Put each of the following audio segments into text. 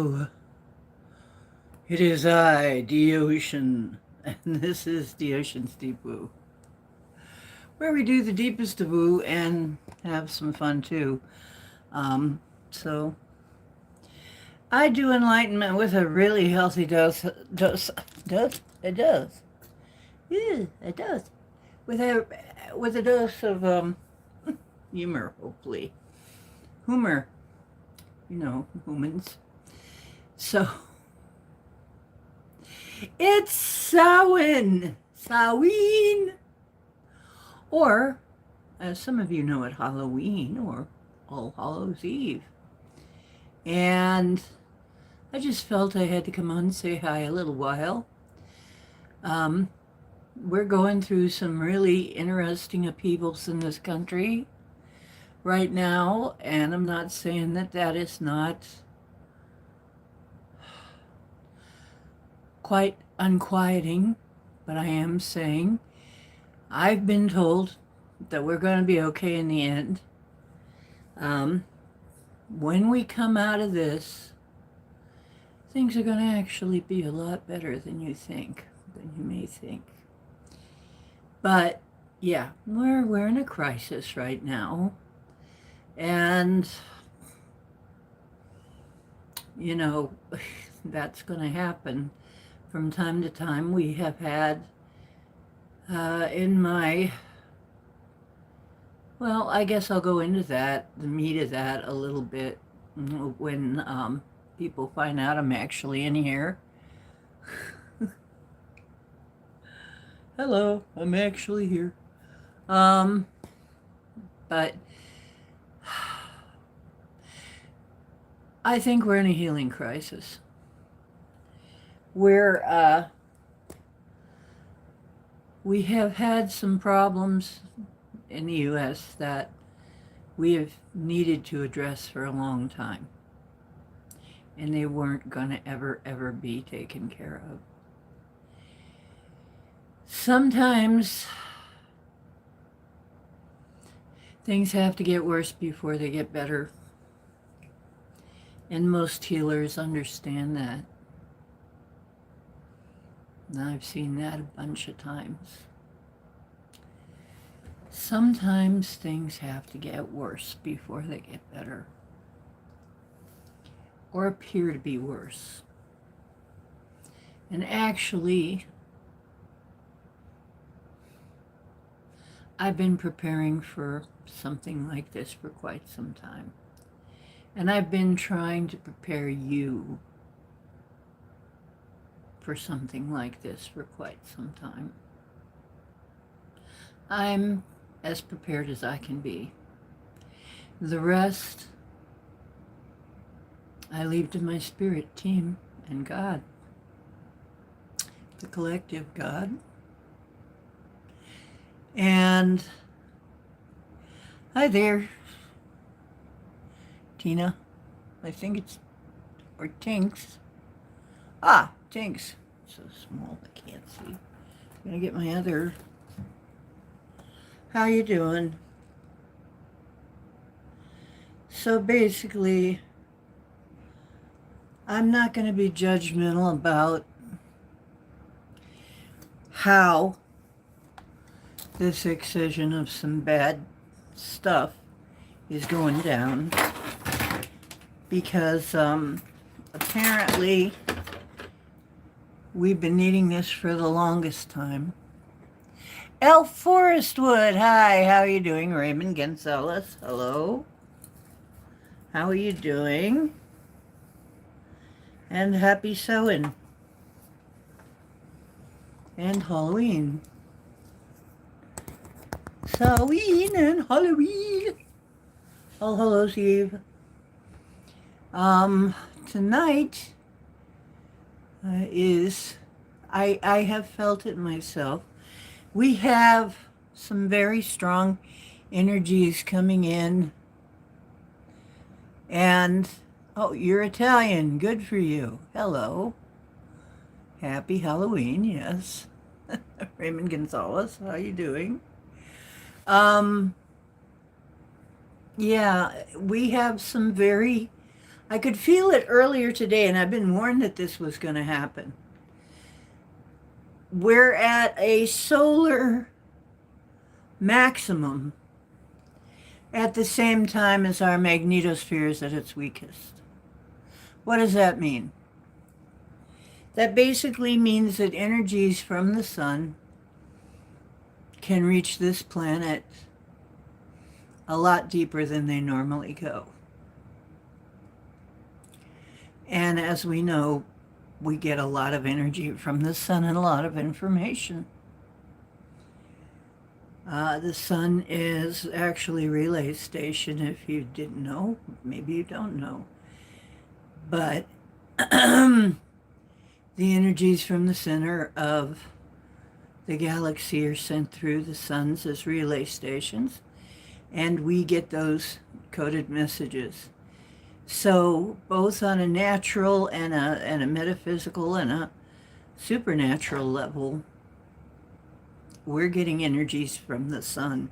Oh, it is I, the ocean, and this is the ocean's deep woo, where we do the deepest of woo and have some fun too. Um, so I do enlightenment with a really healthy dose. Yeah, it does. With a dose of humor, hopefully. Humor, humans. So it's Samhain, or as some of you know it, Halloween or All Hallows Eve. And I just felt I had to come on and say hi a little while. Um, we're going through some really interesting upheavals in this country right now, and I'm not saying that that is not quite unquieting, but I am saying I've been told that we're going to be okay in the end. Um, when we come out of this, things are going to actually be a lot better than you may think. But yeah, we're in a crisis right now. And you know, that's going to happen from time to time. We have had in my well, I guess I'll go into the meat of that a little bit when people find out I'm actually in here. Hello, I'm actually here. Um, but I think we're in a healing crisis. We're we have had some problems in the U.S. that we have needed to address for a long time, and they weren't going to ever be taken care of. Sometimes things have to get worse before they get better, and most healers understand that. And I've seen that a bunch of times. Sometimes things have to get worse before they get better, or appear to be worse. And actually, I've been preparing for something like this for quite some time. And I've been trying to prepare you for something like this for quite some time. I'm as prepared as I can be. The rest, I leave to my spirit team and God, the collective God. And hi there, Tina. I think it's, or Tinks. Ah, Tinks. So small I can't see. I'm gonna get my other. How you doing? So basically, I'm not going to be judgmental about how this excision of some bad stuff is going down, because apparently we've been needing this for the longest time. Elf Forestwood, hi, how are you doing? Raymond Gonzalez, hello. How are you doing? And happy sewing. And Halloween. Samhain and Halloween. All Hallows Eve. Tonight is, I have felt it myself. We have some very strong energies coming in. And, oh, you're Italian. Good for you. Hello. Happy Halloween, yes. Raymond Gonzalez, how you doing? Yeah, we have some very I could feel it earlier today, and I've been warned that this was going to happen. We're at a solar maximum at the same time as our magnetosphere is at its weakest. What does that mean? That basically means that energies from the sun can reach this planet a lot deeper than they normally go. And as we know, we get a lot of energy from the sun and a lot of information. The sun is actually a relay station, if you didn't know. Maybe you don't know. But the energies from the center of the galaxy are sent through the suns as relay stations, and we get those coded messages. So both on a natural and a metaphysical and a supernatural level, we're getting energies from the sun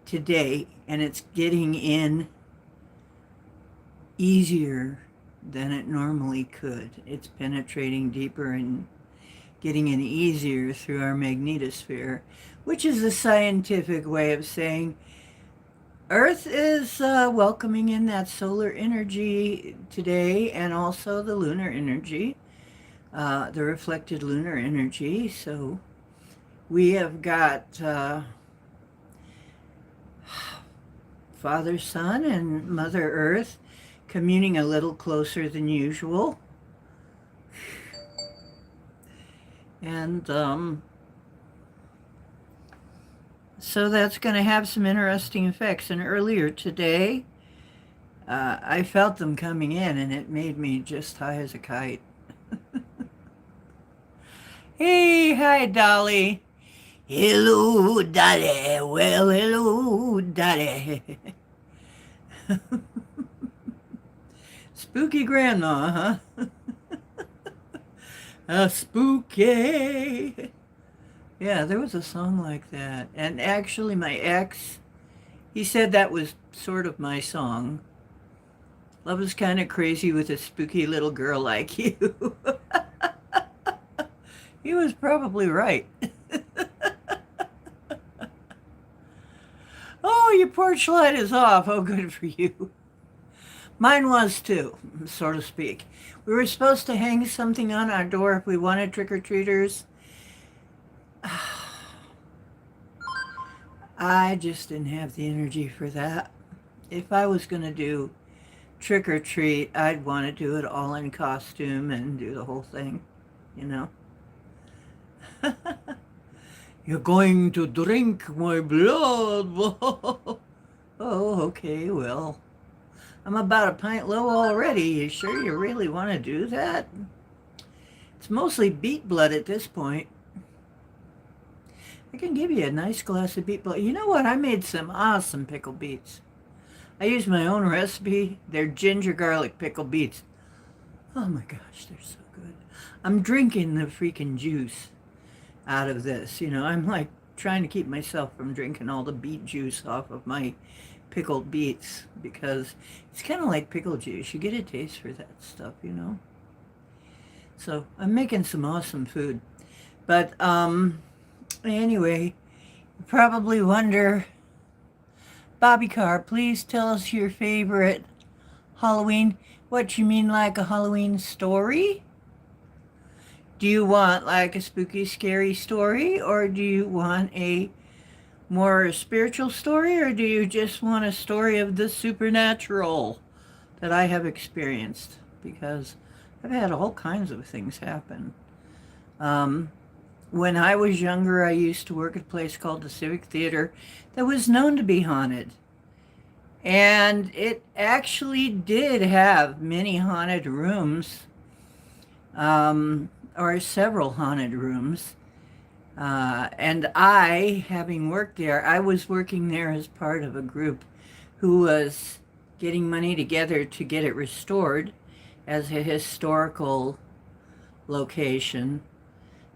today, and it's getting in easier than it normally could. It's penetrating deeper and getting in easier through our magnetosphere, which is a scientific way of saying Earth is welcoming in that solar energy today, and also the lunar energy, the reflected lunar energy. So we have got Father Sun and Mother Earth communing a little closer than usual. And so that's going to have some interesting effects. And earlier today, I felt them coming in, and it made me just high as a kite. Hey, hi, Dolly. Hello, Dolly. Well, hello, Dolly. Spooky grandma, huh? Spooky. Yeah, there was a song like that. And actually, my ex, he said that was sort of my song. Love is kind of crazy with a spooky little girl like you. He was probably right. Oh, your porch light is off. Oh, good for you. Mine was too, so to speak. We were supposed to hang something on our door if we wanted trick-or-treaters. I just didn't have the energy for that. If I was going to do trick-or-treat, I'd want to do it all in costume and do the whole thing, you know. You're going to drink my blood. Oh, okay, well. I'm about a pint low already. You sure you really want to do that? It's mostly beet blood at this point. I can give you a nice glass of beet blood. You know what? I made some awesome pickled beets. I used my own recipe. They're ginger garlic pickled beets. Oh my gosh, they're so good. I'm drinking the freaking juice out of this. You know, I'm like trying to keep myself from drinking all the beet juice off of my pickled beets, because it's kind of like pickle juice. You get a taste for that stuff, you know. So I'm making some awesome food. But anyway, you probably wonder, Bobby Carr, please tell us your favorite Halloween. What you mean, like a Halloween story? Do you want like a spooky, scary story, or do you want a more spiritual story, or do you just want a story of the supernatural that I have experienced? Because I've had all kinds of things happen. When I was younger, I used to work at a place called the Civic Theater that was known to be haunted. And it actually did have many haunted rooms, or several haunted rooms. And I, having worked there, I was working there as part of a group who was getting money together to get it restored as a historical location,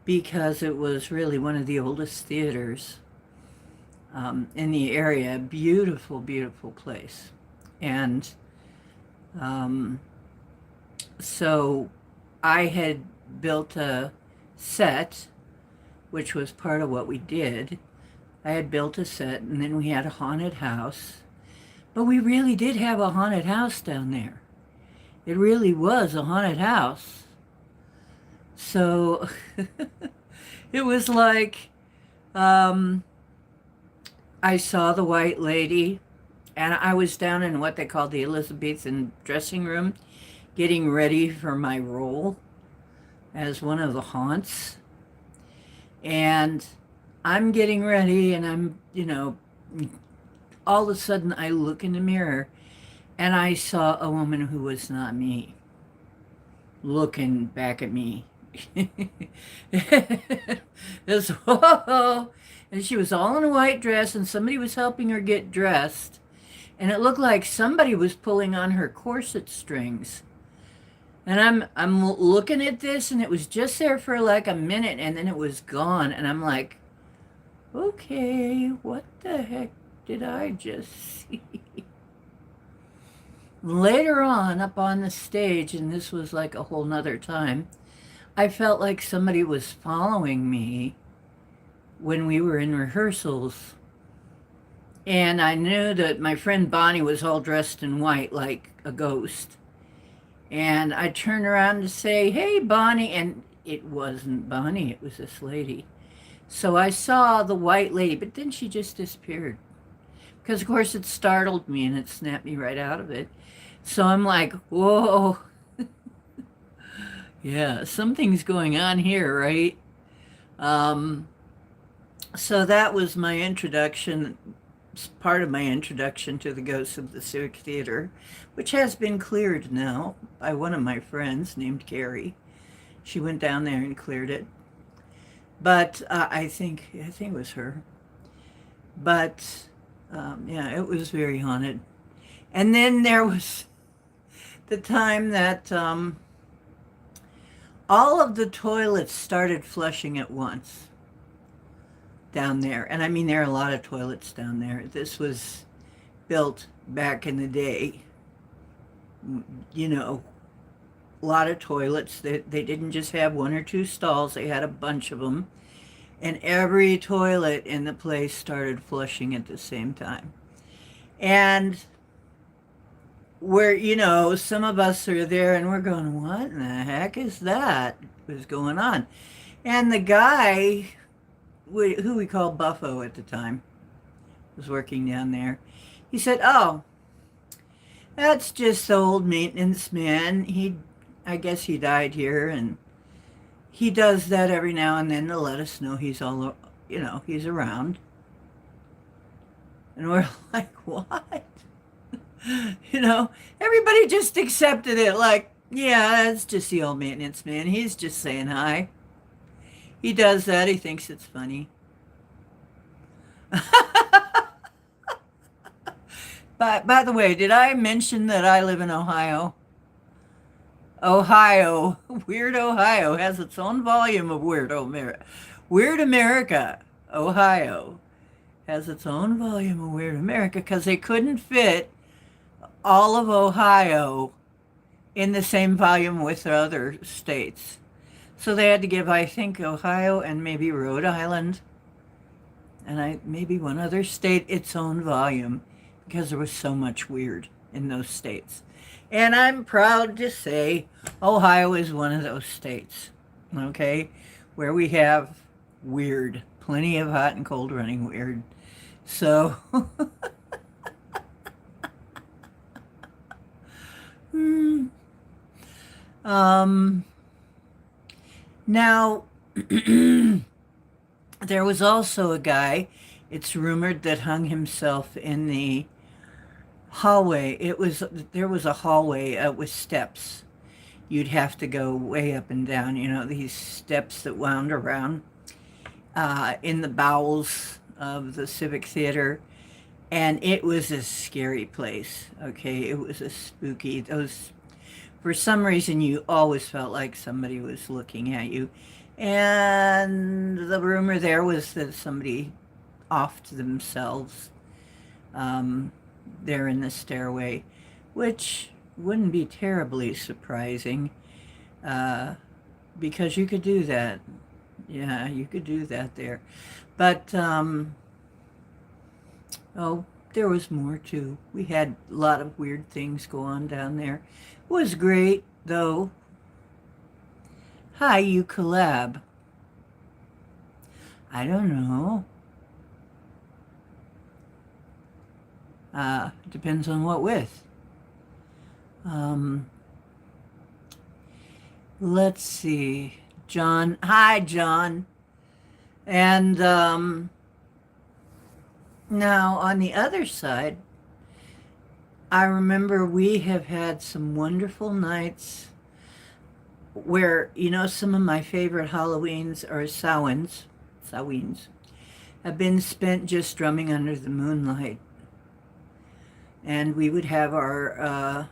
because it was really one of the oldest theaters in the area. Beautiful, beautiful place. And Um, so I had built a set, which was part of what we did. I had built a set, and then we had a haunted house. But we really did have a haunted house down there. It really was a haunted house. So it was like um, I saw the white lady, and I was down in what they call the Elizabethan dressing room, getting ready for my role as one of the haunts. And I'm getting ready, and all of a sudden I look in the mirror and I saw a woman who was not me looking back at me. This, whoa. And she was all in a white dress, and somebody was helping her get dressed. And it looked like somebody was pulling on her corset strings. And I'm looking at this, and it was just there for like a minute, and then it was gone. And I'm like, okay, what the heck did I just see? Later on, up on the stage, and this was like a whole nother time, I felt like somebody was following me when we were in rehearsals. And I knew that my friend Bonnie was all dressed in white like a ghost. And I turned around to say, hey, Bonnie. And it wasn't Bonnie, it was this lady. So I saw the white lady, but then she just disappeared. Because, of course, it startled me and it snapped me right out of it. So I'm like, whoa. Yeah, something's going on here, right? Um, so that was my introduction, part of my introduction to the ghosts of the Civic Theater, which has been cleared now by one of my friends named Carrie. She went down there and cleared it. But I think it was her. But yeah, it was very haunted. And then there was the time that all of the toilets started flushing at once down there. And I mean, there are a lot of toilets down there. This was built back in the day. You know, a lot of toilets. They didn't just have one or two stalls, they had a bunch of them. And every toilet in the place started flushing at the same time. And some of us are there and we're going, what in the heck is that? What's going on? And the guy, who we called Buffo at the time, was working down there. He said, oh, that's just the old maintenance man. I guess he died here, and he does that every now and then to let us know he's he's around. And we're like, what? Everybody just accepted it like, yeah, that's just the old maintenance man. He's just saying hi. He does that. He thinks it's funny. By the way, did I mention that I live in Ohio? Ohio, Weird Ohio has its own volume of Weird America. Weird America, Ohio, has its own volume of Weird America because they couldn't fit all of Ohio in the same volume with the other states. So they had to give, I think, Ohio and maybe Rhode Island and maybe one other state its own volume because there was so much weird in those states. And I'm proud to say Ohio is one of those states, okay, where we have weird, plenty of hot and cold running weird. So, now, there was also a guy, it's rumored, that hung himself in the hallway. There was a hallway with steps. You'd have to go way up and down, these steps that wound around in the bowels of the Civic Theater. And it was a scary place, okay? It was a spooky, for some reason you always felt like somebody was looking at you. And the rumor there was that somebody offed themselves there in the stairway, which wouldn't be terribly surprising, uh, because you could do that. Yeah, you could do that there. But, oh, there was more too. We had a lot of weird things go on down there. It was great, though. Hi, you collab. I don't know. Depends on what with. Um, let's see. John. Hi, John. And now on the other side, I remember we have had some wonderful nights where, some of my favorite Halloweens or Samhains have been spent just drumming under the moonlight. And we would have our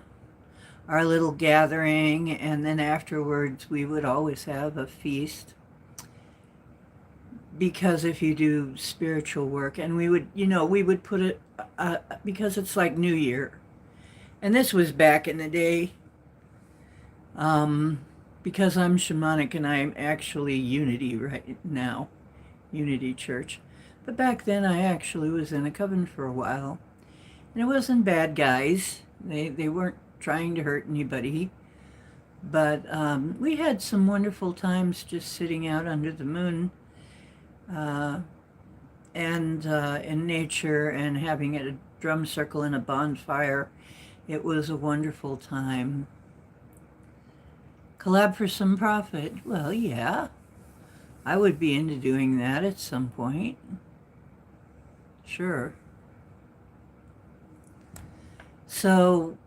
little gathering, and then afterwards we would always have a feast. Because if you do spiritual work, and we would put it, because it's like New Year. And this was back in the day, because I'm shamanic and I'm actually Unity right now, Unity Church. But back then I actually was in a coven for a while. And it wasn't bad guys. They weren't trying to hurt anybody. But we had some wonderful times just sitting out under the moon, and in nature, and having a drum circle and a bonfire. It was a wonderful time. Collab for some profit. Well, yeah, I would be into doing that at some point. Sure. So,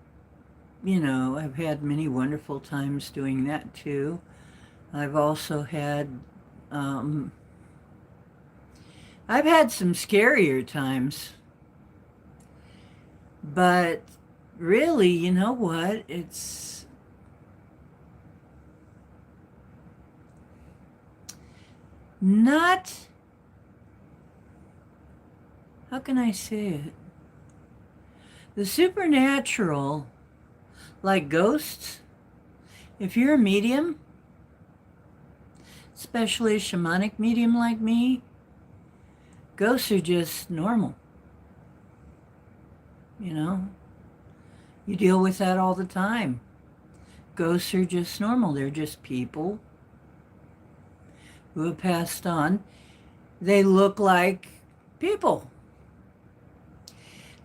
I've had many wonderful times doing that too. I've also had, I've had some scarier times. But really, you know what? It's not, how can I say it? The supernatural, like ghosts, if you're a medium, especially a shamanic medium like me, ghosts are just normal. You deal with that all the time. Ghosts are just normal. They're just people who have passed on. They look like people.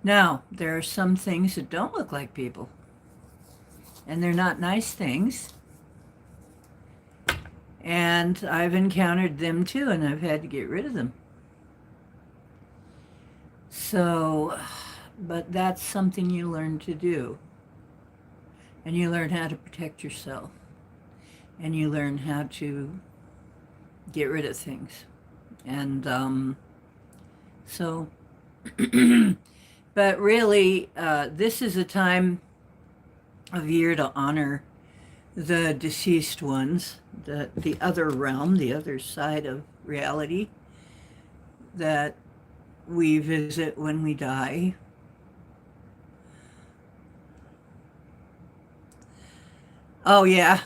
Now, there are some things that don't look like people. And they're not nice things. And I've encountered them too, and I've had to get rid of them. So, but that's something you learn to do. And you learn how to protect yourself. And you learn how to get rid of things. And so, but really, this is a time of year to honor the deceased ones, the other realm, the other side of reality that we visit when we die. Oh, yeah.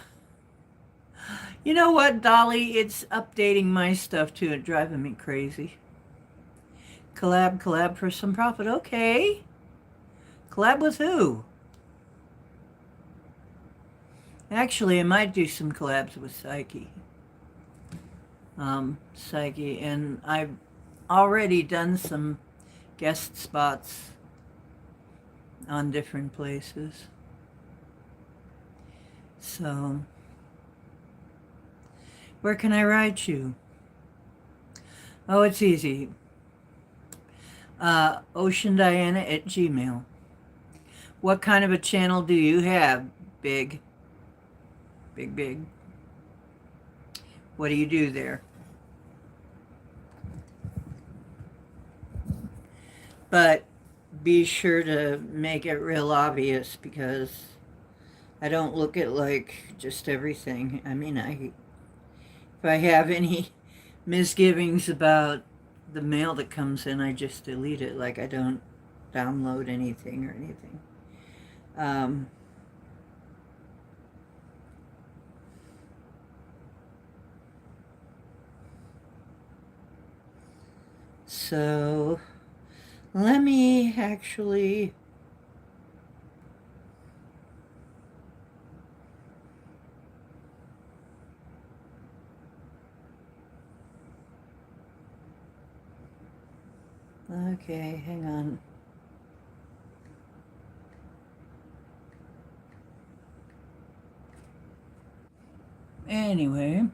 You know what, Dolly? It's updating my stuff too. It's driving me crazy. Collab for some profit. Okay. Collab with who? Actually, I might do some collabs with Psyche. Psyche, and I've already done some guest spots on different places. So, where can I write you? Oh, it's easy. OceanDiana@gmail. What kind of a channel do you have? Big. Big. What do you do there? But be sure to make it real obvious, because I don't look at like just everything. I mean, if I have any misgivings about the mail that comes in, I just delete it. Like, I don't download anything or anything. So let me actually... Okay, hang on. Anyway.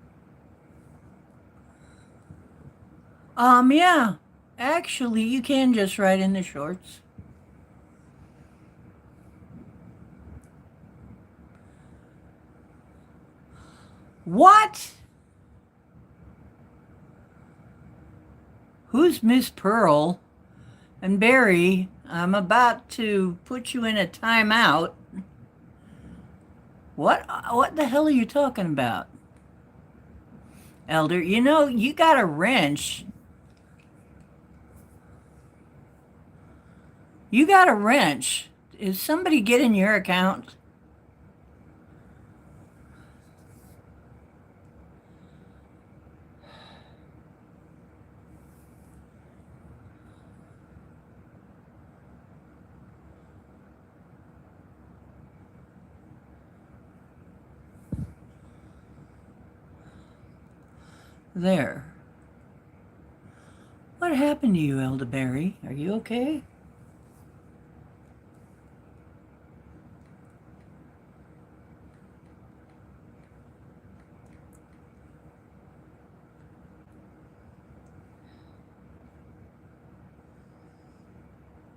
Yeah. Actually, you can just write in the shorts. What? Who's Miss Pearl? And Barry, I'm about to put you in a timeout. What the hell are you talking about? Elder, you know, you got a wrench. You got a wrench. Is somebody getting your account? There. What happened to you, Elderberry? Are you okay?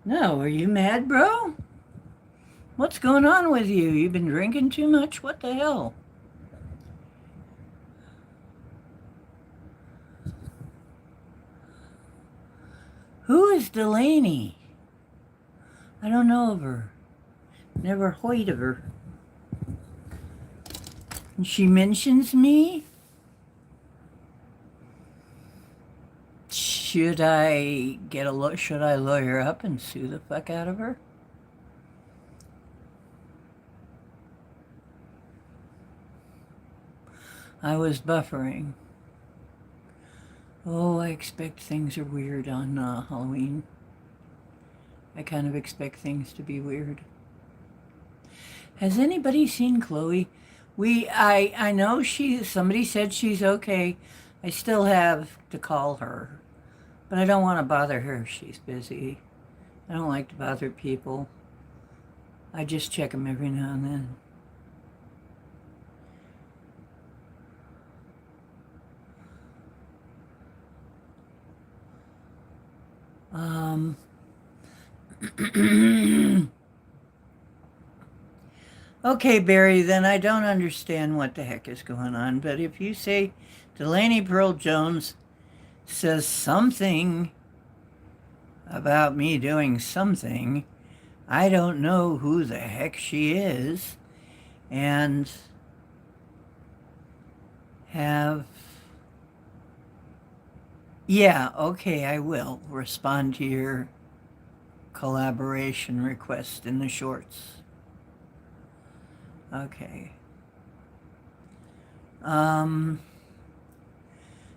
No, are you mad, bro? What's going on with you? You've been drinking too much? What the hell? Who is Delaney? I don't know of her. Never heard of her. And she mentions me? Should I should I lawyer up and sue the fuck out of her? I was buffering. Oh, I expect things are weird on Halloween. I kind of expect things to be weird. Has anybody seen Chloe? I know somebody said she's okay. I still have to call her, but I don't want to bother her if she's busy. I don't like to bother people. I just check them every now and then. Okay, Barry, then I don't understand what the heck is going on. But if you say Delaney Pearl Jones says something about me doing something, I don't know who the heck she is, and yeah, okay, I will respond to your collaboration request in the shorts. Okay.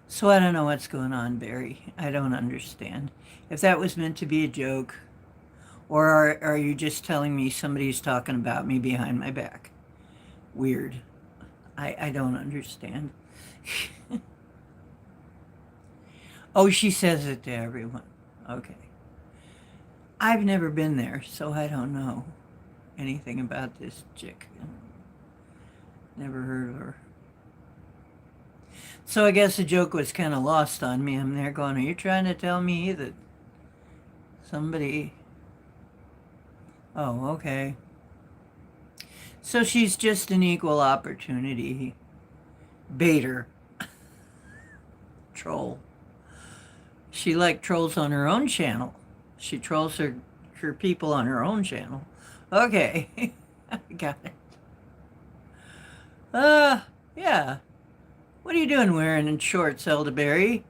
So I don't know what's going on, Barry. I don't understand. If that was meant to be a joke, or are you just telling me somebody's talking about me behind my back? Weird. I don't understand. Oh, she says it to everyone. Okay. I've never been there, so I don't know anything about this chick. Never heard of her. So I guess the joke was kind of lost on me. I'm there going, are you trying to tell me that somebody... Oh, okay. So she's just an equal opportunity baiter. Troll. She like trolls on her own channel. She trolls her people on her own channel. Okay. I got it. Yeah. What are you doing wearing in shorts, Elderberry?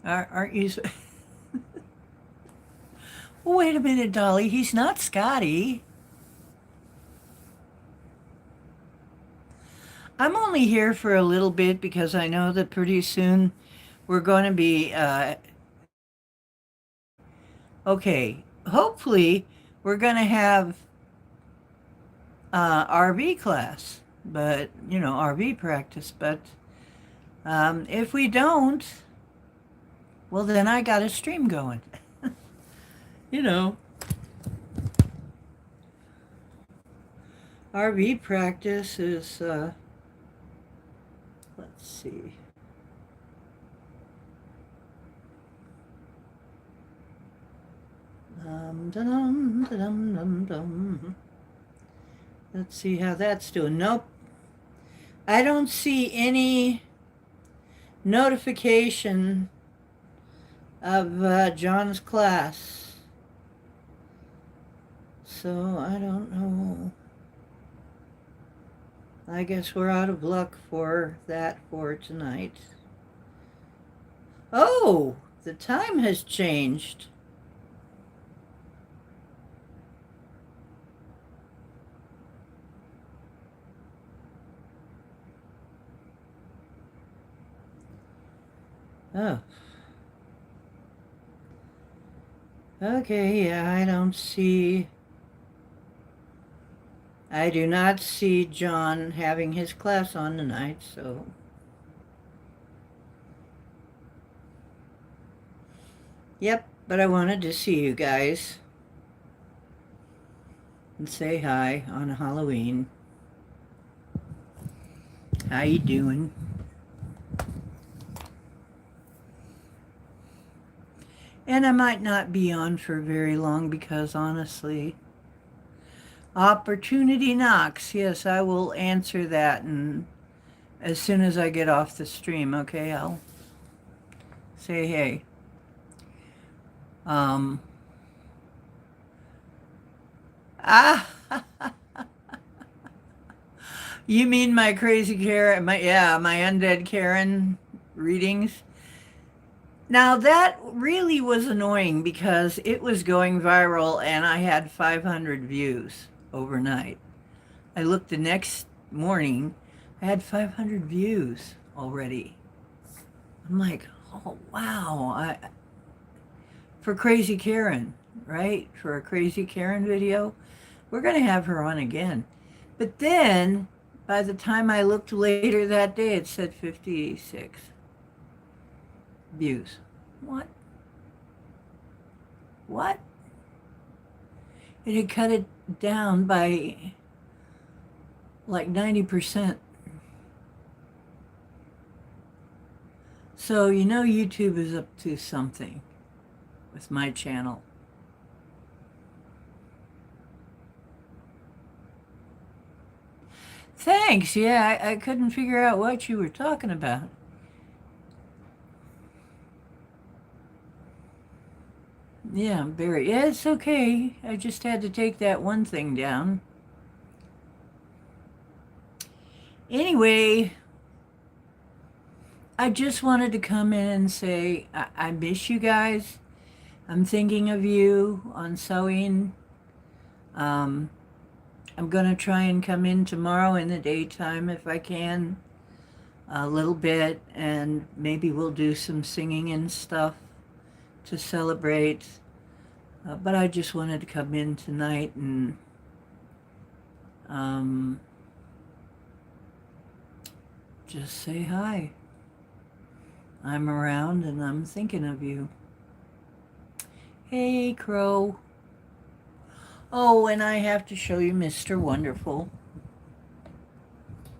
Aren't you... Wait a minute, Dolly. He's not Scotty. I'm only here for a little bit because I know that pretty soon we're going to be Okay, hopefully we're going to have RV class, but, RV practice. But if we don't, well, then I got a stream going. you know, RV practice is, let's see. Dum, dum, dum, dum. Let's see how that's doing. Nope. I don't see any notification of John's class. So I don't know. I guess we're out of luck for that for tonight. Oh, the time has changed. Oh. Okay, yeah, I do not see John having his class on tonight, so. Yep, but I wanted to see you guys and say hi on Halloween. How you doing? And I might not be on for very long because honestly, opportunity knocks. Yes, I will answer that, and as soon as I get off the stream, okay, I'll say hey. Ah, you mean my crazy Karen, my undead Karen readings? Now that really was annoying because it was going viral and I had 500 views overnight. I looked the next morning, I had 500 views already. I'm like, oh wow, for Crazy Karen, right? For a Crazy Karen video, we're going to have her on again. But then, by the time I looked later that day, it said 56 views. What? It had cut it down by like 90%. So, YouTube is up to something with my channel. Thanks. Yeah, I couldn't figure out what you were talking about. Yeah, Barry. Yeah, it's okay. I just had to take that one thing down. Anyway, I just wanted to come in and say I miss you guys. I'm thinking of you on sewing. I'm going to try and come in tomorrow in the daytime if I can, a little bit, and maybe we'll do some singing and stuff to celebrate. But I just wanted to come in tonight and just say hi. I'm around and I'm thinking of you. Hey, Crow. Oh, and I have to show you Mr. Wonderful.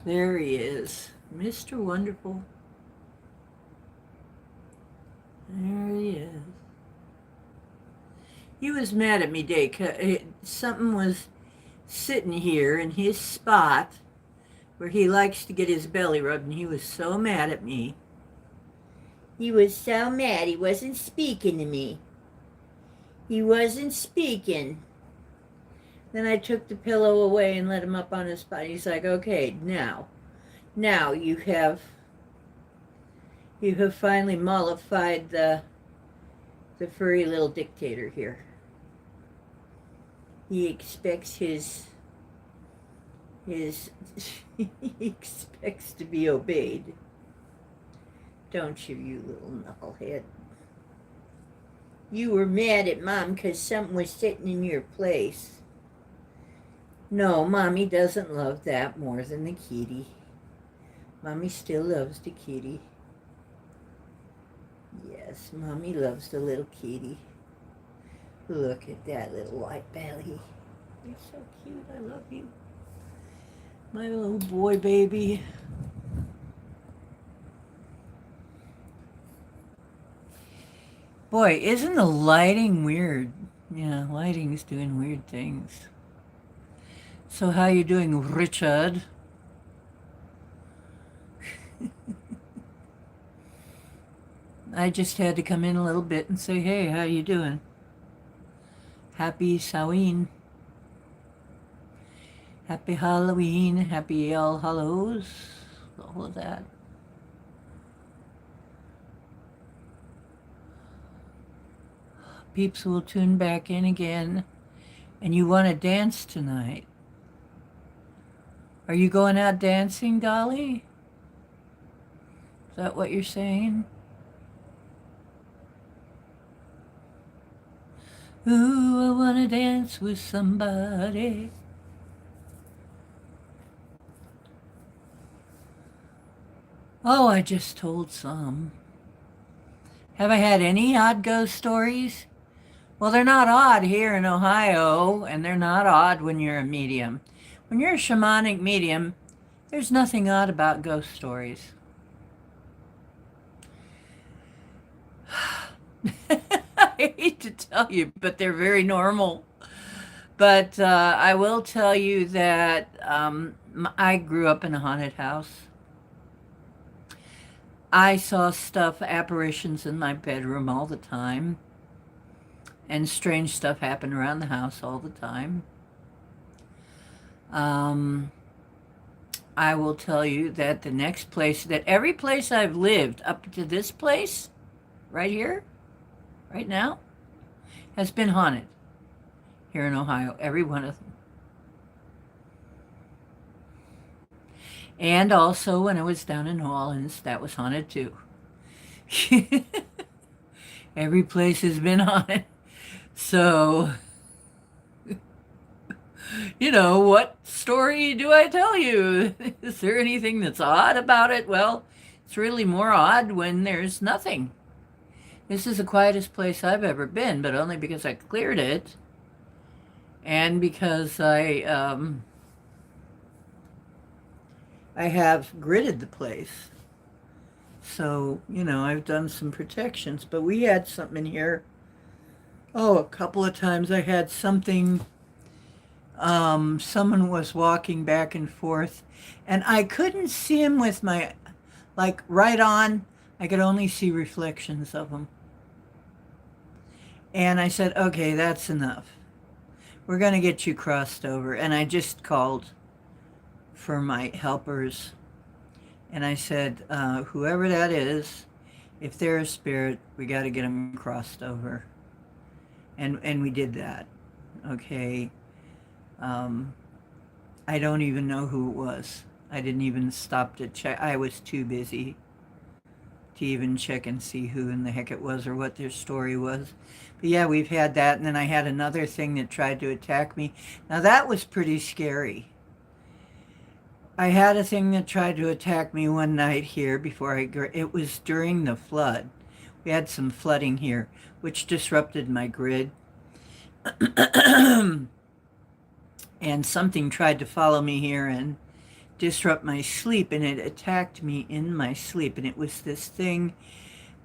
There he is. Mr. Wonderful. There he is. He was mad at me today. Something was sitting here in his spot where he likes to get his belly rubbed, and he was so mad at me. He was so mad. He wasn't speaking to me. He wasn't speaking. Then I took the pillow away and let him up on his spot. He's like, okay, now you have finally mollified the furry little dictator here. He expects his he expects to be obeyed. Don't you, you little knucklehead. You were mad at Mom because something was sitting in your place. No, Mommy doesn't love that more than the kitty. Mommy still loves the kitty. Yes, Mommy loves the little kitty. Look at that little white belly. You're so cute. I love you. My little boy baby. Boy, isn't the lighting weird? Yeah, lighting's doing weird things. So how you doing, Richard? I just had to come in a little bit and say, hey, how you doing? Happy Samhain. Happy Halloween. Happy All Hallows. All of that. Peeps will tune back in again. And you want to dance tonight. Are you going out dancing, Dolly? Is that what you're saying? Ooh, I want to dance with somebody. Oh, I just told some. Have I had any odd ghost stories? Well, they're not odd here in Ohio, and they're not odd when you're a medium. When you're a shamanic medium, there's nothing odd about ghost stories. I hate to tell you, but they're very normal. But I will tell you that I grew up in a haunted house. I saw stuff, apparitions in my bedroom all the time. And strange stuff happened around the house all the time. I will tell you that the next place, that every place I've lived up to this place, right here, right now, has been haunted here in Ohio, every one of them. And also when I was down in New Orleans, that was haunted too. Every place has been haunted. So, what story do I tell you? Is there anything that's odd about it? Well, it's really more odd when there's nothing. This is the quietest place I've ever been, but only because I cleared it and because I have gridded the place. So, I've done some protections, but we had something in here. Oh, a couple of times I had something, someone was walking back and forth, and I couldn't see him with my, right on. I could only see reflections of him. And I said, okay, that's enough. We're going to get you crossed over. And I just called for my helpers. And I said, whoever that is, if they're a spirit, we got to get them crossed over. And we did that. Okay. I don't even know who it was. I didn't even stop to check. I was too busy to even check and see who in the heck it was or what their story was. But yeah, we've had that. And then I had another thing that tried to attack me. Now that was pretty scary. I had a thing that tried to attack me one night here it was during the flood. We had some flooding here, which disrupted my grid. And something tried to follow me here and disrupt my sleep, and it attacked me in my sleep. And it was this thing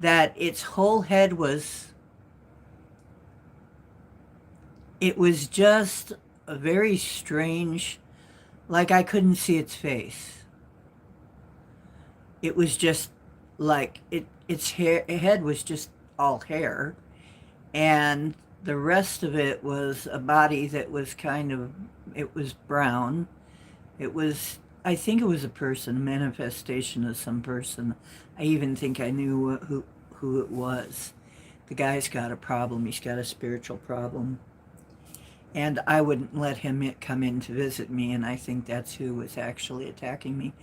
that its whole head was, it was just a very strange, like I couldn't see its face. It was just like its head was just all hair, and the rest of it was a body that was it was brown. I think it was a person, a manifestation of some person. I even think I knew who it was. The guy's got a problem. He's got a spiritual problem. And I wouldn't let him come in to visit me, and I think that's who was actually attacking me.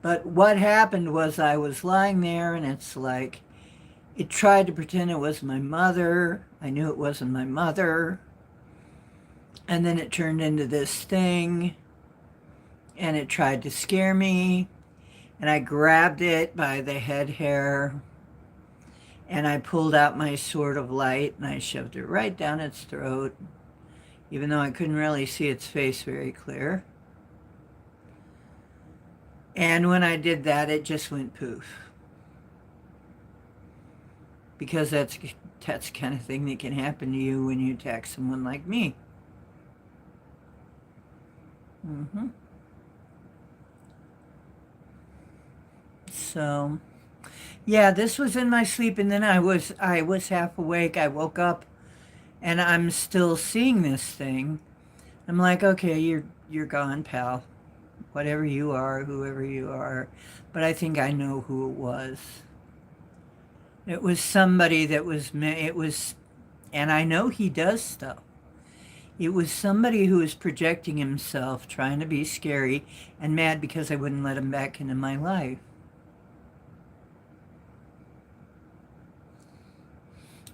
But what happened was I was lying there, and it's like, it tried to pretend it was my mother. I knew it wasn't my mother. And then it turned into this thing, and it tried to scare me. And I grabbed it by the head hair, and I pulled out my sword of light, and I shoved it right down its throat, even though I couldn't really see its face very clear. And when I did that, it just went poof. Because that's the kind of thing that can happen to you when you attack someone like me. So, yeah, this was in my sleep, and then I was half awake. I woke up, and I'm still seeing this thing. I'm like, okay, you're gone, pal. Whatever you are, whoever you are. But I think I know who it was. It was somebody that was, and I know he does stuff. It was somebody who was projecting himself, trying to be scary, and mad because I wouldn't let him back into my life.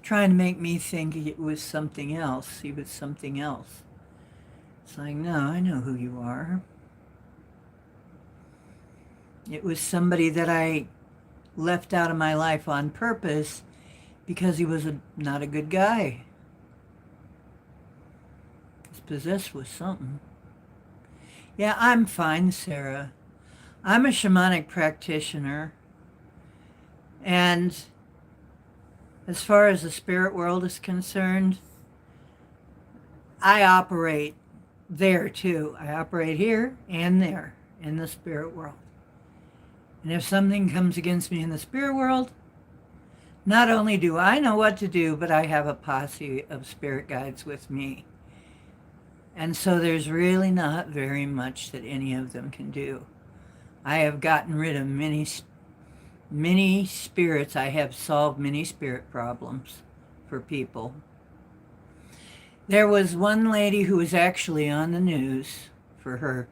Trying to make me think it was something else. He was something else. It's like, no, I know who you are. It was somebody that I left out of my life on purpose because he was not a good guy. He's possessed with something. Yeah, I'm fine, Sarah. I'm a shamanic practitioner. And as far as the spirit world is concerned, I operate there too. I operate here and there in the spirit world. And if something comes against me in the spirit world, not only do I know what to do, but I have a posse of spirit guides with me. And so there's really not very much that any of them can do. I have gotten rid of many spirits. I have solved many spirit problems for people. There was one lady who was actually on the news for her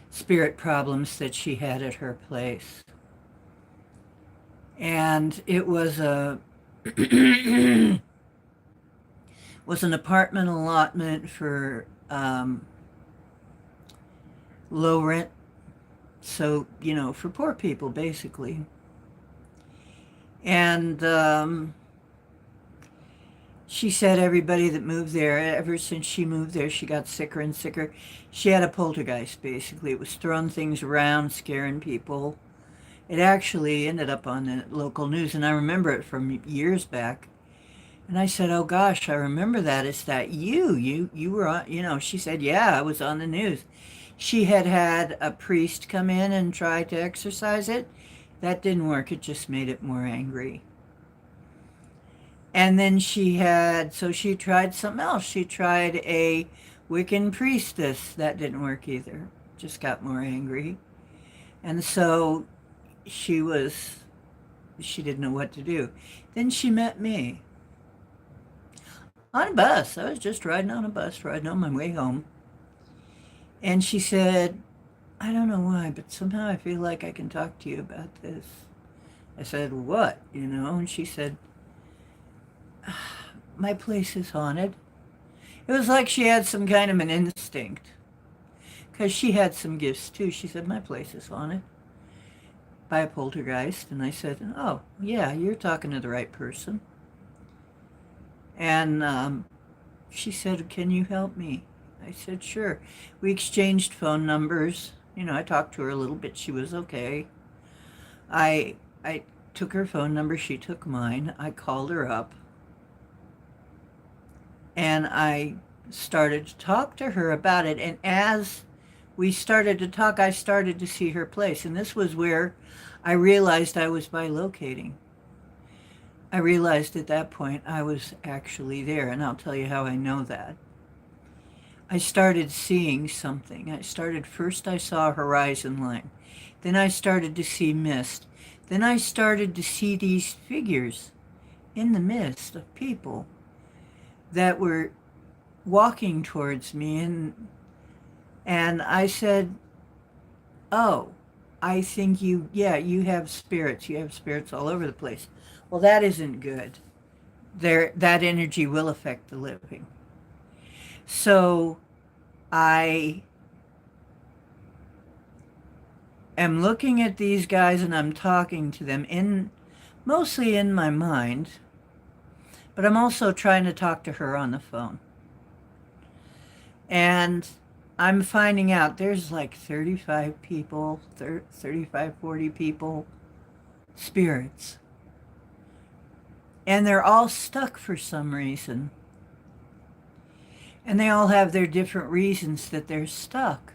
spirit problems that she had at her place. And it was was an apartment allotment for low rent. So, for poor people, basically. And she said everybody that moved there, ever since she moved there, she got sicker and sicker. She had a poltergeist, basically. It was throwing things around, scaring people. It actually ended up on the local news, and I remember it from years back. And I said, oh gosh, I remember that. Is that you? You were on, she said, yeah, I was on the news. She had a priest come in and try to exorcise it. That didn't work. It just made it more angry. And then she tried something else. She tried a Wiccan priestess. That didn't work either. Just got more angry. And so she didn't know what to do. Then she met me on a bus. I was just riding on my way home. And she said, I don't know why, but somehow I feel like I can talk to you about this. I said, what? And she said, my place is haunted. It was like she had some kind of an instinct. Because she had some gifts too. She said, my place is haunted by a poltergeist. And I said, oh, yeah, you're talking to the right person. And she said, can you help me? I said, sure. We exchanged phone numbers. I talked to her a little bit. She was okay. I took her phone number. She took mine. I called her up. And I started to talk to her about it. And as we started to talk, I started to see her place. And this was where I realized I was bilocating. I realized at that point I was actually there. And I'll tell you how I know that. I started seeing something. First I saw a horizon line. Then I started to see mist. Then I started to see these figures in the mist of people that were walking towards me. And I said, oh, I think you have spirits. You have spirits all over the place. Well, that isn't good. that energy will affect the living. So I am looking at these guys and I'm talking to them mostly in my mind, but I'm also trying to talk to her on the phone. And I'm finding out there's like 35 people, 35, 40 people, spirits. And they're all stuck for some reason. And they all have their different reasons that they're stuck.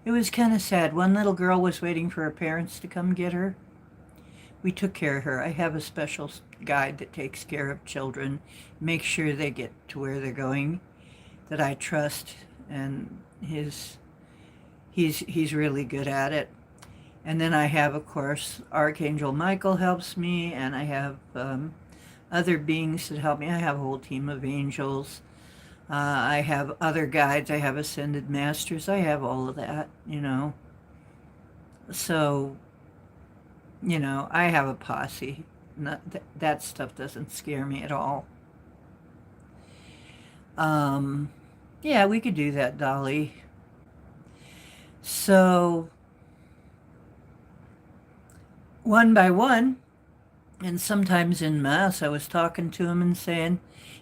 It was kind of sad. One little girl was waiting for her parents to come get her. We took care of her. I have a special guide that takes care of children, makes sure they get to where they're going, that I trust, and he's really good at it. And then I have, of course, Archangel Michael helps me, and I have other beings that help me. I have a whole team of angels. I have other guides. I have ascended masters. I have all of that, So, I have a posse. That stuff doesn't scare me at all. Yeah, we could do that, Dolly. So, one by one, and sometimes in Mass, I was talking to him and saying,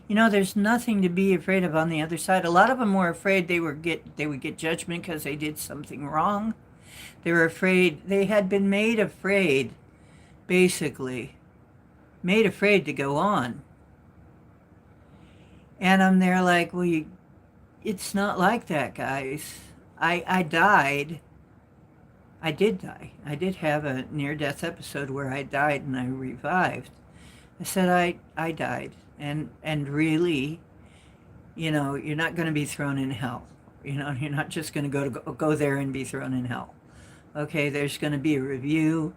there's nothing to be afraid of on the other side. A lot of them were afraid they would get judgment because they did something wrong. They were afraid, they had been made afraid, basically, made afraid to go on. And I'm there like, well, it's not like that, guys. I died. I did die. I did have a near-death episode where I died and I revived. I said I died. And really, you're not going to be thrown in hell. You're not just going to go there and be thrown in hell. Okay, there's going to be a review,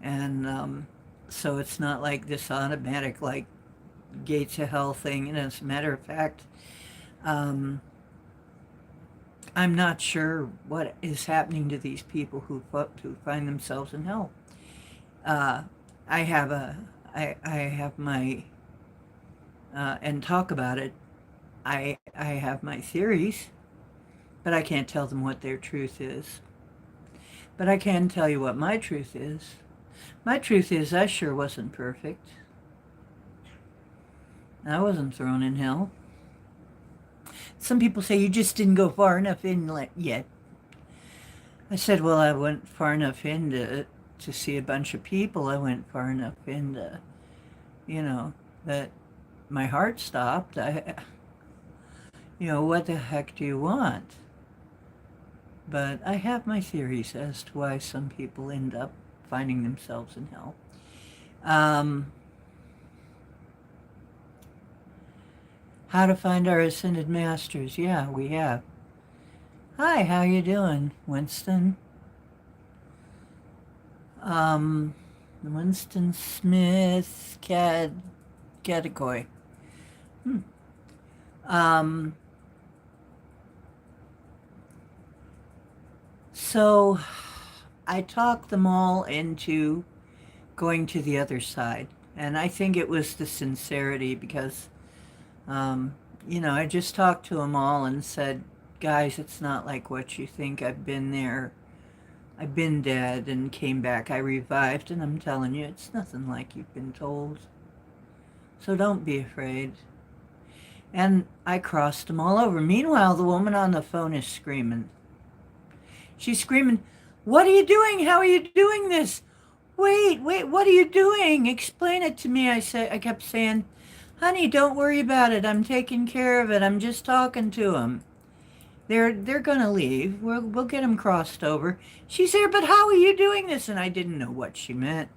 and so it's not like this automatic, like, gates of hell thing. And as a matter of fact, I'm not sure what is happening to these people who find themselves in hell. I have my and talk about it. I have my theories, but I can't tell them what their truth is. But I can tell you what my truth is. My truth is I sure wasn't perfect. I wasn't thrown in hell. Some people say you just didn't go far enough in yet. I said, well, I went far enough in to see a bunch of people. I went far enough in to, that my heart stopped. What the heck do you want? But I have my theories as to why some people end up finding themselves in hell. How to find our ascended masters. Yeah, we have. Hi, how you doing, Winston? Winston Smith, Categoy. So I talked them all into going to the other side. And I think it was the sincerity because, I just talked to them all and said, guys, it's not like what you think. I've been there. I've been dead and came back. I revived, and I'm telling you, it's nothing like you've been told. So don't be afraid. And I crossed them all over. Meanwhile, the woman on the phone is screaming. She's screaming, what are you doing? How are you doing this? Wait, what are you doing? Explain it to me. I kept saying, honey, don't worry about it. I'm taking care of it. I'm just talking to them. They're going to leave. We'll get them crossed over. She's there, but how are you doing this? And I didn't know what she meant.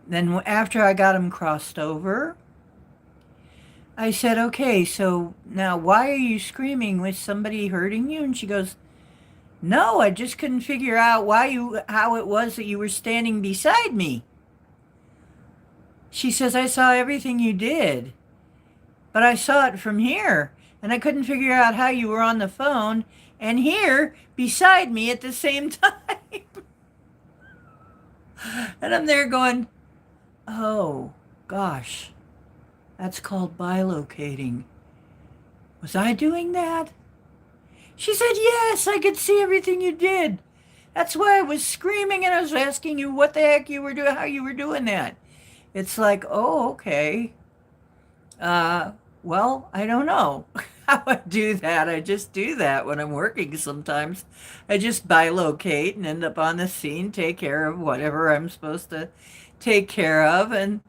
Then after I got them crossed over, I said, okay, so now why are you screaming? Was somebody hurting you? And she goes, no, I just couldn't figure out how it was that you were standing beside me. She says, I saw everything you did, but I saw it from here, and I couldn't figure out how you were on the phone and here beside me at the same time. And I'm there going, oh, gosh. That's called bilocating. Was I doing that? She said, yes, I could see everything you did. That's why I was screaming and I was asking you what the heck you were doing, how you were doing that. It's like, oh, okay. Uh, well, I don't know how I do that. I just do that when I'm working sometimes. I just bilocate and end up on the scene, take care of whatever I'm supposed to take care of, and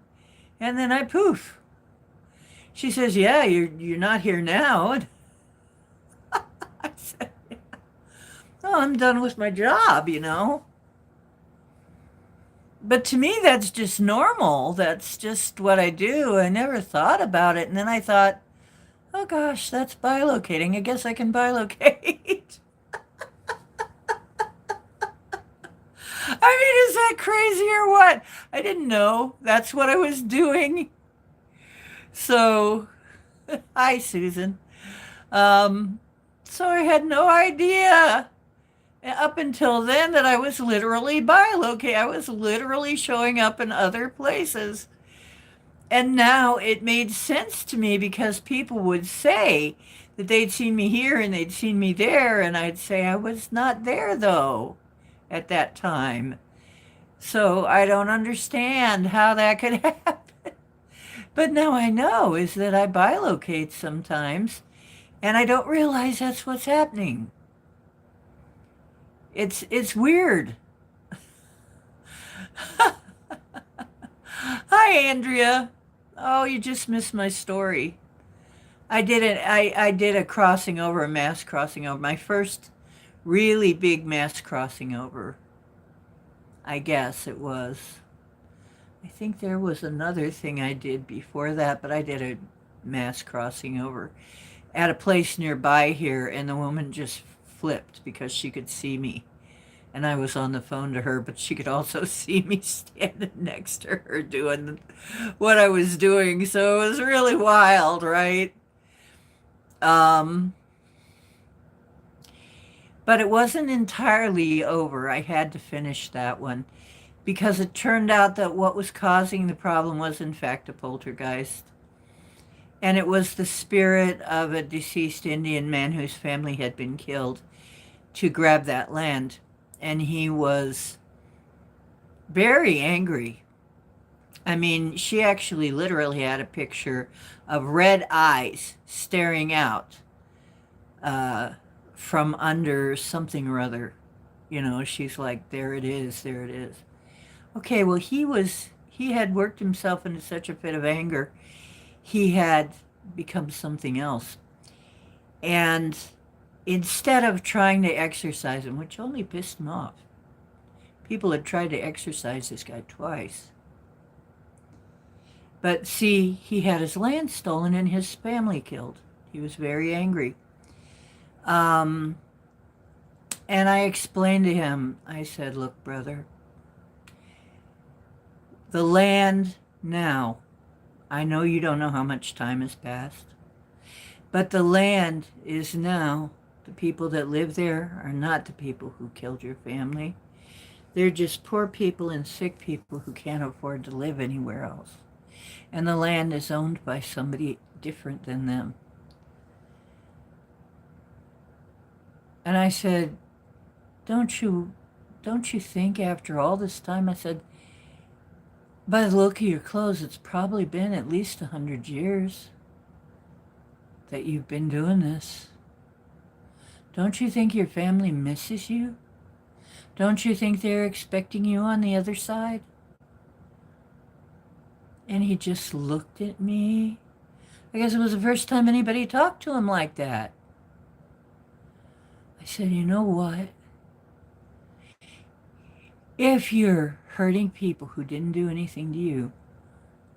then I poof. She says, yeah, you're not here now. And I said, oh, I'm done with my job. But to me, that's just normal. That's just what I do. I never thought about it. And then I thought, oh gosh, that's bilocating. I guess I can bilocate. I mean, is that crazy or what? I didn't know that's what I was doing. So, hi, Susan. Um, so I had no idea up until then that I was literally bilocating. I was literally showing up in other places. And now it made sense to me because people would say that they'd seen me here and they'd seen me there, and I'd say I was not there though at that time. So I don't understand how that could happen. But now I know is that I bilocate sometimes and I don't realize that's what's happening. It's weird. Hi, Andrea. Oh, you just missed my story. I did a crossing over, a mass crossing over, my first really big mass crossing over. I guess it was. I think there was another thing I did before that, but I did a mass crossing over at a place nearby here, and the woman just flipped because she could see me. And I was on the phone to her, but she could also see me standing next to her doing what I was doing. So it was really wild, right? Um, but it wasn't entirely over. I had to finish that one because it turned out that what was causing the problem was, in fact, a poltergeist. And it was the spirit of a deceased Indian man whose family had been killed to grab that land. And he was very angry. I mean, she actually literally had a picture of red eyes staring out from under something or other. She's like, there it is, there it is. Okay, well, he had worked himself into such a fit of anger, he had become something else. And instead of trying to exorcise him, which only pissed him off, people had tried to exorcise this guy twice. But see, he had his land stolen and his family killed. He was very angry. And I explained to him, I said, look, brother, the land now, I know you don't know how much time has passed, but the land is now, the people that live there are not the people who killed your family. They're just poor people and sick people who can't afford to live anywhere else. And the land is owned by somebody different than them. And I said, don't you think after all this time, I said, by the look of your clothes, it's probably been at least 100 years that you've been doing this. Don't you think your family misses you? Don't you think they're expecting you on the other side? And he just looked at me. I guess it was the first time anybody talked to him like that. I said, you know what? If you're hurting people who didn't do anything to you,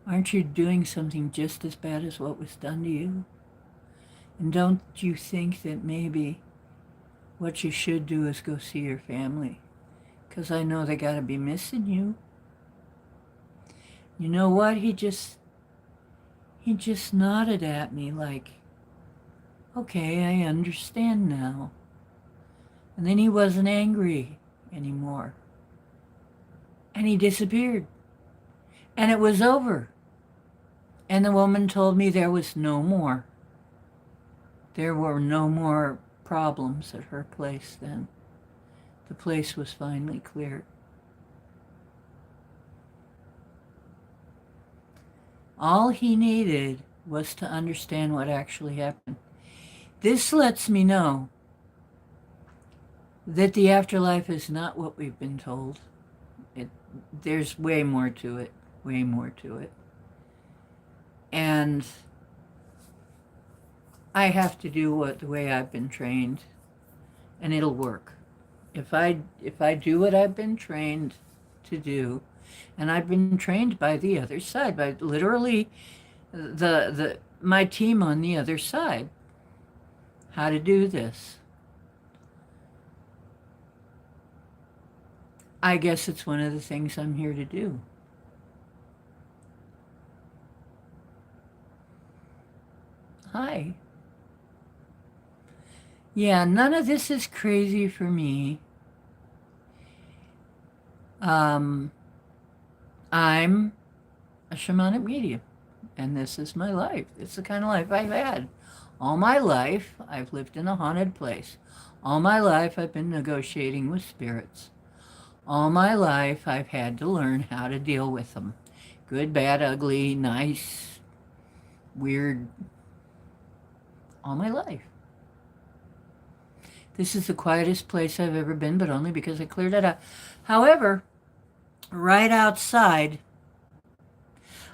aren't you doing something just as bad as what was done to you? And don't you think that maybe what you should do is go see your family? Because I know they got to be missing you. You know what? He just nodded at me like, okay, I understand now. And then he wasn't angry anymore. And he disappeared. And it was over. And the woman told me there was no more. There were no more problems at her place then. The place was finally cleared. All he needed was to understand what actually happened. This lets me know that the afterlife is not what we've been told. There's way more to it, way more to it. And I have to do the way I've been trained, and it'll work. If I do what I've been trained to do, and I've been trained by the other side, by literally my team on the other side, how to do this. I guess it's one of the things I'm here to do. Hi. Yeah, none of this is crazy for me. I'm a shamanic medium, and this is my life. It's the kind of life I've had. All my life, I've lived in a haunted place. All my life, I've been negotiating with spirits. All my life, I've had to learn how to deal with them. Good, bad, ugly, nice, weird. All my life. This is the quietest place I've ever been, but only because I cleared it out. However, right outside,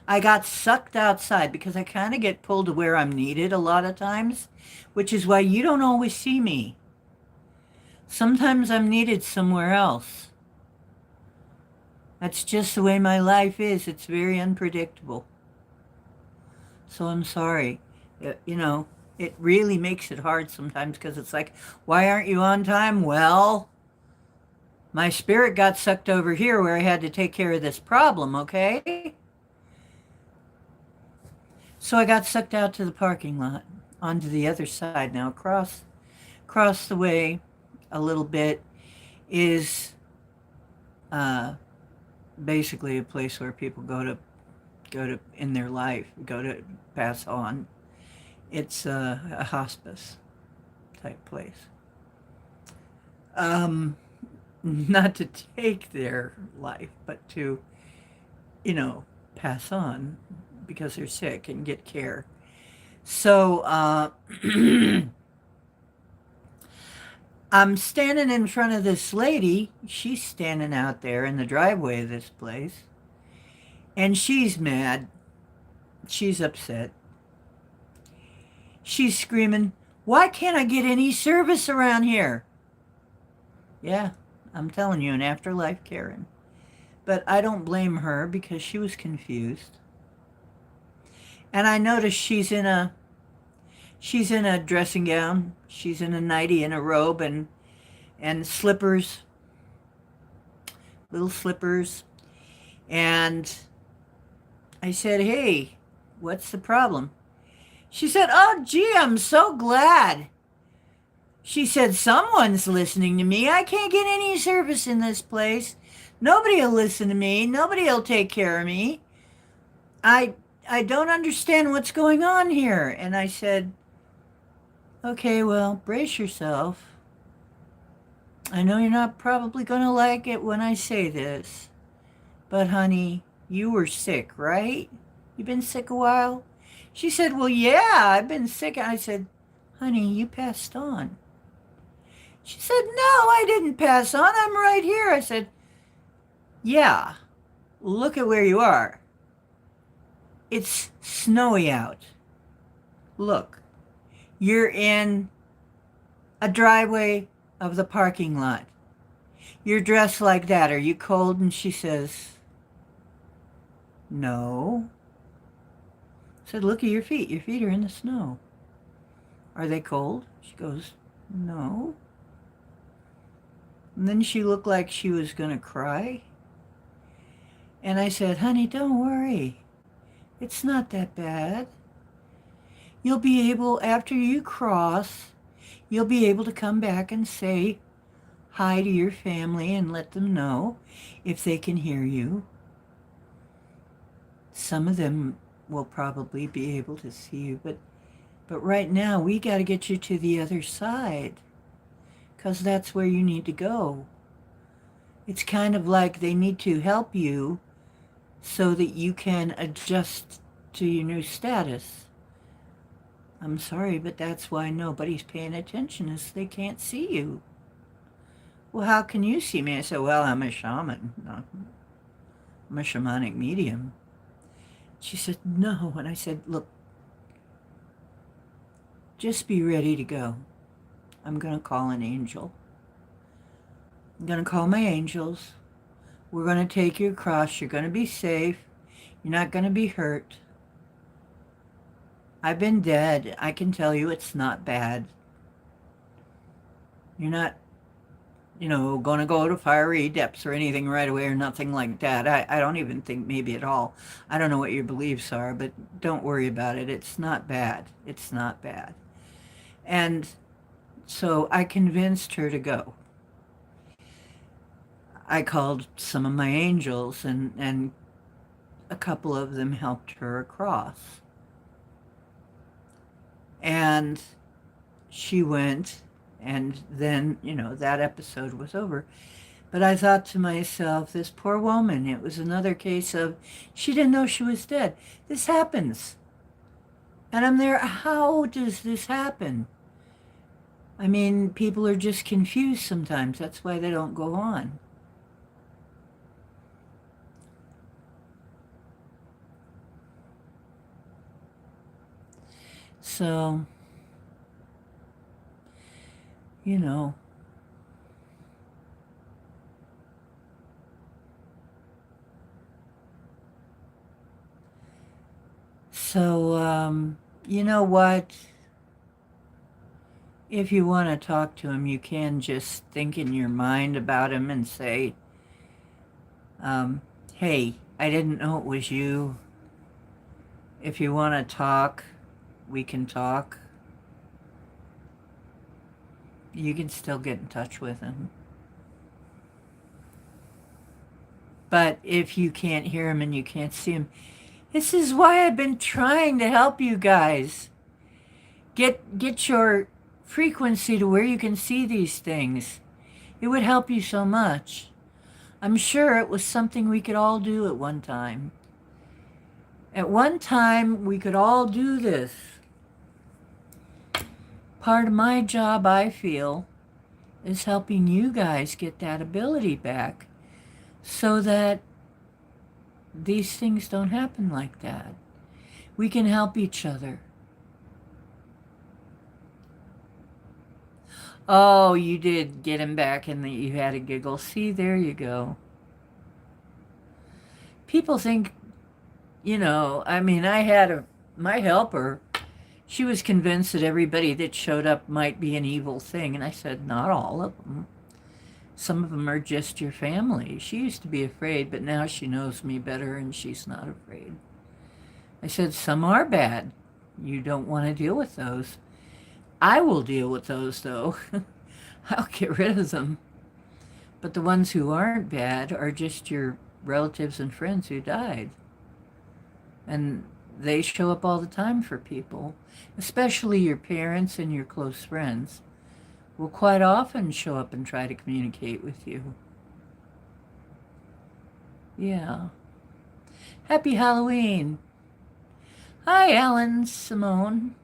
I got sucked outside because I kind of get pulled to where I'm needed a lot of times, which is why you don't always see me. Sometimes I'm needed somewhere else. That's just the way my life is. It's very unpredictable. So I'm sorry. It really makes it hard sometimes because it's like, why aren't you on time? Well, my spirit got sucked over here where I had to take care of this problem, okay? So I got sucked out to the parking lot, onto the other side. Now, across the way a little bit is basically a place where people go to in their life, go to pass on. It's a hospice type place. Not to take their life, but to, pass on because they're sick and get care. So I'm standing in front of this lady. She's standing out there in the driveway of this place. And she's mad. She's upset. She's screaming, why can't I get any service around here? Yeah, I'm telling you, an afterlife Karen. But I don't blame her because she was confused. And I noticed she's in a dressing gown. She's in a nightie and a robe and slippers, little slippers. And I said, hey, what's the problem? She said, oh, gee, I'm so glad. She said, someone's listening to me. I can't get any service in this place. Nobody will listen to me. Nobody will take care of me. I don't understand what's going on here. And I said, okay, well, brace yourself. I know you're not probably going to like it when I say this, but honey, you were sick, right? You've been sick a while? She said, well, yeah, I've been sick. I said, honey, you passed on. She said, no, I didn't pass on. I'm right here. I said, yeah, look at where you are. It's snowy out. Look, you're in a driveway of the parking lot. You're dressed like that. Are you cold? And she says, no. I said, look at your feet. Your feet are in the snow. Are they cold? She goes, no. And then she looked like she was going to cry. And I said, honey, don't worry. It's not that bad. You'll be able, after you cross, you'll be able to come back and say hi to your family and let them know if they can hear you. Some of them we'll probably be able to see you. But right now, we got to get you to the other side, because that's where you need to go. It's kind of like they need to help you so that you can adjust to your new status. I'm sorry, but that's why nobody's paying attention, is they can't see you. Well, how can you see me? I said, well, I'm a shaman. No, I'm a shamanic medium. She said, no. And I said, look, just be ready to go. I'm going to call an angel. I'm going to call my angels. We're going to take you across. You're going to be safe. You're not going to be hurt. I've been dead. I can tell you it's not bad. You're not, going to go to fiery depths or anything right away or nothing like that. I don't even think maybe at all. I don't know what your beliefs are, but don't worry about it. It's not bad. It's not bad. And so I convinced her to go. I called some of my angels, and a couple of them helped her across. And she went, and then, that episode was over. But I thought to myself, this poor woman, it was another case of she didn't know she was dead. This happens. And I'm there, how does this happen? I mean, people are just confused sometimes. That's why they don't go on. So, you know what? If you want to talk to him, you can just think in your mind about him and say, hey, I didn't know it was you. If you want to talk, we can talk. You can still get in touch with him. But if you can't hear him and you can't see him, this is why I've been trying to help you guys. Get your frequency to where you can see these things. It would help you so much. I'm sure it was something we could all do at one time. At one time, we could all do this. Part of my job, I feel, is helping you guys get that ability back so that these things don't happen like that. We can help each other. Oh, you did get him back and you had a giggle. See, there you go. People think, I had my helper, she was convinced that everybody that showed up might be an evil thing. And I said, not all of them. Some of them are just your family. She used to be afraid, but now she knows me better and she's not afraid. I said, some are bad. You don't want to deal with those. I will deal with those, though. I'll get rid of them. But the ones who aren't bad are just your relatives and friends who died. And they show up all the time for people, especially your parents and your close friends will quite often show up and try to communicate with you. Yeah. Happy Halloween. Hi, Alan, Simone,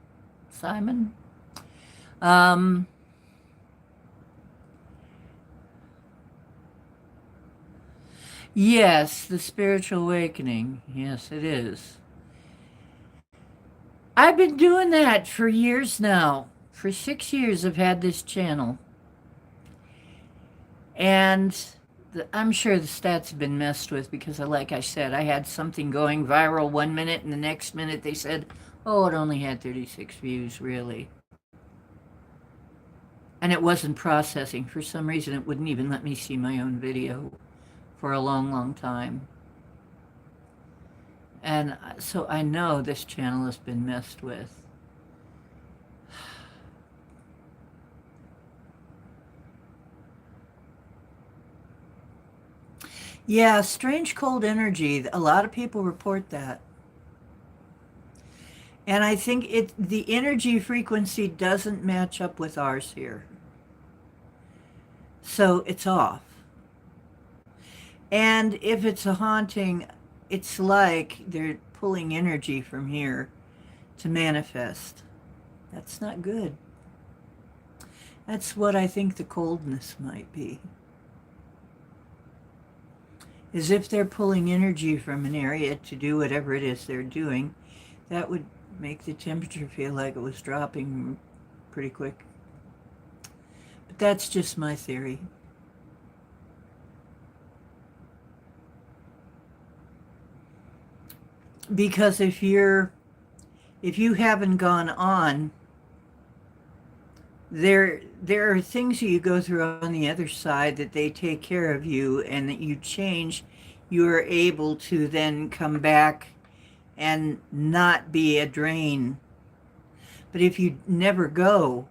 Simon. Yes, the spiritual awakening. Yes, it is. I've been doing that for years now. For 6 years, I've had this channel. And I'm sure the stats have been messed with because, like I said, I had something going viral 1 minute and the next minute they said, oh, it only had 36 views, really. And it wasn't processing. For some reason, it wouldn't even let me see my own video for a long, long time. And so I know this channel has been messed with. Yeah, strange cold energy. A lot of people report that. And I think the energy frequency doesn't match up with ours here. So it's off. And if it's a haunting, it's like they're pulling energy from here to manifest. That's not good. That's what I think the coldness might be. As if they're pulling energy from an area to do whatever it is they're doing. That would make the temperature feel like it was dropping pretty quick. But that's just my theory. Because if you haven't gone on, there are things that you go through on the other side that they take care of you, and that you change, you are able to then come back and not be a drain. But if you never go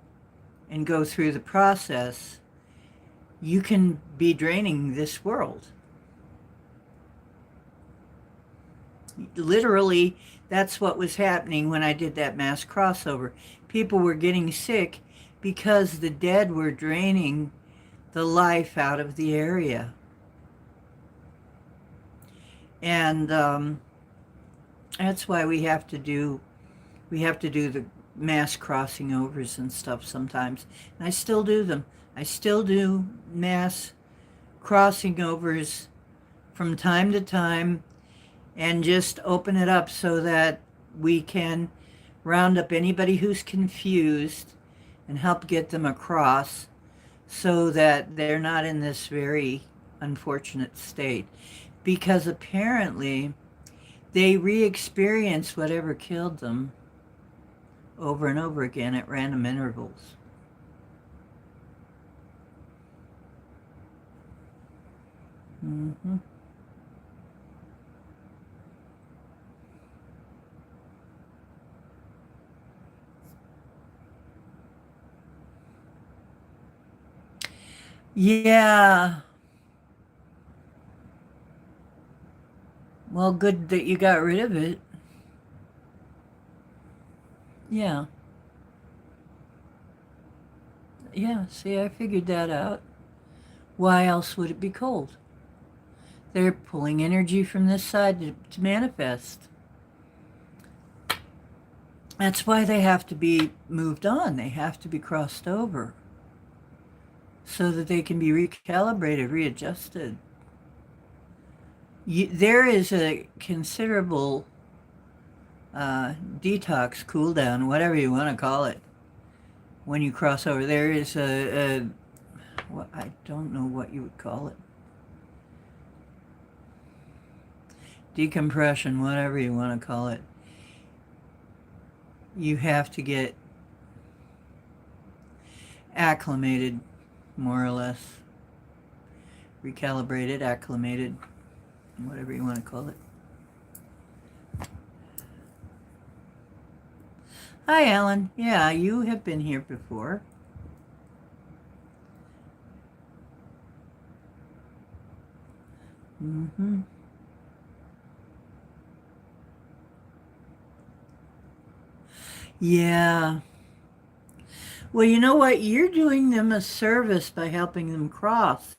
and go through the process, you can be draining this world. Literally, that's what was happening when I did that mass crossover. People were getting sick because the dead were draining the life out of the area. And that's why we have to do the mass crossing overs and stuff sometimes. And I still do them. I still do mass crossing overs from time to time, and just open it up so that we can round up anybody who's confused and help get them across, so that they're not in this very unfortunate state. Because apparently they re-experience whatever killed them over and over again at random intervals. Mm-hmm. Yeah. Well, good that you got rid of it. Yeah. Yeah, see, I figured that out. Why else would it be cold? They're pulling energy from this side to manifest. That's why they have to be moved on. They have to be crossed over so that they can be recalibrated, readjusted. There is a considerable detox, cool down, whatever you want to call it, when you cross over. There is well, I don't know what you would call it. Decompression, whatever you want to call it. You have to get acclimated, more or less. Recalibrated, acclimated, whatever you want to call it. Hi, Alan. Yeah, you have been here before. Mm-hmm. Yeah. Well, you know what? You're doing them a service by helping them cross.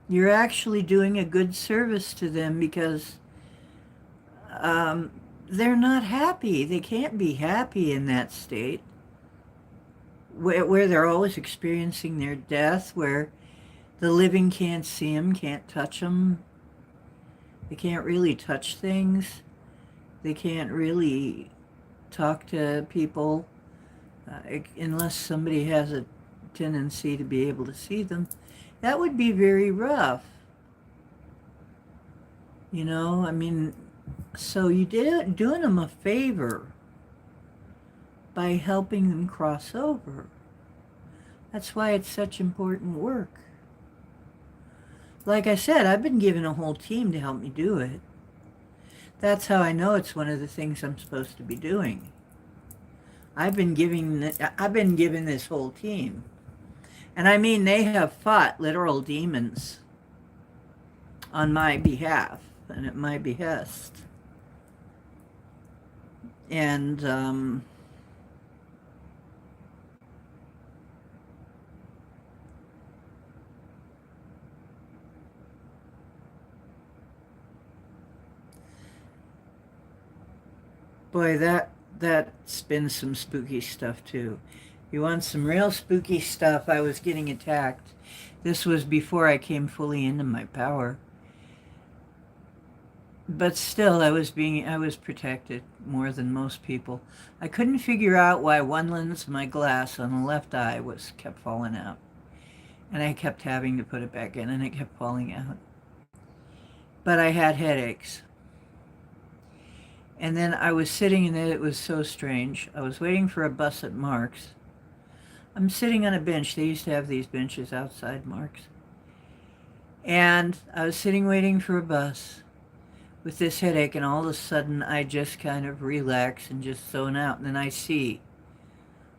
You're actually doing a good service to them, because they're not happy. They can't be happy in that state where they're always experiencing their death, where the living can't see them, can't touch them. They can't really touch things. They can't really talk to people unless somebody has a tendency to be able to see them. That would be very rough. You know, I mean, so you doing them a favor by helping them cross over. That's why it's such important work. Like I said, I've been given a whole team to help me do it. That's how I know it's one of the things I'm supposed to be doing. I've been given this whole team. And I mean, they have fought literal demons on my behalf and at my behest. And boy, that's been some spooky stuff too. You want some real spooky stuff? I was getting attacked. This was before I came fully into my power. But still, I was protected more than most people. I couldn't figure out why one lens of my glass on the left eye was kept falling out. And I kept having to put it back in and it kept falling out. But I had headaches. And then I was sitting in it. It was so strange. I was waiting for a bus at Mark's. I'm sitting on a bench. They used to have these benches outside Mark's. And I was sitting waiting for a bus with this headache, and all of a sudden I just kind of relax and just zone out. And then I see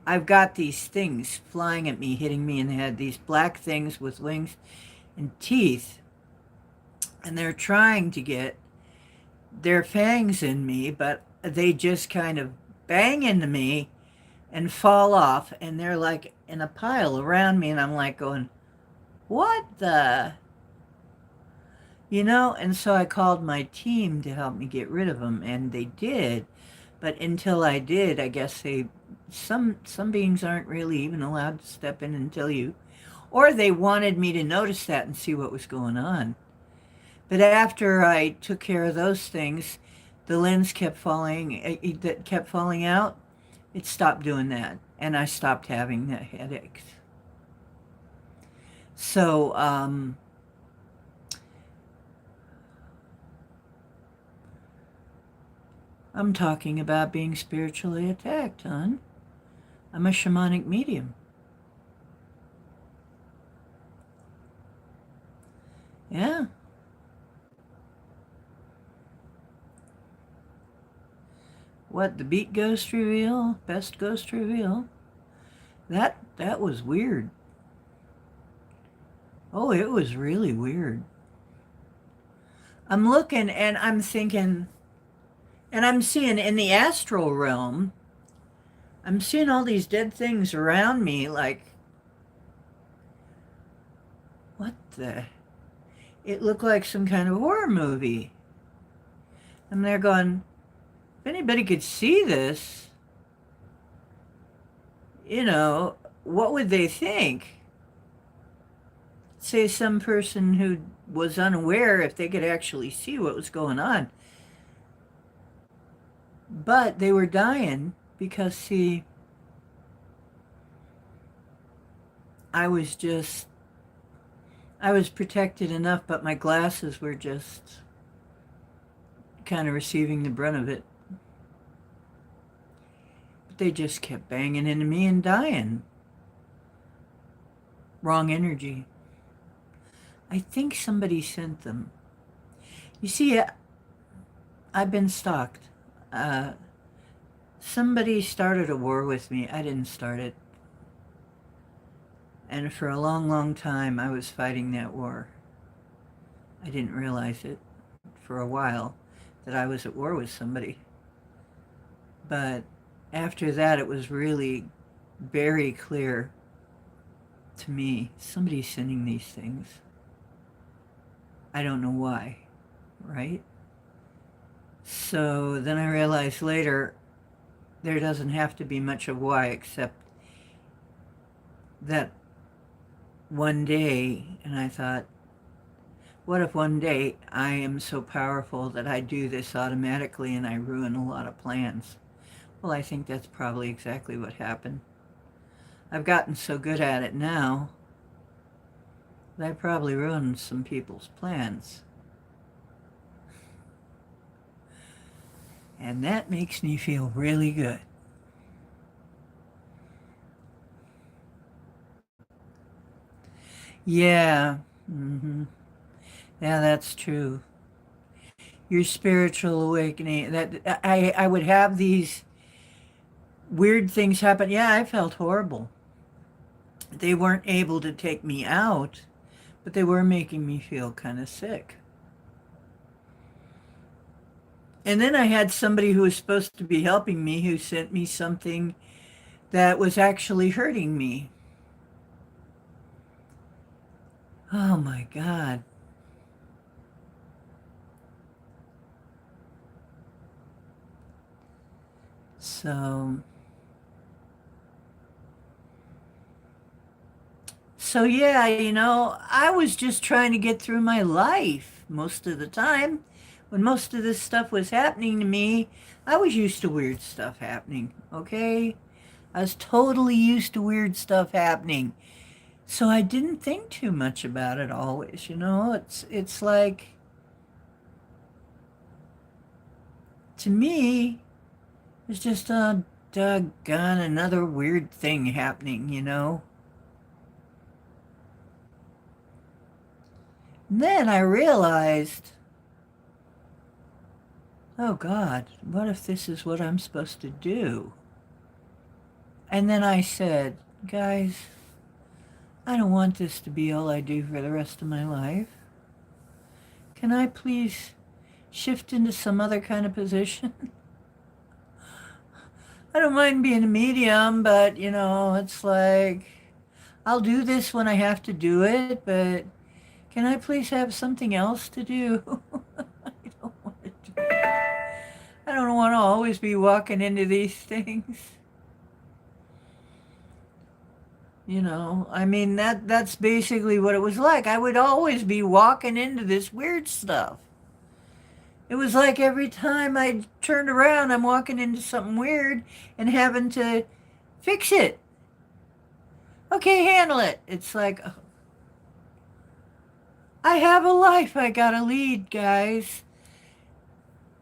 I've got these things flying at me, hitting me in the head, these black things with wings and teeth. And they're trying to get their fangs in me, but they just kind of bang into me and fall off. And they're like in a pile around me. And I'm like going, what the? You know, and so I called my team to help me get rid of them, and they did. But until I did, I guess some beings aren't really even allowed to step in until you, or they wanted me to notice that and see what was going on. But after I took care of those things, the lens kept that kept falling out. It stopped doing that, and I stopped having the headaches. So, I'm talking about being spiritually attacked, hon. I'm a shamanic medium. Yeah. What, the beat ghost reveal? Best ghost reveal? That was weird. Oh, it was really weird. I'm looking and I'm thinking, and I'm seeing in the astral realm, I'm seeing all these dead things around me, like, what the? It looked like some kind of horror movie. And they're going, if anybody could see this, you know, what would they think? Say some person who was unaware, if they could actually see what was going on. But they were dying because, see, I was protected enough, but my glasses were just kind of receiving the brunt of it. But they just kept banging into me and dying. Wrong energy. I think somebody sent them. You see, I've been stalked. Somebody started a war with me. I didn't start it. And for a long, long time, I was fighting that war. I didn't realize it for a while that I was at war with somebody. But after that, it was really very clear to me, somebody's sending these things. I don't know why, right? So then I realized later, there doesn't have to be much of why, except that one day, and I thought, what if one day I am so powerful that I do this automatically and I ruin a lot of plans? Well, I think that's probably exactly what happened. I've gotten so good at it now that I probably ruined some people's plans. And that makes me feel really good. Yeah. Mm-hmm. Yeah, that's true. Your spiritual awakening. That I would have these weird things happen. Yeah, I felt horrible. They weren't able to take me out, but they were making me feel kind of sick. And then I had somebody who was supposed to be helping me who sent me something that was actually hurting me. Oh my God. So, so yeah, I was just trying to get through my life most of the time. When most of this stuff was happening to me, I was used to weird stuff happening, okay? I was totally used to weird stuff happening. So I didn't think too much about it always. It's like to me, it's just a doggone another weird thing happening. And then I realized, oh God, what if this is what I'm supposed to do? And then I said, guys, I don't want this to be all I do for the rest of my life. Can I please shift into some other kind of position? I don't mind being a medium, but it's like I'll do this when I have to do it, but can I please have something else to do? I don't want to do I don't want to always be walking into these things. I mean that's basically what it was like. I would always be walking into this weird stuff. It was like every time I turned around, I'm walking into something weird and having to fix it. Okay, handle it. It's like, I have a life I gotta lead, guys.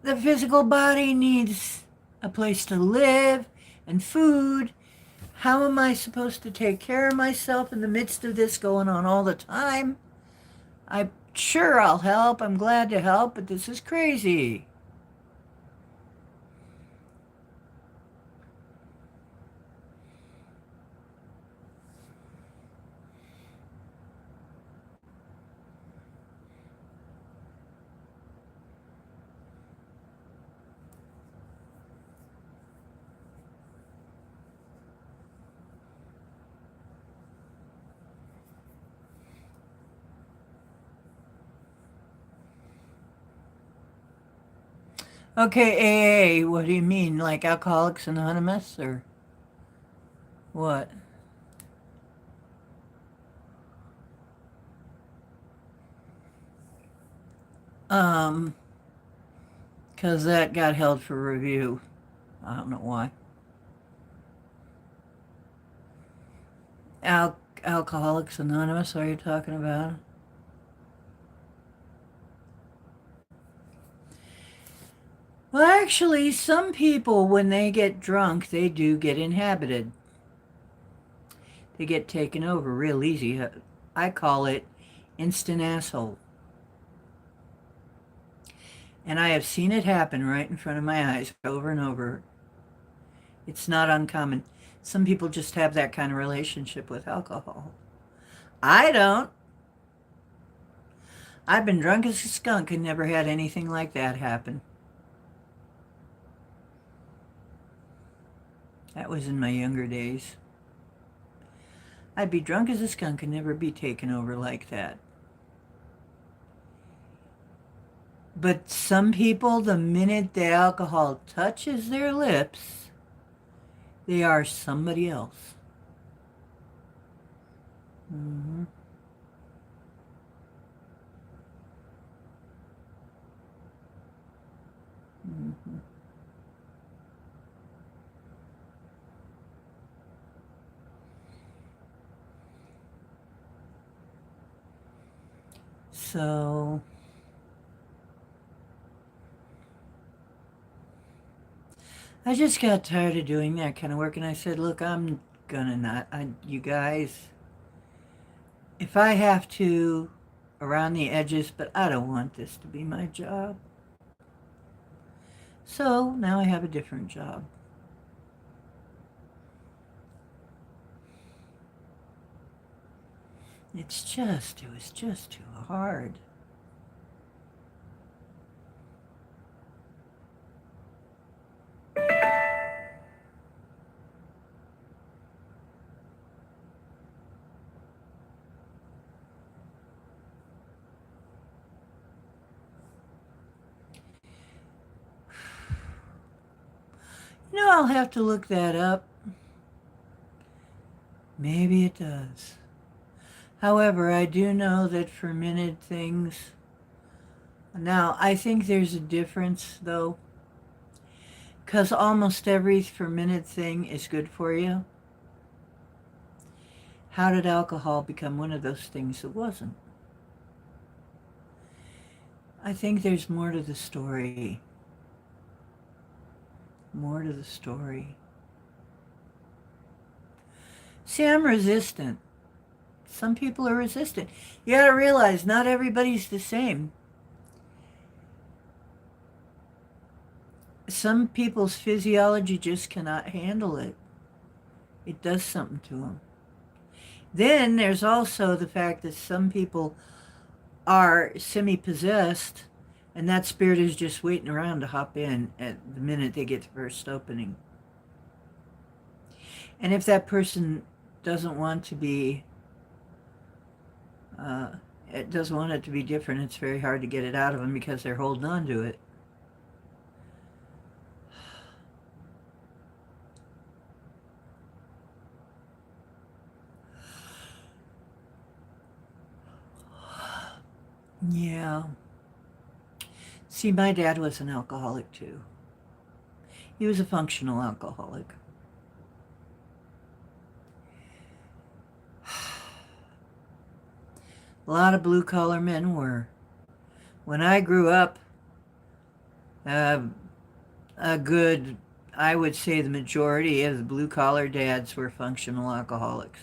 The physical body needs a place to live and food. How am I supposed to take care of myself in the midst of this going on all the time? I'm sure I'll help. I'm glad to help, but this is crazy. Okay, AA, what do you mean? Like Alcoholics Anonymous or what? Um, because that got held for review. I don't know why. Alcoholics Anonymous, are you talking about? Well, actually, some people, when they get drunk, they do get inhabited. They get taken over real easy. I call it instant asshole. And I have seen it happen right in front of my eyes over and over. It's not uncommon. Some people just have that kind of relationship with alcohol. I don't. I've been drunk as a skunk and never had anything like that happen. That was in my younger days. I'd be drunk as a skunk and never be taken over like that. But some people, the minute the alcohol touches their lips, they are somebody else. Mm-hmm. Mm-hmm. So I just got tired of doing that kind of work, and I said, look, I'm gonna not, you guys, if I have to, around the edges, but I don't want this to be my job. So now I have a different job. It was just too hard. I'll have to look that up. Maybe it does. However, I do know that fermented things... Now, I think there's a difference, though, because almost every fermented thing is good for you. How did alcohol become one of those things that wasn't? I think there's more to the story. More to the story. See, I'm resistant. Some people are resistant. You gotta realize not everybody's the same. Some people's physiology just cannot handle it. It does something to them. Then there's also the fact that some people are semi-possessed, and that spirit is just waiting around to hop in at the minute they get the first opening. And if that person doesn't want to be, it doesn't want it to be different, it's very hard to get it out of them because they're holding on to it. Yeah. See, my dad was an alcoholic too. He was a functional alcoholic. A lot of blue-collar men were. When I grew up, I would say the majority of the blue-collar dads were functional alcoholics.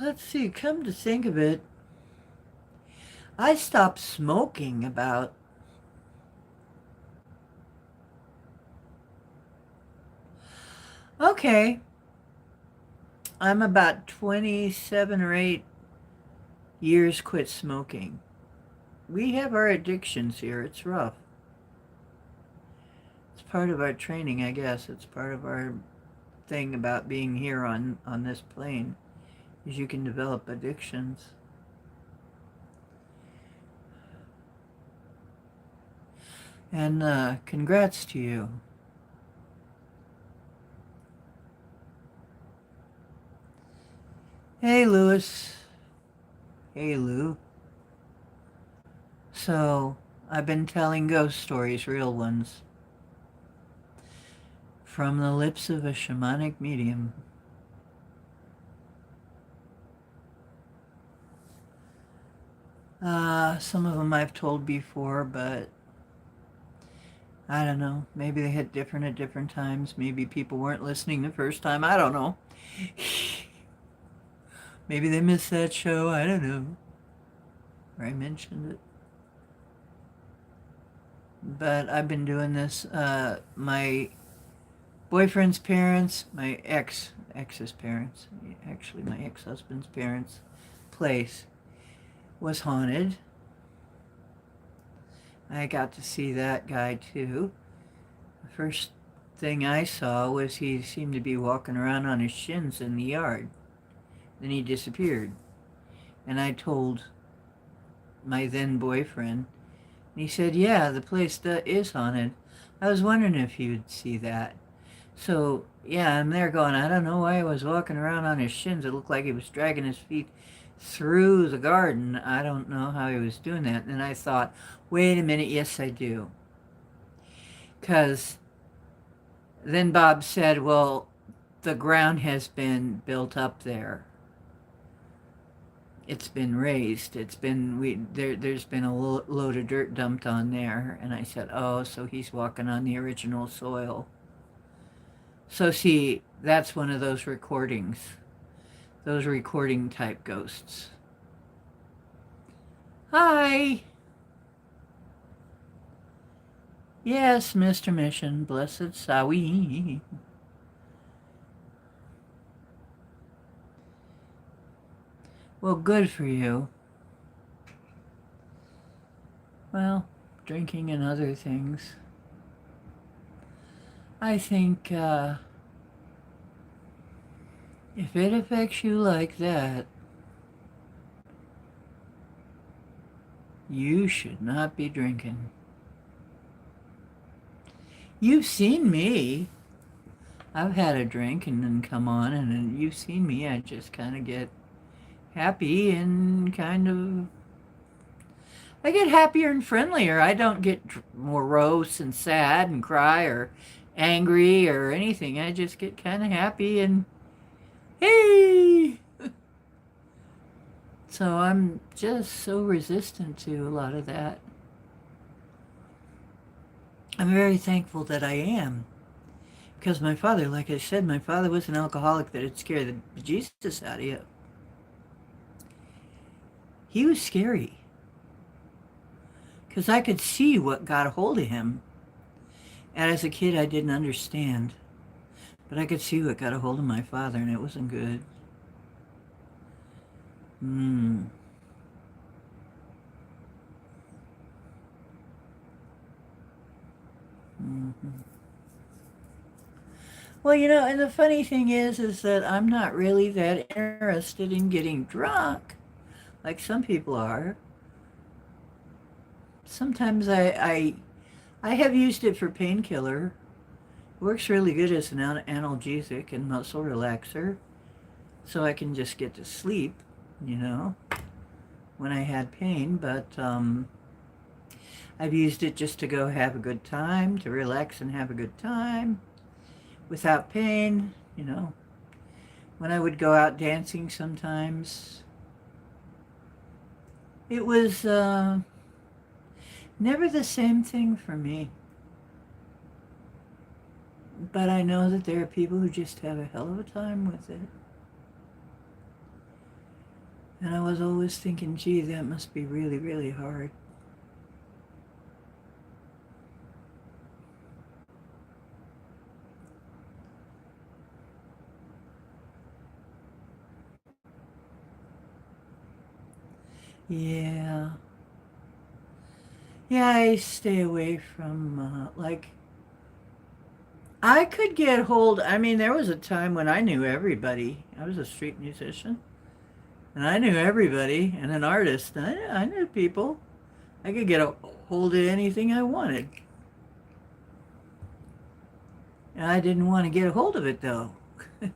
Let's see, come to think of it, I stopped smoking about... Okay. I'm about 27 or 8 years quit smoking. We have our addictions here. It's rough. It's part of our training, I guess. It's part of our thing about being here on this plane, is you can develop addictions. And congrats to you. Hey, Louis. Hey, Lou. So, I've been telling ghost stories, real ones, from the lips of a shamanic medium. Some of them I've told before, but I don't know. Maybe they hit different at different times. Maybe people weren't listening the first time. I don't know. Maybe they missed that show. I don't know. Or I mentioned it. But I've been doing this. My boyfriend's parents, my ex's parents, actually my ex-husband's parents' place was haunted. I got to see that guy too. The first thing I saw was he seemed to be walking around on his shins in the yard. Then he disappeared. And I told my then boyfriend, and he said, yeah, the place is haunted. I was wondering if you'd see that. So, yeah, I'm there going, I don't know why he was walking around on his shins. It looked like he was dragging his feet through the garden. I don't know how he was doing that. And I thought, wait a minute, yes, I do. Because then Bob said, well, the ground has been built up there. It's been raised. It's been, there's been a load of dirt dumped on there. And I said, oh, so he's walking on the original soil. So see, that's one of those recordings. Those recording type ghosts. Hi. Yes, Mr. Mission, blessed Sawi. Well, good for you. Well, drinking and other things. I think If it affects you like that, you should not be drinking. You've seen me. I've had a drink and then come on, and then you've seen me. I just kind of get happy and I get happier and friendlier. I don't get morose and sad and cry or angry or anything. I just get kind of happy and hey. So I'm just so resistant to a lot of that. I'm very thankful that I am. Because my father, like I said, my father was an alcoholic that would scare the bejesus out of you. He was scary. Because I could see what got a hold of him. And as a kid, I didn't understand. But I could see what got a hold of my father, and it wasn't good. Mm. Mm-hmm. Well, and the funny thing is that I'm not really that interested in getting drunk, like some people are. Sometimes I have used it for painkiller. It works really good as an analgesic and muscle relaxer, so I can just get to sleep, when I had pain. But I've used it just to go have a good time, to relax and have a good time without pain, When I would go out dancing sometimes, it was never the same thing for me. But I know that there are people who just have a hell of a time with it. And I was always thinking, gee, that must be really, really hard. Yeah. Yeah, I stay away from, I could get hold, there was a time when I knew everybody. I was a street musician, and I knew everybody, and an artist. I knew people. I could get a hold of anything I wanted. And I didn't want to get a hold of it, though. I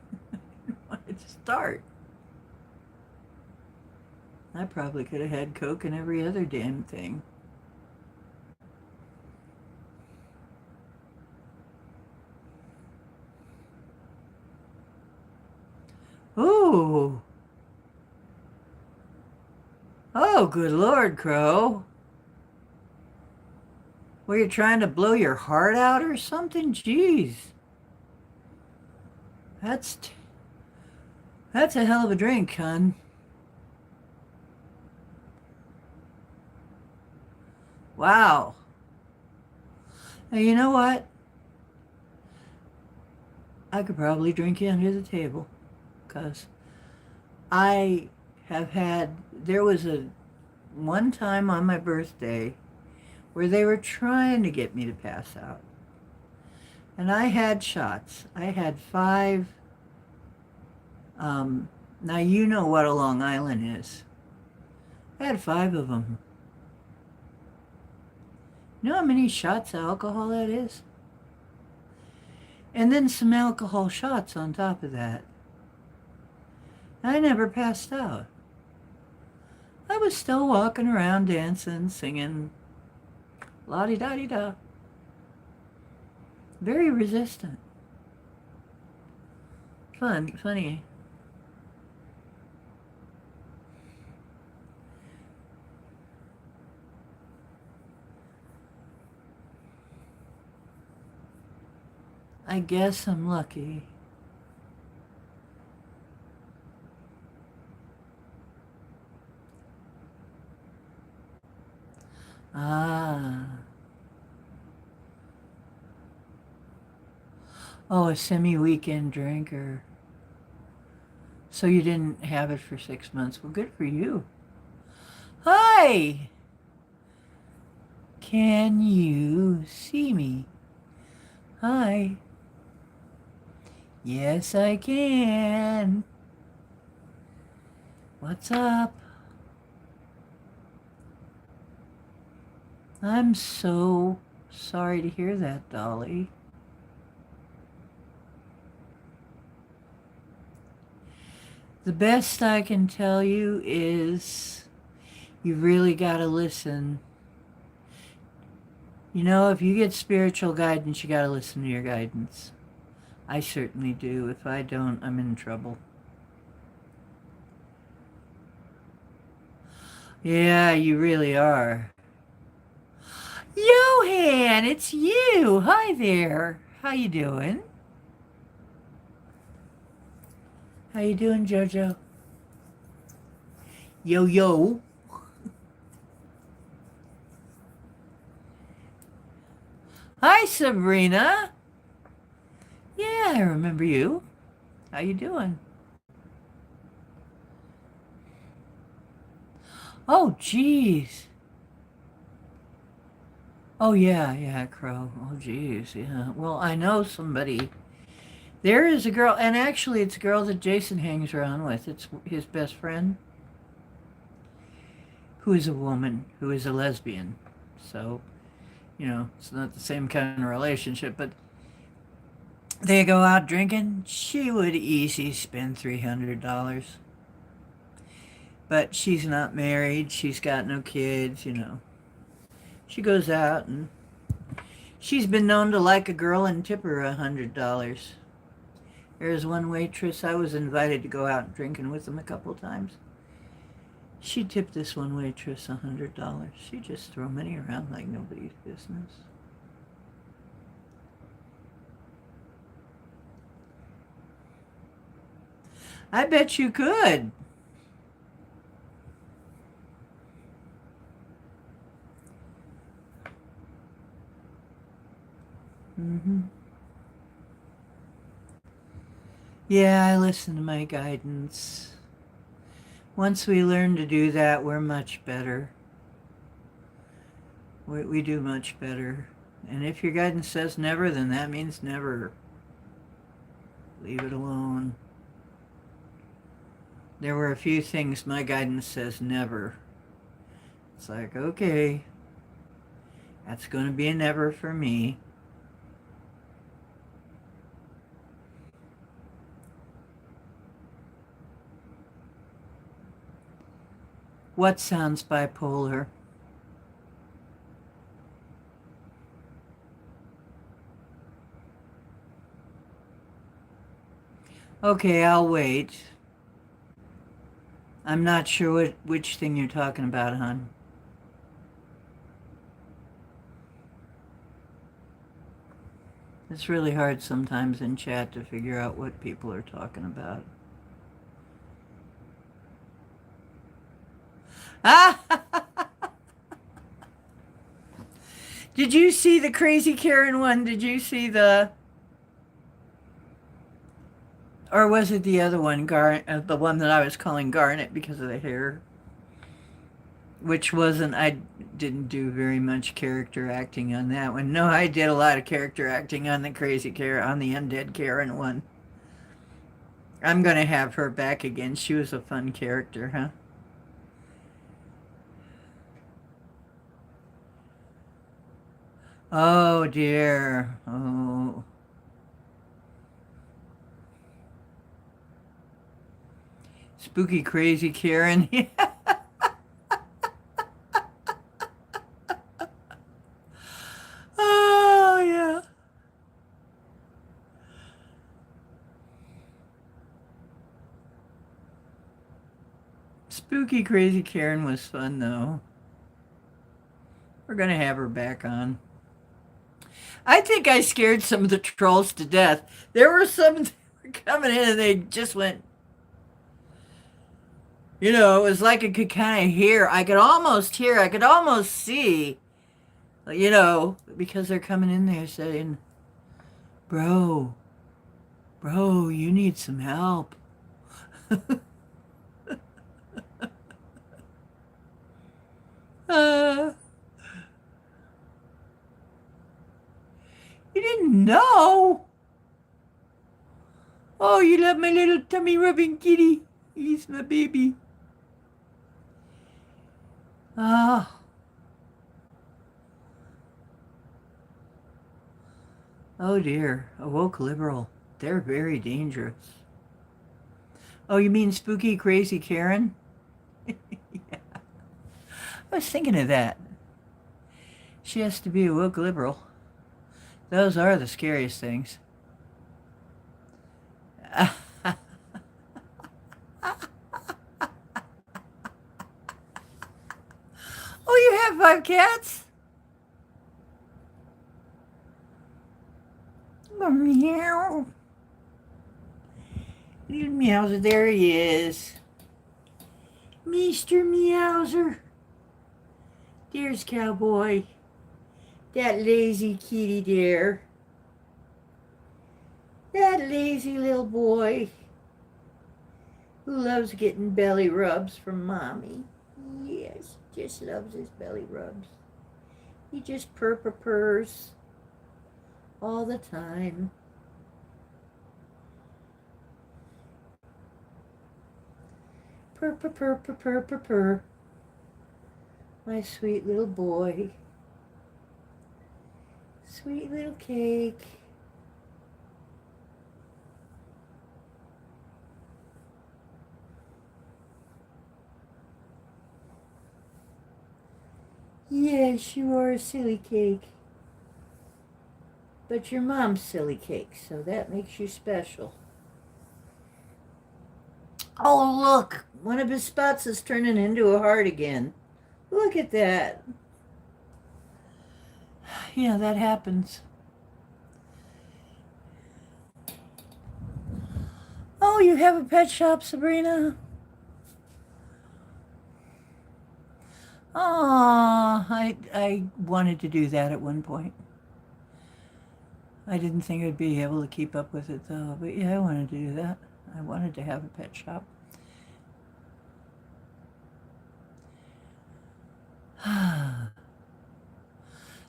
wanted to start. I probably could have had Coke and every other damn thing. Oh. Oh, good Lord, Crow. Were you trying to blow your heart out or something? Jeez. That's that's a hell of a drink, hon. Wow. Now, you know what? I could probably drink you under the table, because I have there was one time on my birthday where they were trying to get me to pass out. And I had shots. I had 5. Now you know what a Long Island is. I had 5 of them. You know how many shots of alcohol that is? And then some alcohol shots on top of that. I never passed out. I was still walking around dancing, singing la-di-da-di-da. Very resistant. Funny. I guess I'm lucky. Ah. Oh, a semi-weekend drinker. So you didn't have it for 6 months. Well, good for you. Hi! Can you see me? Hi. Yes, I can. What's up? I'm so sorry to hear that, Dolly. The best I can tell you is you really got to listen. You know, if you get spiritual guidance, you got to listen to your guidance. I certainly do. If I don't, I'm in trouble. Yeah, you really are. Johan, it's you. Hi there. How you doing? How you doing, Jojo? Yo, yo. Hi, Sabrina. Yeah, I remember you. How you doing? Oh, geez. Oh, yeah, Crow. Oh, geez, yeah. Well, I know somebody. There is a girl, and actually it's a girl that Jason hangs around with. It's his best friend, who is a woman, who is a lesbian. So, it's not the same kind of relationship, but they go out drinking. She would easy spend $300. But she's not married. She's got no kids. She goes out and she's been known to like a girl and tip her $100. There's one waitress I was invited to go out drinking with them a couple times. She tipped this one waitress $100. She just threw money around like nobody's business. I bet you could. Mm-hmm. Yeah, I listen to my guidance. Once we learn to do that, we're much better. We do much better. And if your guidance says never, then that means never. Leave it alone. There were a few things my guidance says never. It's like, okay, that's going to be a never for me. What sounds bipolar? Okay, I'll wait. I'm not sure which thing you're talking about, hon. It's really hard sometimes in chat to figure out what people are talking about. Ah! Did you see the Crazy Karen one? Did you see or was it the other one, the one that I was calling Garnet because of the hair? Which I didn't do very much character acting on that one. No, I did a lot of character acting on the Crazy Karen, on the Undead Karen one. I'm going to have her back again. She was a fun character, huh? Oh, dear. Oh. Spooky Crazy Karen. Oh, yeah. Spooky Crazy Karen was fun, though. We're going to have her back on. I think I scared some of the trolls to death. There were some that were coming in and they just went, it was like I could kind of hear. I could almost hear. I could almost see, because they're coming in there saying, bro, you need some help. uh, you didn't know? Oh, you love my little tummy rubbing kitty. He's my baby. Oh, oh dear. A woke liberal. They're very dangerous. Oh, you mean spooky, crazy Karen? Yeah. I was thinking of that. She has to be a woke liberal. Those are the scariest things. Oh, you have 5 cats? Oh, meow. Little Meowser, there he is. Mr. Meowser. There's Cowboy. That lazy kitty there. That lazy little boy who loves getting belly rubs from Mommy. Yes, just loves his belly rubs. He just purrs all the time. Purr. My sweet little boy. Sweet little cake. Yes, you are a silly cake. But your mom's silly cake, so that makes you special. Oh, look! One of his spots is turning into a heart again. Look at that. Yeah, that happens. Oh, you have a pet shop, Sabrina? Oh, I wanted to do that at one point. I didn't think I'd be able to keep up with it, though. But yeah, I wanted to do that. I wanted to have a pet shop.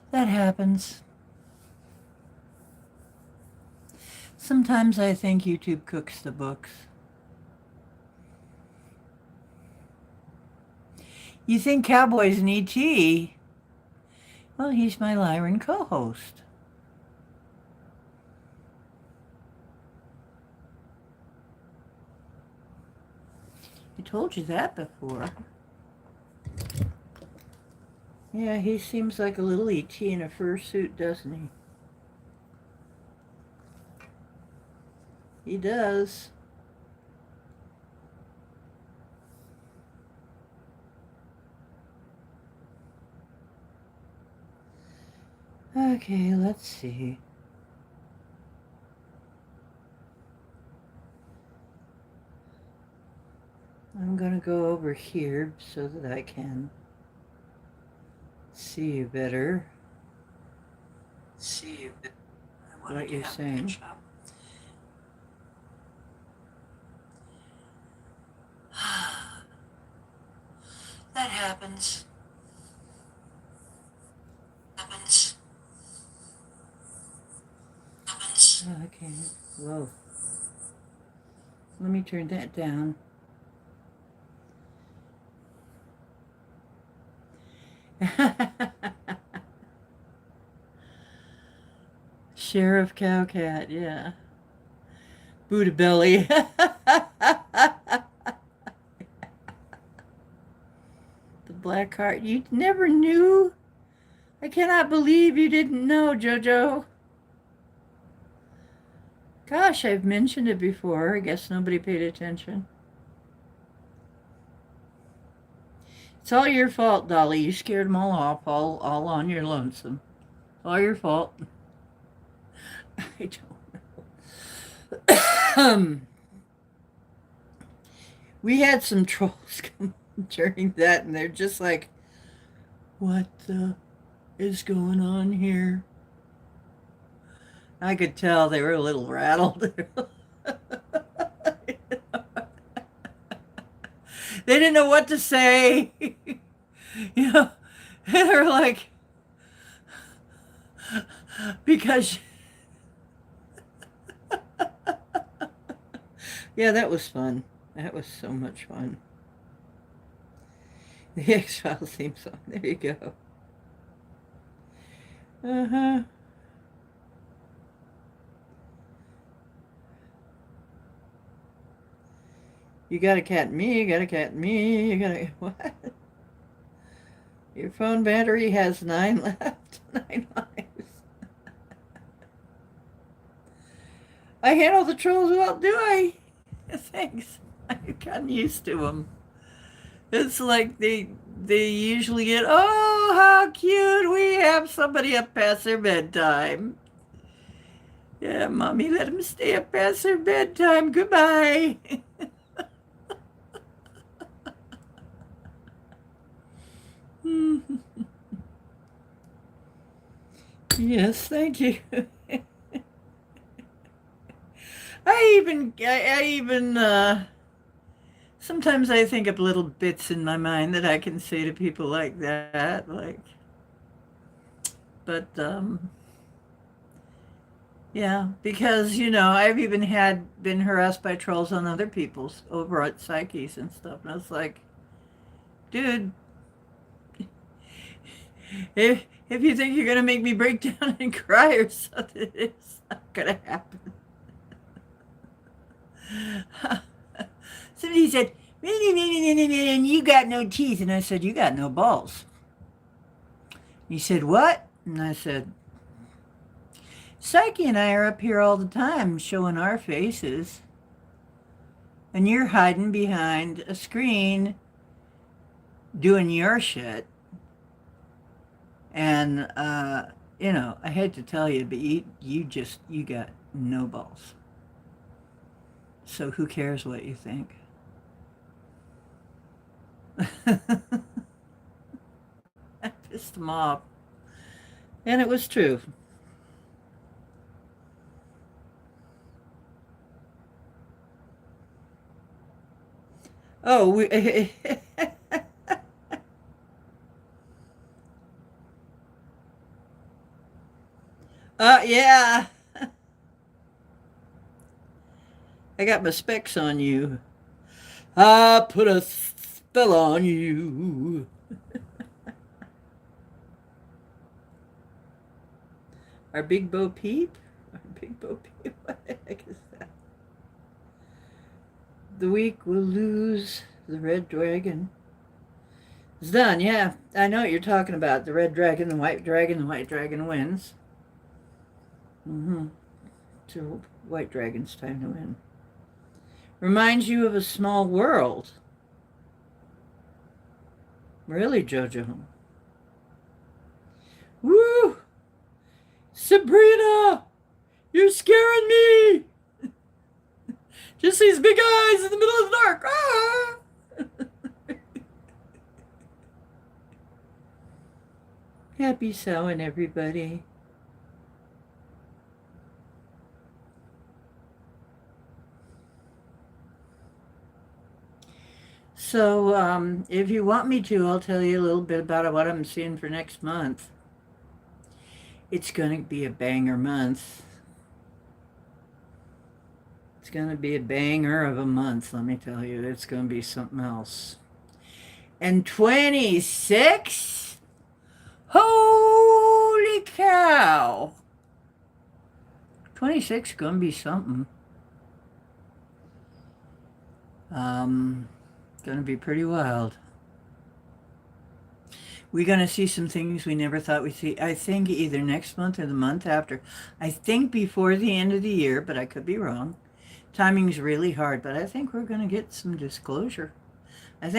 That happens. Sometimes I think YouTube cooks the books. You think Cowboy's an ET? Well, he's my Lyran co-host. I told you that before. Yeah, he seems like a little ET in a fursuit, doesn't he? He does. Okay, let's see. I'm going to go over here so that I can see you better. What you're saying. That happens. Okay, whoa. Let me turn that down. Sheriff Cowcat, yeah. Buddha belly. The black heart. You never knew? I cannot believe you didn't know, Jojo. Gosh, I've mentioned it before. I guess nobody paid attention. It's all your fault, Dolly. You scared them all off, all on your lonesome. All your fault. I don't know. We had some trolls come during that, and they're just like, what the is going on here? I could tell they were a little rattled. They didn't know what to say. You know, and they're like, because, yeah, that was fun. That was so much fun. The X-Files theme song. There you go. Uh-huh. You got a cat and me, you got a cat and me, you got a... What? Your phone battery has 9 left. 9 lives. I handle the trolls well, do I? Thanks. I've gotten used to them. It's like they usually get, oh, how cute, we have somebody up past their bedtime. Yeah, Mommy, let them stay up past their bedtime. Goodbye. Yes, thank you. Sometimes I think of little bits in my mind that I can say to people like that, like, but, yeah, because, I've even been harassed by trolls on other people's, over at Psyches and stuff, and I was like, dude, if you think you're going to make me break down and cry or something, it's not going to happen. Somebody said, and you got no teeth. And I said, you got no balls. He said, what? And I said, Psyche and I are up here all the time showing our faces. And you're hiding behind a screen doing your shit. And, I hate to tell you, but you got no balls. So who cares what you think? I pissed him off. And it was true. Oh, yeah. I got my specs on you. I put a spell on you. Our Big Bo Peep? Our Big Bo Peep? What the heck is that? The weak will lose. The red dragon. It's done, yeah. I know what you're talking about. The red dragon, the white dragon wins. So white dragon's time to win. Reminds you of A Small World. Really, Jojo? Woo! Sabrina! You're scaring me! Just these big eyes in the middle of the dark. Ah! Happy Samhain, everybody. So, if you want me to, I'll tell you a little bit about what I'm seeing for next month. It's going to be a banger month. It's going to be a banger of a month, let me tell you. It's going to be something else. And 26? Holy cow! 26 is going to be something. Going to be pretty wild. We're going to see some things we never thought we'd see. I think either next month or the month after. I think before the end of the year, but I could be wrong. Timing's really hard, but I think we're going to get some disclosure. They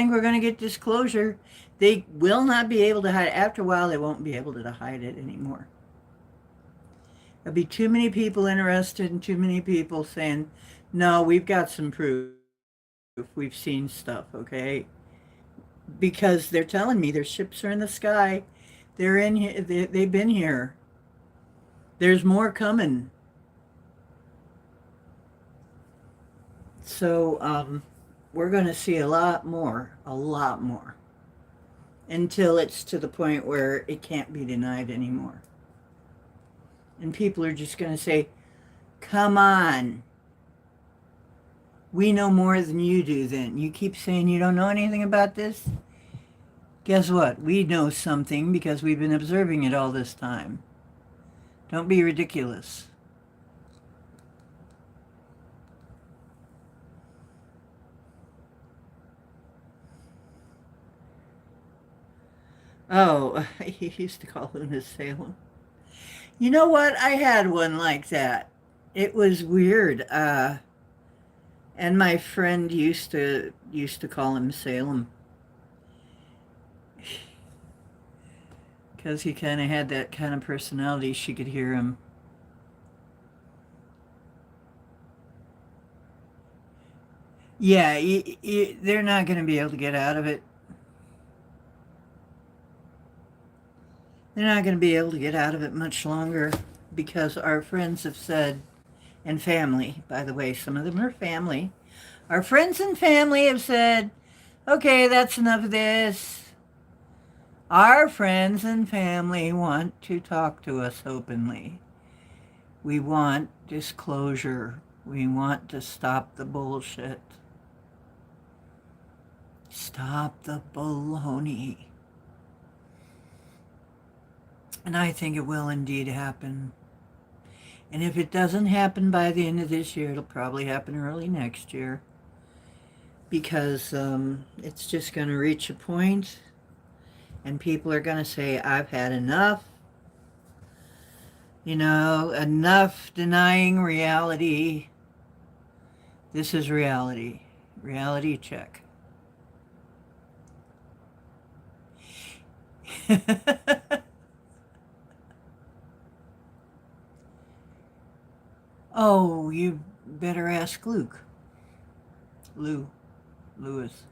will not be able to hide it. After a while, they won't be able to hide it anymore. There'll be too many people interested and too many people saying, no, we've got some proof. We've seen stuff, okay? Because they're telling me their ships are in the sky. They're in here. They've been here. There's more coming. So we're going to see a lot more, until it's to the point where it can't be denied anymore. And people are just going to say, come on. We know more than you do then. You keep saying you don't know anything about this. Guess what? We know something because we've been observing it all this time. Don't be ridiculous. Oh, he used to call Luna Salem. You know what? I had one like that. It was weird. And my friend used to call him Salem because he kind of had that kind of personality. She could hear him. Yeah, they're not going to be able to get out of it. They're not going to be able to get out of it much longer because our friends have said, and family, by the way, some of them are family. Our friends and family have said, okay, that's enough of this. Our friends and family want to talk to us openly. We want disclosure. We want to stop the bullshit. Stop the baloney. And I think it will indeed happen. And if it doesn't happen by the end of this year, it'll probably happen early next year. Because it's just going to reach a point and people are going to say, I've had enough. You know, enough denying reality. This is reality. Reality check. Oh, you better ask Luke. Lewis.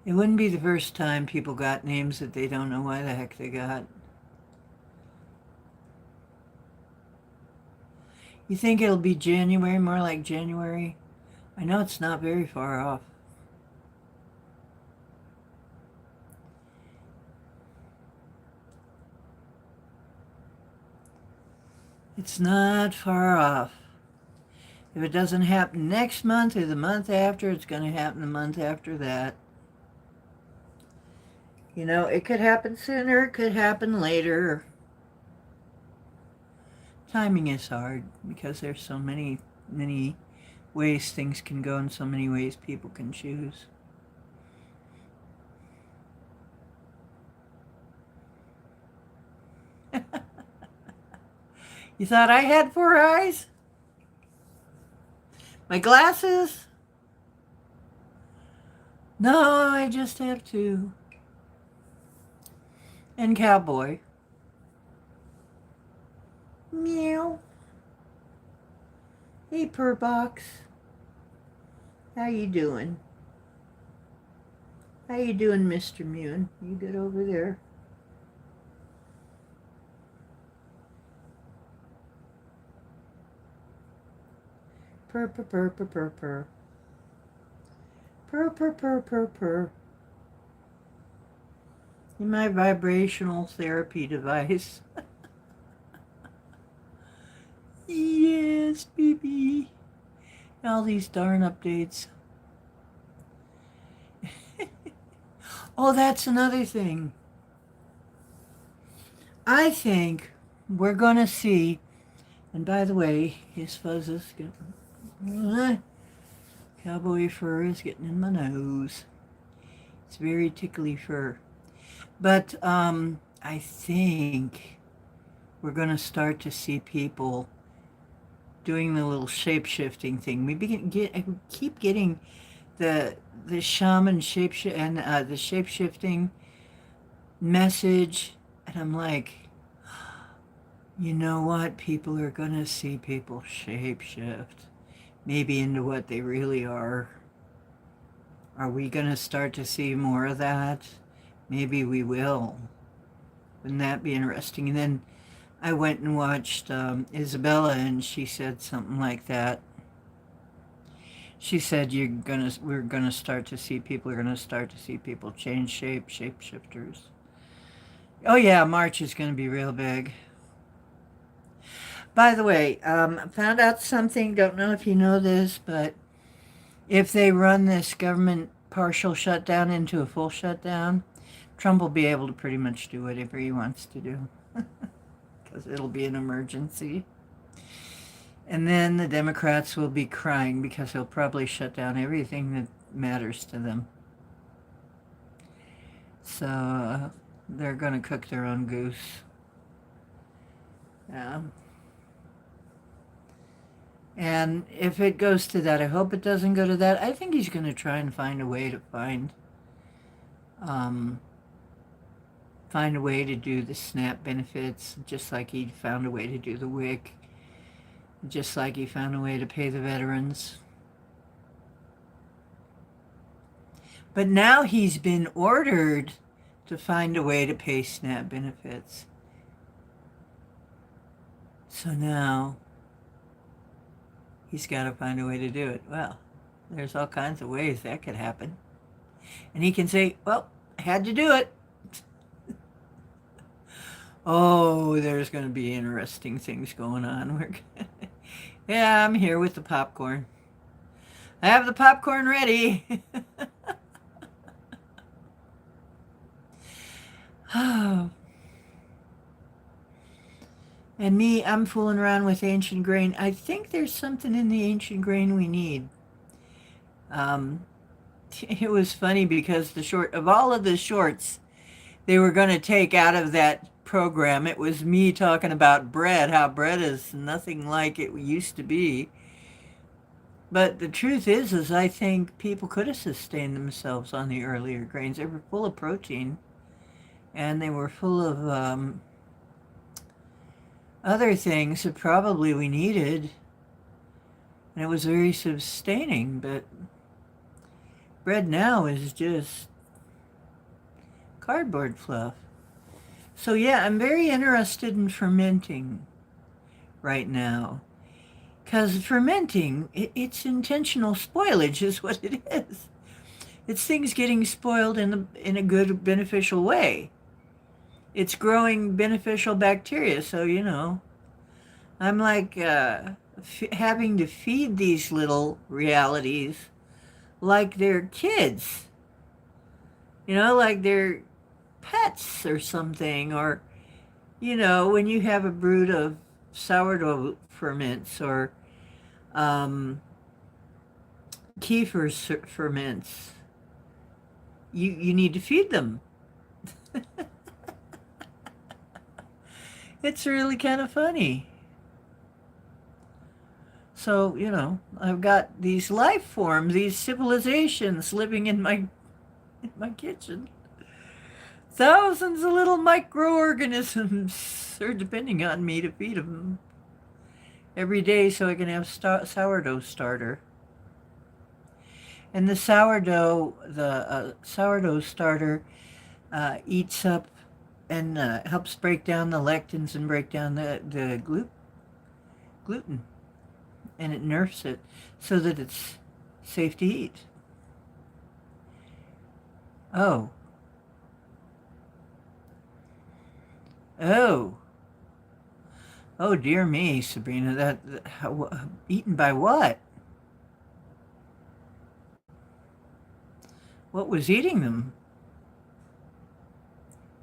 It wouldn't be the first time people got names that they don't know why the heck they got. You think it'll be January, more like January? I know it's not very far off. It's not far off. If it doesn't happen next month or the month after, it's going to happen the month after that. You know, it could happen sooner, it could happen later. Timing is hard because there's so many ways things can go and so many ways people can choose. You thought I had 4 eyes? My glasses? No, I just have 2. And cowboy. Meow. Hey, purr box. How you doing? How you doing, Mr. Mune? You good over there? Purr, purr, purr, purr, purr, purr. Purr, purr, purr, purr, purr. In my vibrational therapy device. Yes, baby. All these darn updates. Oh, that's another thing. I think we're going to see, and by the way, his fuzz is getting, cowboy fur is getting in my nose. It's very tickly fur. But I think we're going to start to see people doing the little shape-shifting thing. We keep getting the shaman the shape-shifting message, and I'm like, you know what? People are going to see people shape-shift, maybe into what they really are. Are we going to start to see more of that? Maybe we will. Wouldn't that be interesting? And then I went and watched Isabella, and she said something like that. She said we're gonna start to see people. We're gonna start to see people change shape, shapeshifters. Oh yeah, March is gonna be real big. By the way, found out something, don't know if you know this, but if they run this government partial shutdown into a full shutdown, Trump will be able to pretty much do whatever he wants to do because it'll be an emergency. And then the Democrats will be crying because he'll probably shut down everything that matters to them. So they're going to cook their own goose. Yeah. And if it goes to that, I hope it doesn't go to that. I think he's going to try and find a way to um, find a way to do the SNAP benefits, just like he found a way to do the WIC, just like he found a way to pay the veterans. But now he's been ordered to find a way to pay SNAP benefits. So now he's got to find a way to do it. Well, there's all kinds of ways that could happen. And he can say, well, I had to do it. Oh, there's going to be interesting things going on. Yeah, I'm here with the popcorn. I have the popcorn ready. Oh. And me, I'm fooling around with ancient grain. I think there's something in the ancient grain we need. It was funny because of all of the shorts they were going to take out of that program, it was me talking about bread, how bread is nothing like it used to be. But the truth is I think people could have sustained themselves on the earlier grains. They were full of protein, and they were full of other things that probably we needed, and it was very sustaining. But bread now is just cardboard fluff. So yeah, I'm very interested in fermenting right now, because fermenting, it's intentional spoilage is what it is. It's things getting spoiled in a good, beneficial way. It's growing beneficial bacteria. So, I'm like having to feed these little realities like they're kids, like they're pets or something. Or, when you have a brood of sourdough ferments or kefir ferments, you need to feed them. It's really kind of funny. So, I've got these life forms, these civilizations living in my kitchen. Thousands of little microorganisms are depending on me to feed them every day so I can have sourdough starter. And the sourdough starter eats up and helps break down the lectins and break down the gluten. And it nerfs it so that it's safe to eat. Oh. Oh. Oh, dear me, Sabrina. Eaten by what? What was eating them?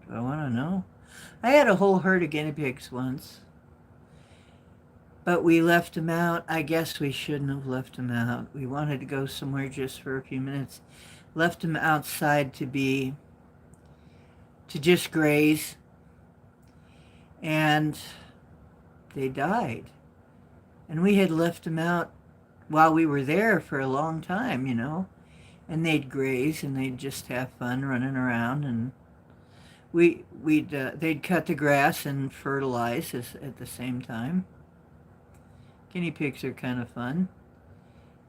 Do I want to know? I had a whole herd of guinea pigs once. But we left them out. I guess we shouldn't have left them out. We wanted to go somewhere just for a few minutes. Left them outside to just graze. And they died. And we had left them out while we were there for a long time, And they'd graze and they'd just have fun running around. And they'd cut the grass and fertilize at the same time. Guinea pigs are kind of fun.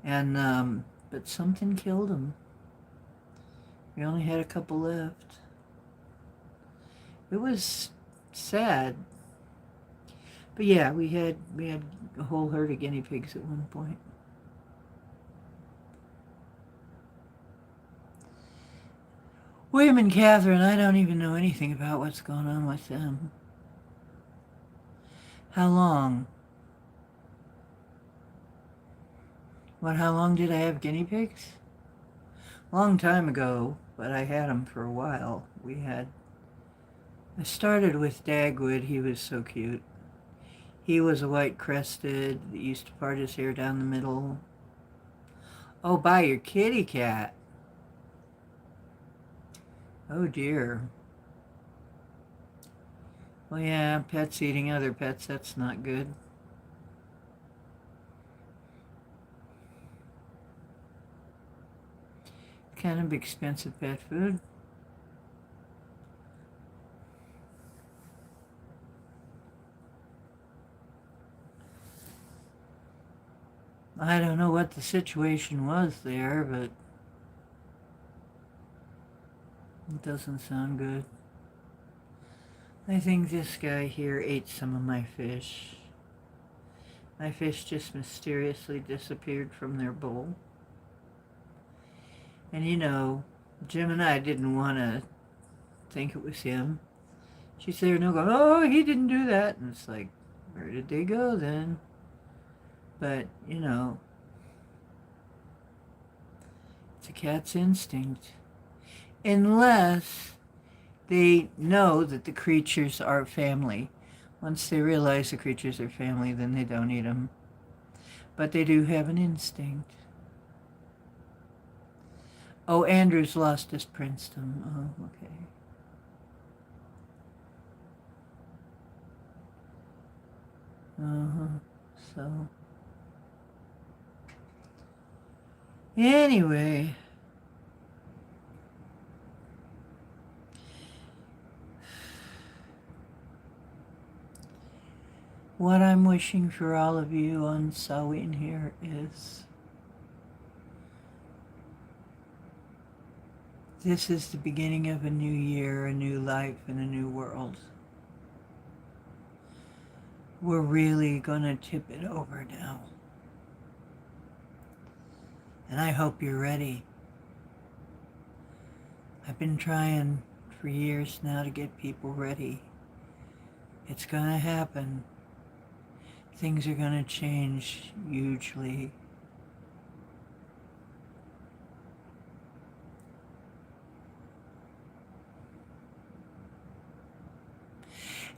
And, but something killed them. We only had a couple left. It was sad. But yeah, we had a whole herd of guinea pigs at one point. William and Catherine, I don't even know anything about what's going on with them. How long? How long did I have guinea pigs? Long time ago, but I had them for a while. I started with Dagwood. He was so cute. He was a white crested that used to part his hair down the middle. Oh, buy your kitty cat. Oh dear. Well, yeah, pets eating other pets, that's not good. Kind of expensive pet food. I don't know what the situation was there, but it doesn't sound good. I think this guy here ate some of my fish. My fish just mysteriously disappeared from their bowl. And you know, Jim and I didn't want to think it was him. She's there no going, oh, he didn't do that. And it's like, where did they go then? But, you know, it's a cat's instinct. Unless they know that the creatures are family. Once they realize the creatures are family, then they don't eat them. But they do have an instinct. Oh, Andrew's lost his princedom. Oh, okay. So. Anyway. What I'm wishing for all of you on Samhain here is this is the beginning of a new year, a new life, and a new world. We're really going to tip it over now. And I hope you're ready. I've been trying for years now to get people ready. It's going to happen. Things are going to change hugely.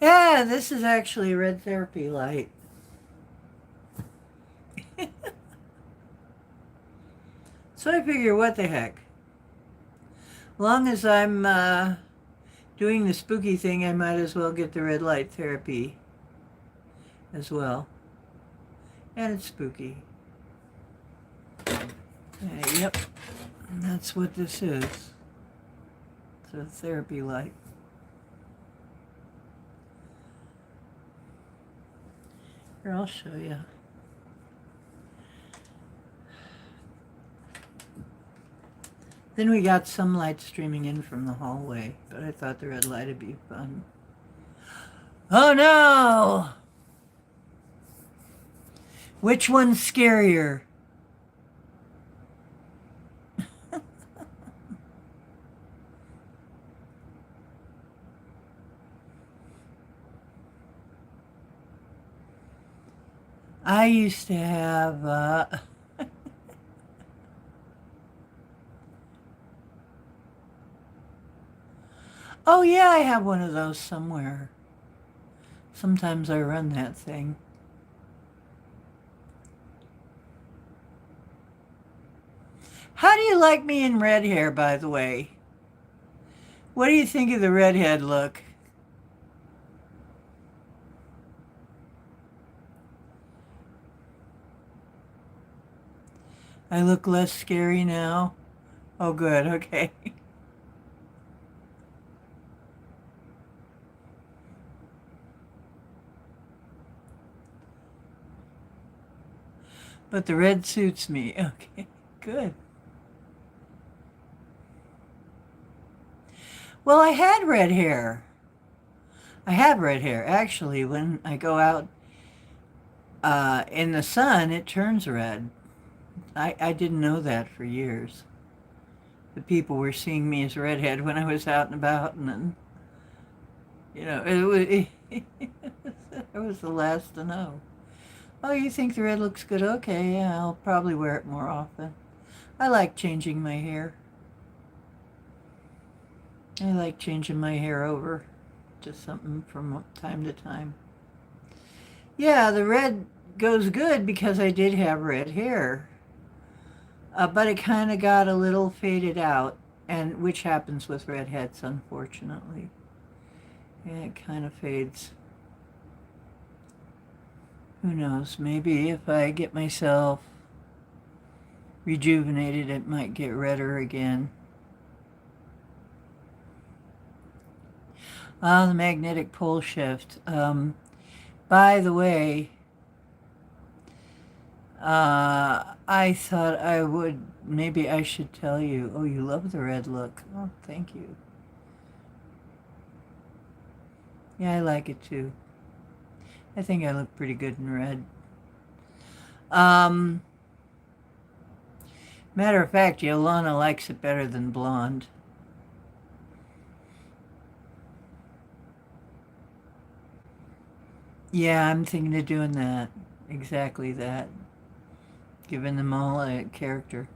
Yeah, this is actually a red therapy light. So I figure, what the heck? Long as I'm doing the spooky thing, I might as well get the red light therapy as well. And it's spooky. Yep, that's what this is. It's a therapy light. Here, I'll show you. Then we got some light streaming in from the hallway, but I thought the red light would be fun. Oh no! Which one's scarier? I used to have oh yeah, I have one of those somewhere. Sometimes I run that thing. How do you like me in red hair, by the way? What do you think of the redhead look? I look less scary now? Oh, good, okay. But the red suits me. Okay, good. Well, I had red hair. I have red hair. Actually, when I go out in the sun, it turns red. I didn't know that for years. The people were seeing me as a redhead when I was out and about, and then, you know, I was the last to know. Oh, you think the red looks good? Okay, yeah, I'll probably wear it more often. I like changing my hair. I like changing my hair over to something from time to time. Yeah, the red goes good because I did have red hair. But it kind of got a little faded out, and which happens with redheads, unfortunately. Yeah, it kind of fades. Who knows? Maybe if I get myself rejuvenated, it might get redder again. The magnetic pole shift. By the way, I thought maybe I should tell you. Oh, you love the red look. Oh, thank you. Yeah, I like it too. I think I look pretty good in red. Um, Matter of fact, Yolana likes it better than blonde. Yeah, I'm thinking of doing that. Exactly that. Giving them all a character.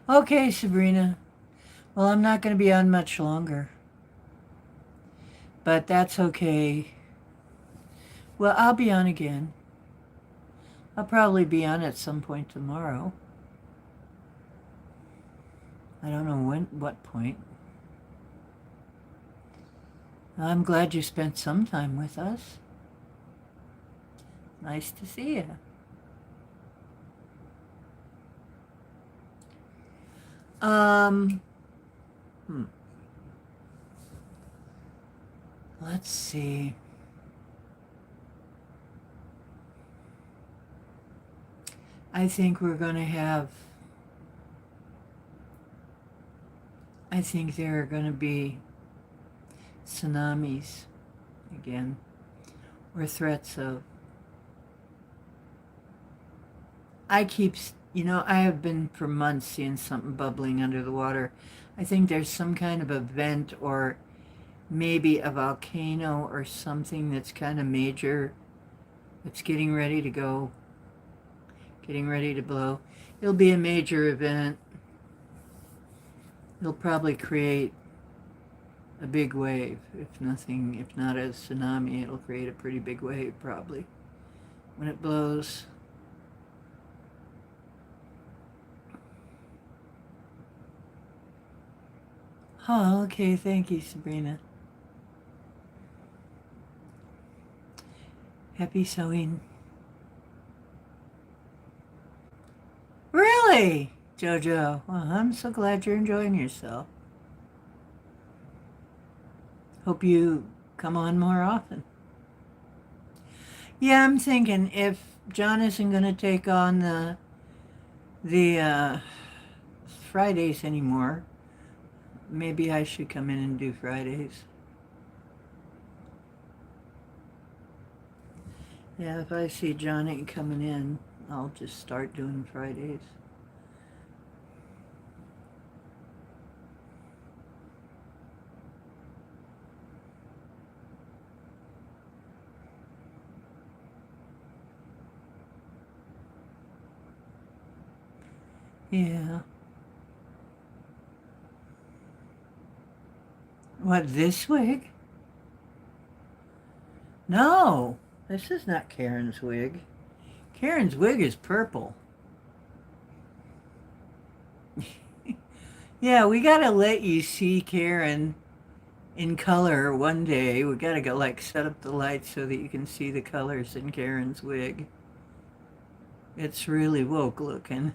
Okay, Sabrina. Well, I'm not going to be on much longer. But that's okay. Well, I'll be on again. I'll probably be on at some point tomorrow. I don't know what point. I'm glad you spent some time with us. Nice to see you. Um, hmm. Let's see. I think we're going to have, I think there are going to be tsunamis again, or threats of. I have been for months seeing something bubbling under the water. I think there's some kind of event or maybe a volcano or something that's kind of major. It's getting ready to go, getting ready to blow. It'll be a major event. It'll probably create a big wave. If not a tsunami, it'll create a pretty big wave probably when it blows. Oh, okay. Thank you, Sabrina. Happy sewing. Really, Jojo? Well, I'm so glad you're enjoying yourself. Hope you come on more often. Yeah, I'm thinking if John isn't going to take on the Fridays anymore, maybe I should come in and do Fridays. Yeah, if I see John ain't coming in, I'll just start doing Fridays. Yeah. What, this wig? No, this is not Karen's wig. Karen's wig is purple. Yeah, we gotta let you see Karen in color one day. We gotta go set up the lights so that you can see the colors in Karen's wig. It's really woke looking.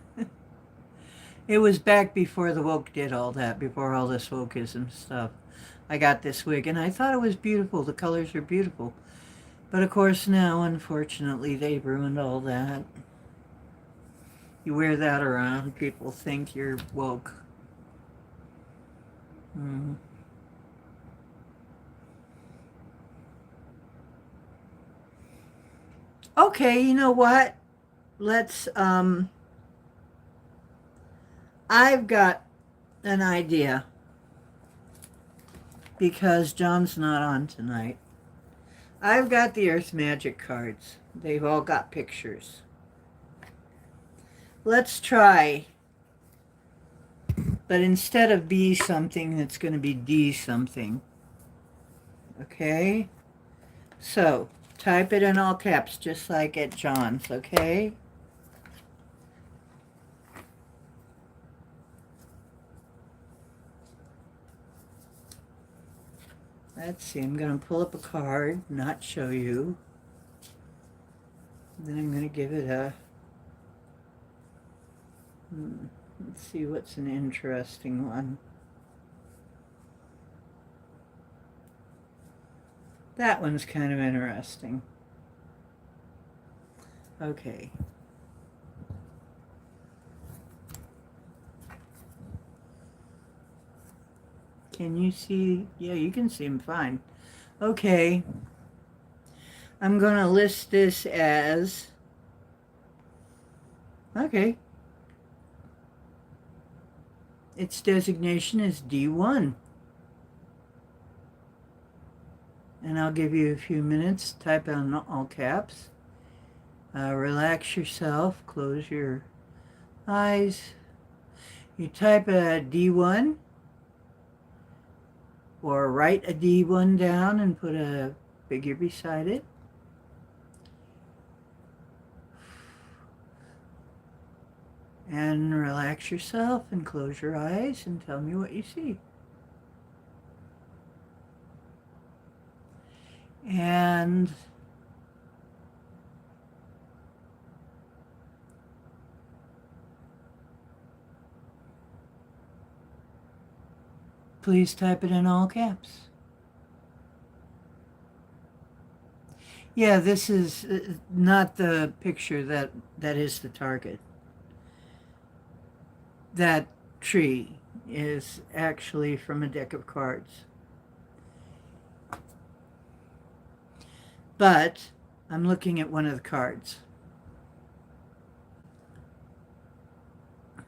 It was back before the woke did all that, before all this wokeism stuff. I got this wig and I thought it was beautiful. The colors are beautiful. But of course now, unfortunately, they've ruined all that. You wear that around, people think you're woke. Mm. Okay, you know what? Let's, I've got an idea because John's not on tonight. I've got the Earth Magic cards. They've all got pictures. Let's try, but instead of B something, it's going to be D something. Okay? So, type it in all caps, just like at John's, okay? Let's see, I'm going to pull up a card, not show you. Then I'm going to give it a... let's see what's an interesting one. That one's kind of interesting. Okay. Can you see? Yeah, you can see them fine. Okay. I'm going to list this as... Okay. Its designation is D1. And I'll give you a few minutes. Type on all caps. Relax yourself. Close your eyes. You type a D1. Or write a D1 down and put a figure beside it. And relax yourself and close your eyes and tell me what you see. And please type it in all caps. Yeah, this is not the picture that is the target. That tree is actually from a deck of cards. But I'm looking at one of the cards.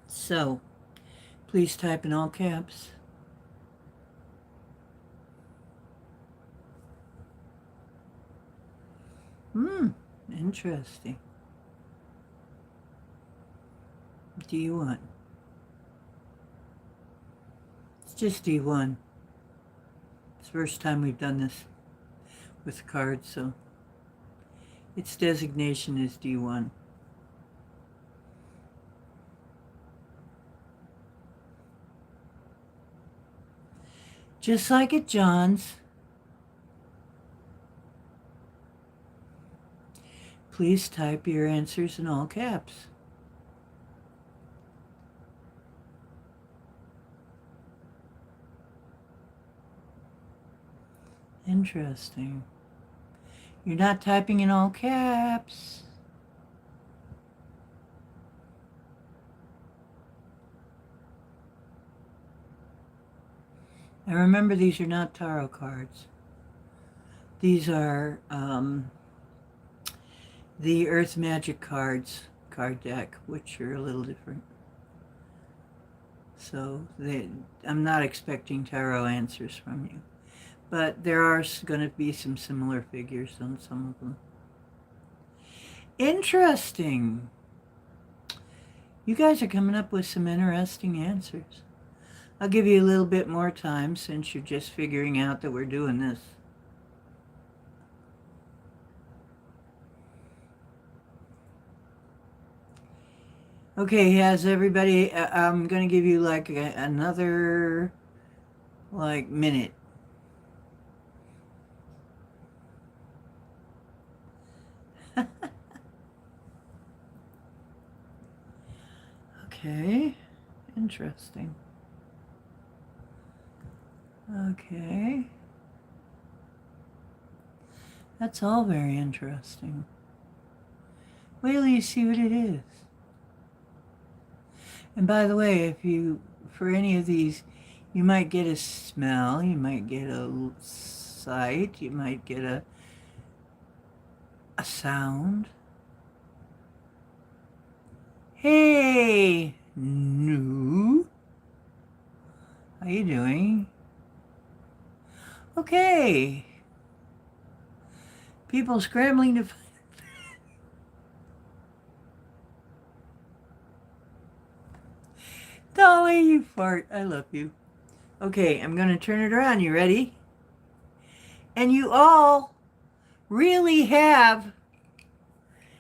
So, please type in all caps. Interesting. D1. It's just D1. It's the first time we've done this with cards, so its designation is D1. Just like at John's, please type your answers in all caps. Interesting. You're not typing in all caps. And remember, these are not tarot cards. These are the Earth Magic cards card deck, which are a little different. So I'm not expecting tarot answers from you. But there are going to be some similar figures on some of them. Interesting. You guys are coming up with some interesting answers. I'll give you a little bit more time since you're just figuring out that we're doing this. Okay, has everybody, I'm going to give you like another minute. Okay, interesting. Okay. That's all very interesting. Wait till you see what it is. And by the way, if you, for any of these, you might get a smell, you might get a sight, you might get a sound. Hey, no. How you doing? Okay. People scrambling to find... Dolly, you fart. I love you. Okay, I'm going to turn it around. You ready? And you all really have...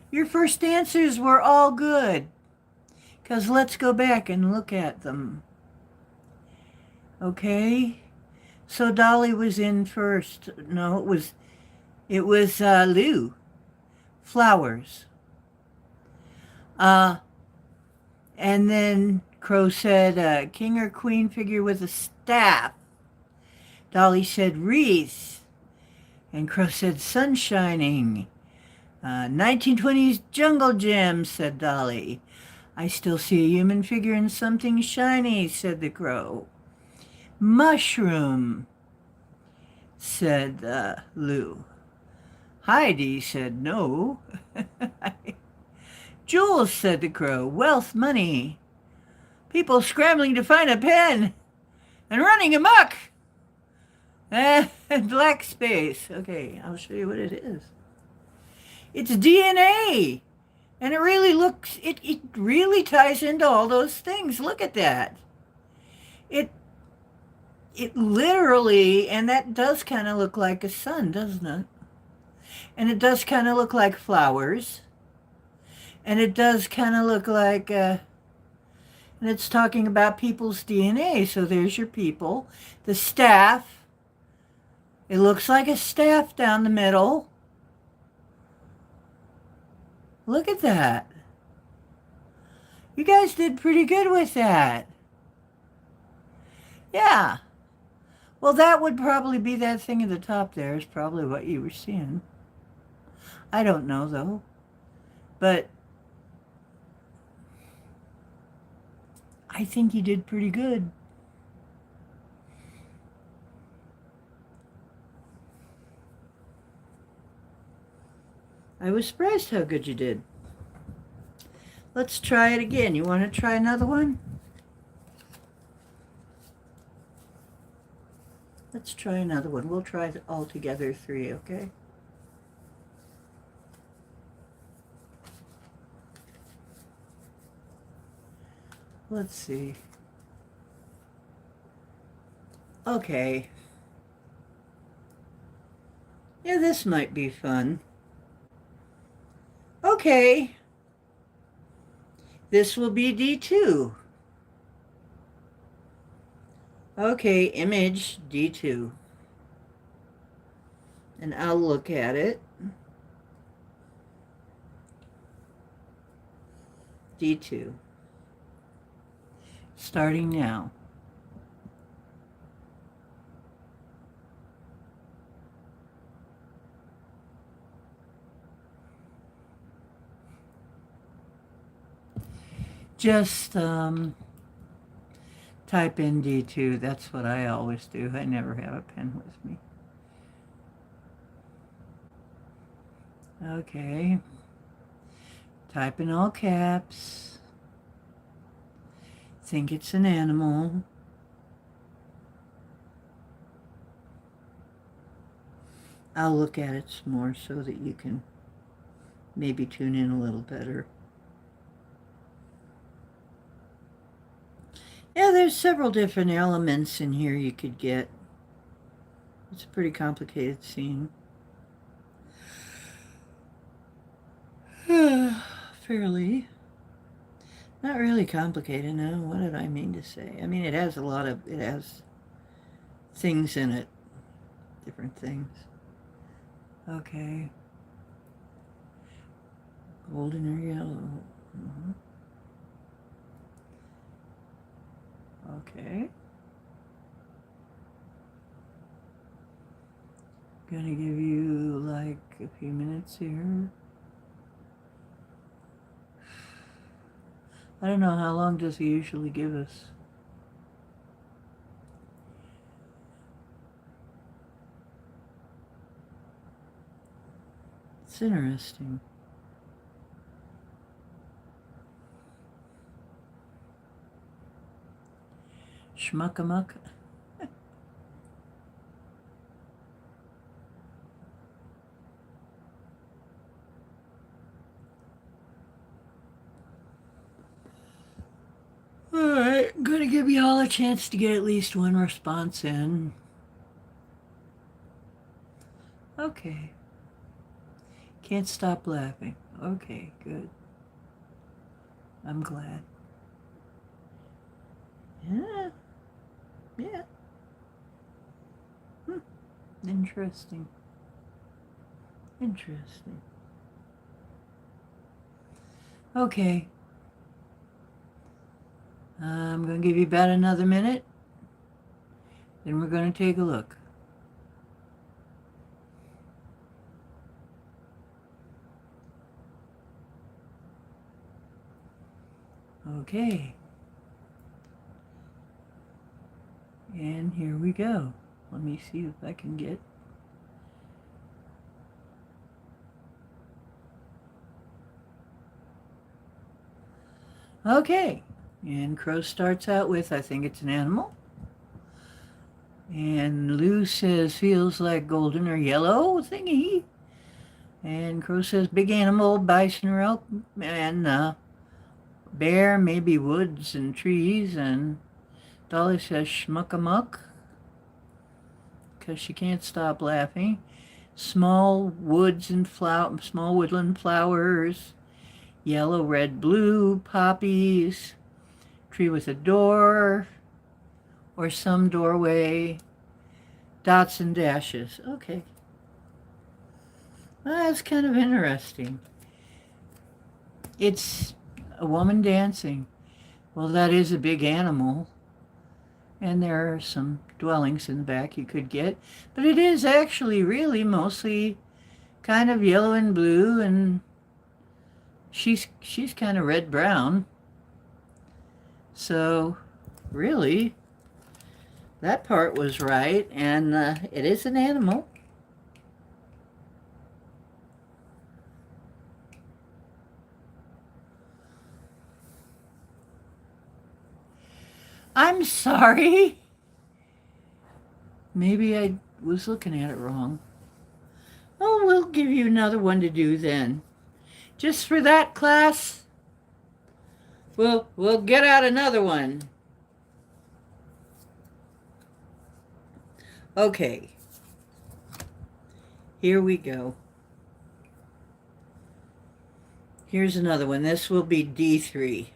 Your first answers were all good. Because let's go back and look at them. Okay? So Dolly was in first. No, it was Lou. Flowers. And then Crow said king or queen figure with a staff. Dolly said wreath. And Crow said sun shining. 1920s jungle gym, said Dolly. I still see a human figure in something shiny, said the crow. Mushroom, said Lou. Heidi said no. Jules, said the crow. Wealth, money. People scrambling to find a pen and running amok. Black space. Okay, I'll show you what it is. It's DNA. And it really looks, it really ties into all those things. Look at that. It literally, and that does kind of look like a sun, doesn't it? And it does kind of look like flowers. And it does kind of look like, and it's talking about people's DNA. So there's your people. The staff. It looks like a staff down the middle. Look at that. You guys did pretty good with that. Yeah. Well, that would probably be that thing at the top there is probably what you were seeing. I don't know, though. But I think you did pretty good. I was surprised how good you did. Let's try it again. You want to try another one? Let's try another one. We'll try all together 3, okay? Let's see. Okay. Yeah, this might be fun. Okay. This will be D2. Okay, image D2. And I'll look at it. D2. Starting now. Just type in D2. That's what I always do. I never have a pen with me. Okay. Type in all caps. Think it's an animal. I'll look at it some more so that you can maybe tune in a little better. Yeah, there's several different elements in here you could get. It's a pretty complicated scene. Fairly. Not really complicated, no. What did I mean to say? I mean, it has things in it. Different things. Okay. Golden or yellow. Okay. Gonna give you like a few minutes here. I don't know, how long does he usually give us? It's interesting. Schmuck-a-muck. Alright, I'm gonna give you all a chance to get at least one response in. Okay. Can't stop laughing. Okay, good. I'm glad. Yeah. Yeah. Interesting. Interesting. Okay. I'm going to give you about another minute. Then we're going to take a look. Okay. And here we go. Let me see if I can get... Okay. And Crow starts out with, I think it's an animal. And Lou says, feels like golden or yellow thingy. And Crow says, big animal, bison or elk. And bear, maybe woods and trees. And Dolly says, schmuck-a-muck, because she can't stop laughing. Small woods and small woodland flowers. Yellow, red, blue, poppies. Tree with a door. Or some doorway. Dots and dashes. Okay. Well, that's kind of interesting. It's a woman dancing. Well, that is a big animal. And there are some dwellings in the back you could get. But it is actually really mostly kind of yellow and blue, and she's kind of red-brown. So really, that part was right, and it is an animal. I'm sorry. Maybe I was looking at it wrong. Oh, we'll give you another one to do then. Just for that, class, we'll get out another one. Okay. Here we go. Here's another one. This will be D3.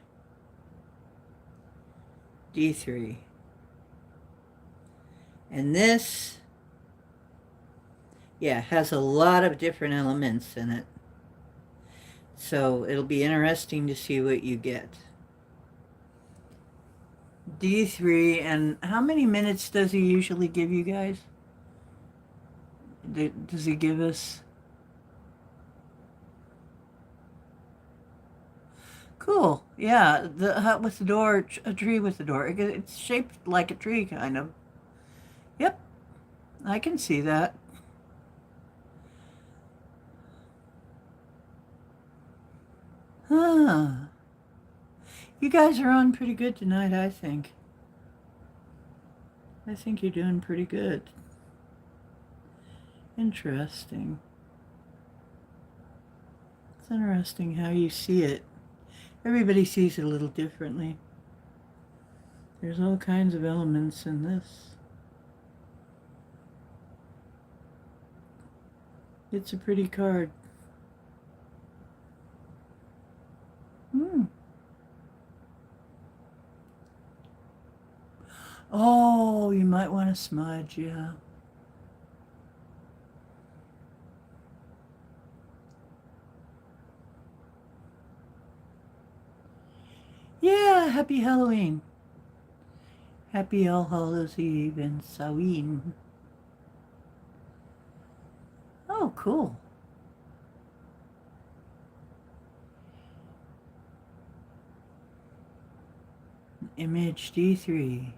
D3. And this, yeah, has a lot of different elements in it. So it'll be interesting to see what you get. D3, and how many minutes does he usually give you guys? Does he give us? Cool. Yeah, the hut with the door, a tree with the door. It's shaped like a tree, kind of. Yep, I can see that. Huh. You guys are on pretty good tonight, I think. I think you're doing pretty good. Interesting. It's interesting how you see it. Everybody sees it a little differently. There's all kinds of elements in this. It's a pretty card. Oh, you might want to smudge, yeah. Yeah, happy Halloween. Happy All Hallows Eve and Samhain. Oh, cool. Image D3.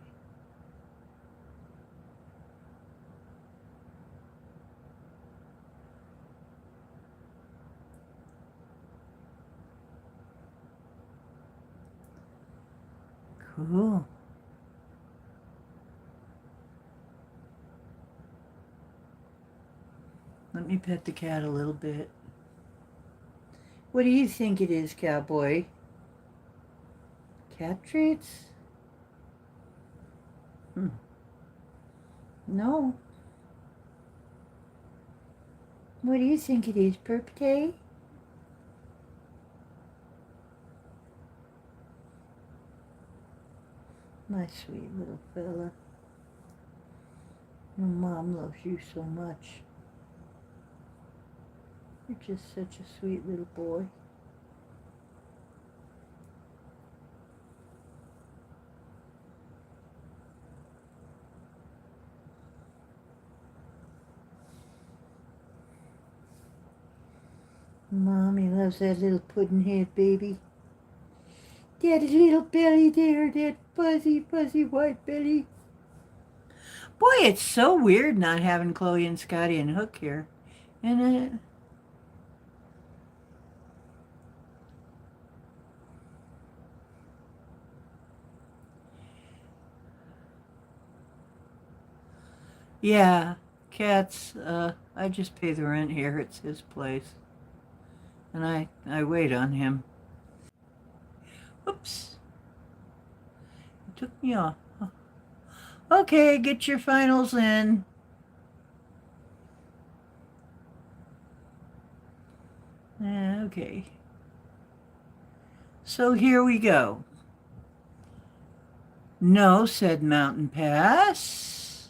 Cool. Let me pet the cat a little bit. What do you think it is, cowboy? Cat treats? No. What do you think it is, birthday? My sweet little fella. Your mom loves you so much. You're just such a sweet little boy. Mommy loves that little pudding head baby. That little belly there, that fuzzy, fuzzy white belly. Boy, it's so weird not having Chloe and Scotty and Hook here. And yeah, Cat's, I just pay the rent here. It's his place. And I wait on him. Oops. It took me off. Okay, get your finals in. Okay. So here we go. No, said Mountain Pass.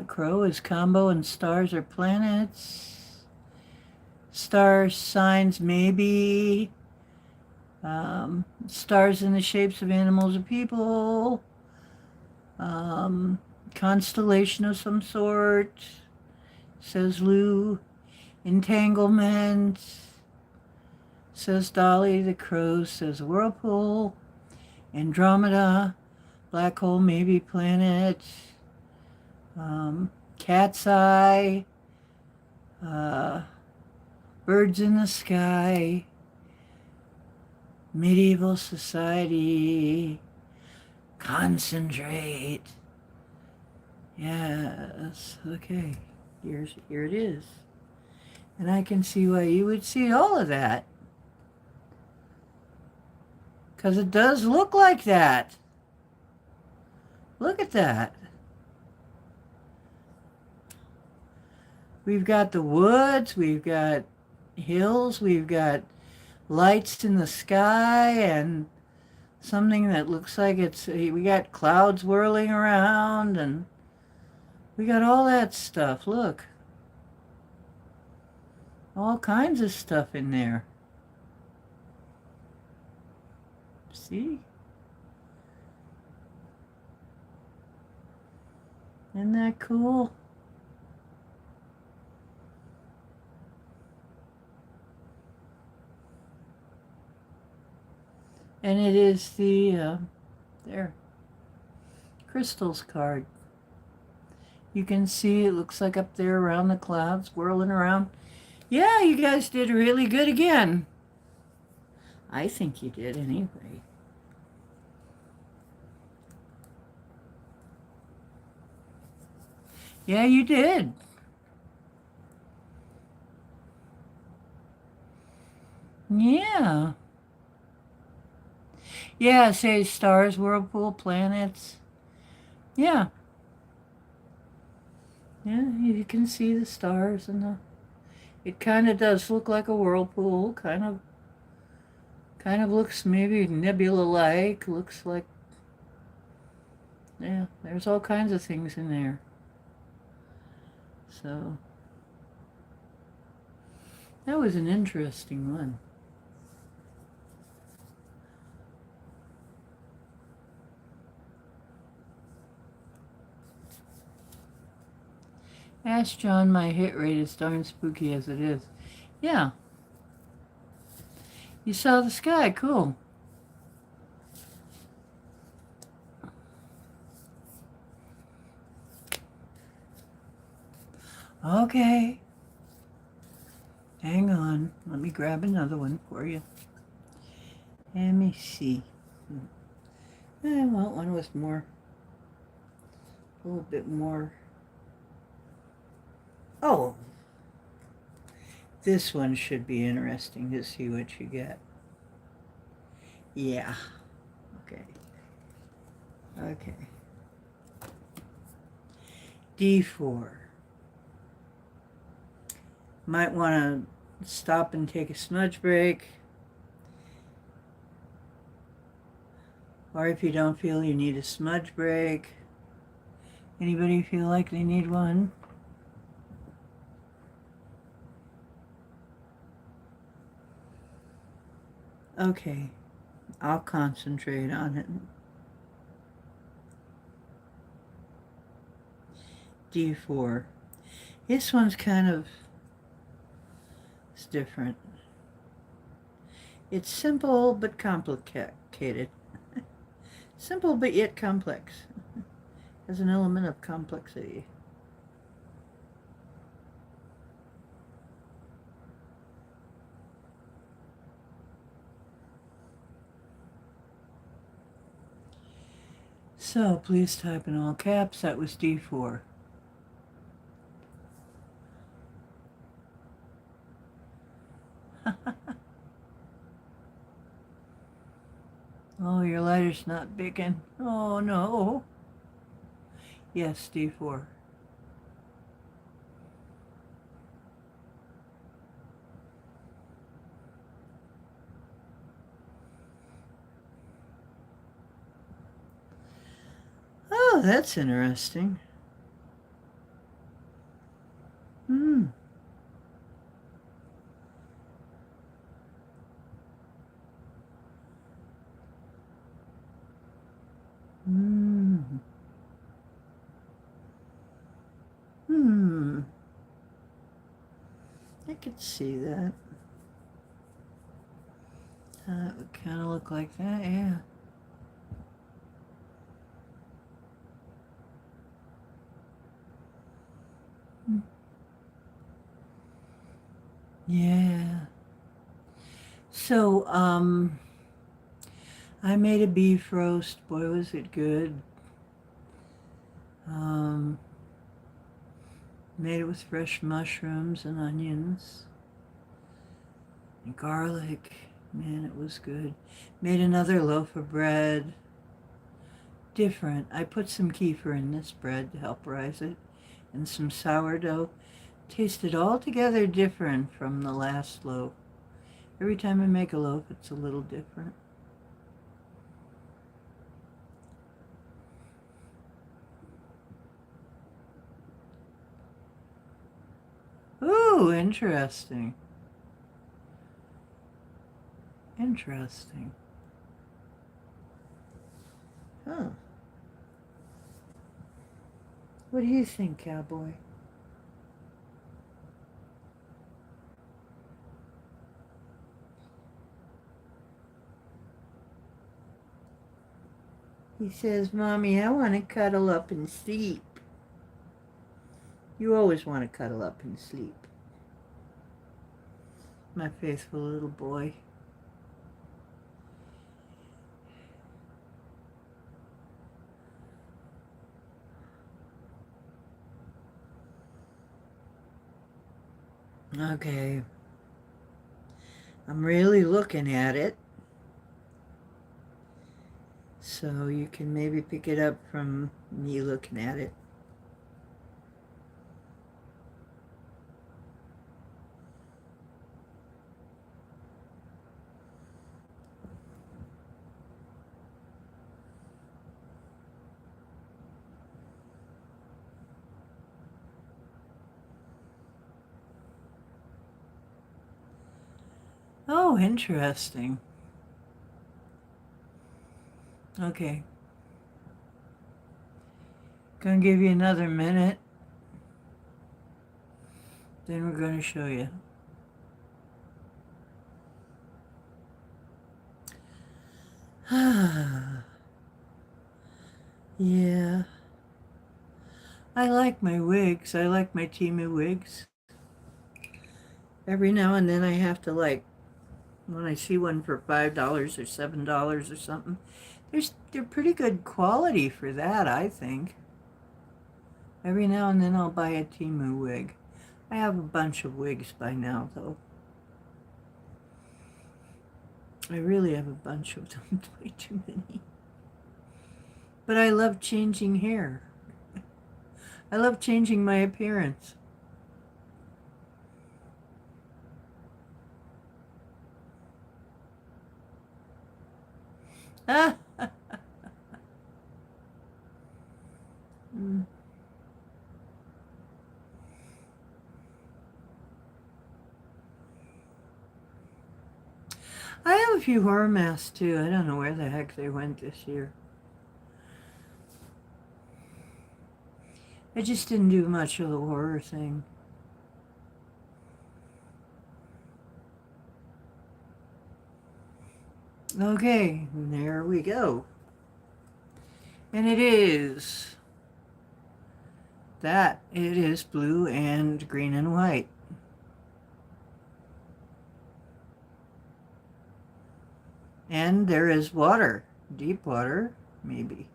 Crow is combo and stars are planets. Star signs maybe. Stars in the shapes of animals or people. Constellation of some sort, says Lou. Entanglement, says Dolly. The crow says whirlpool. Andromeda, black hole, maybe planet. Cat's eye, birds in the sky, medieval society, concentrate. Yes, okay, here it is. And I can see why you would see all of that. Because it does look like that. Look at that. We've got the woods, we've got hills, we've got lights in the sky, and something that looks like we got clouds whirling around, and we got all that stuff. Look. All kinds of stuff in there. See? Isn't that cool? And it is the, there, crystals card. You can see it looks like up there around the clouds, whirling around. Yeah, you guys did really good again. I think you did anyway. Yeah, you did. Yeah. Yeah, say stars, whirlpool, planets. Yeah. Yeah, you can see the stars and it kind of does look like a whirlpool, kind of looks maybe nebula-like, looks like, yeah, there's all kinds of things in there. So, that was an interesting one. Ask John, my hit rate is darn spooky as it is. Yeah. You saw the sky, cool. Okay. Hang on. Let me grab another one for you. Let me see. I want one with more, a little bit more. Oh, this one should be interesting to see what you get. Yeah. Okay. Okay. D4. Might want to stop and take a smudge break. Or if you don't feel you need a smudge break. Anybody feel like they need one? Okay. I'll concentrate on it. D4. This one's kind of, it's different. It's simple but complicated. Simple but yet complex. Has an element of complexity. So please type in all caps. That was D4. Oh, your lighter's not biggin'. Oh, no. Yes, D4. Oh, that's interesting. Hmm. Hmm. Hmm. I could see that. It would kind of look like that, yeah. Hmm. Yeah. So, I made a beef roast. Boy, was it good. Um, Made it with fresh mushrooms and onions and garlic. Man, it was good. Made another loaf of bread. Different. I put some kefir in this bread to help rise it and some sourdough. Tasted altogether different from the last loaf. Every time I make a loaf, it's a little different. Ooh, interesting. Interesting. Huh. What do you think, cowboy? He says, Mommy, I want to cuddle up and sleep. You always want to cuddle up and sleep. My faithful little boy. Okay. I'm really looking at it. So you can maybe pick it up from me looking at it. Oh, interesting. Okay. Gonna give you another minute. Then we're gonna show you. Yeah. I like my wigs. I like my Timu wigs. Every now and then I have to when I see one for $5 or $7 or something. They're pretty good quality for that, I think. Every now and then I'll buy a Timu wig. I have a bunch of wigs by now, though. I really have a bunch of them, way too many. But I love changing hair. I love changing my appearance. Ah! Mm. I have a few horror masks too. I don't know where the heck they went this year. I just didn't do much of the horror thing. Okay, there we go. And it is that. It is blue and green and white. And there is water. Deep water, maybe.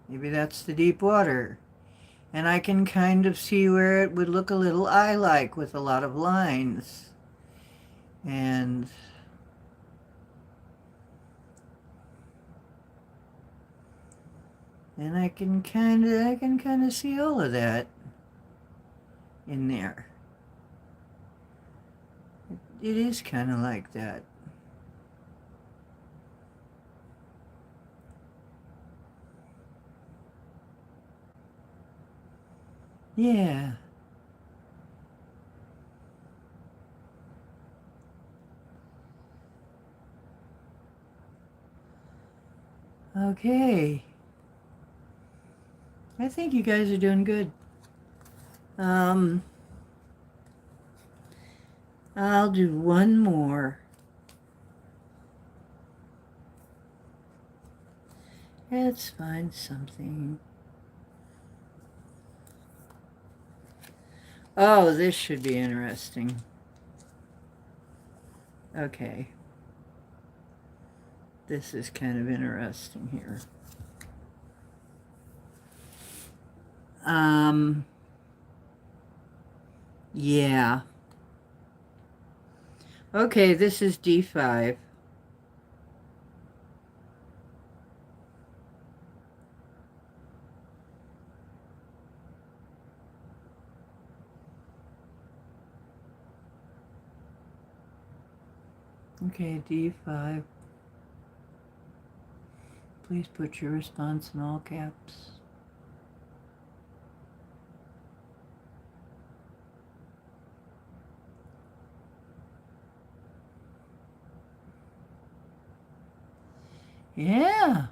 Maybe that's the deep water. And I can kind of see where it would look a little eye-like with a lot of lines. And I can kind of see all of that in there. It is kind of like that. Yeah. Okay. I think you guys are doing good. I'll do one more. Let's find something. Oh, this should be interesting. Okay. This is kind of interesting here. Yeah. Okay, this is D5. Okay, D5. Please put your response in all caps. Yeah.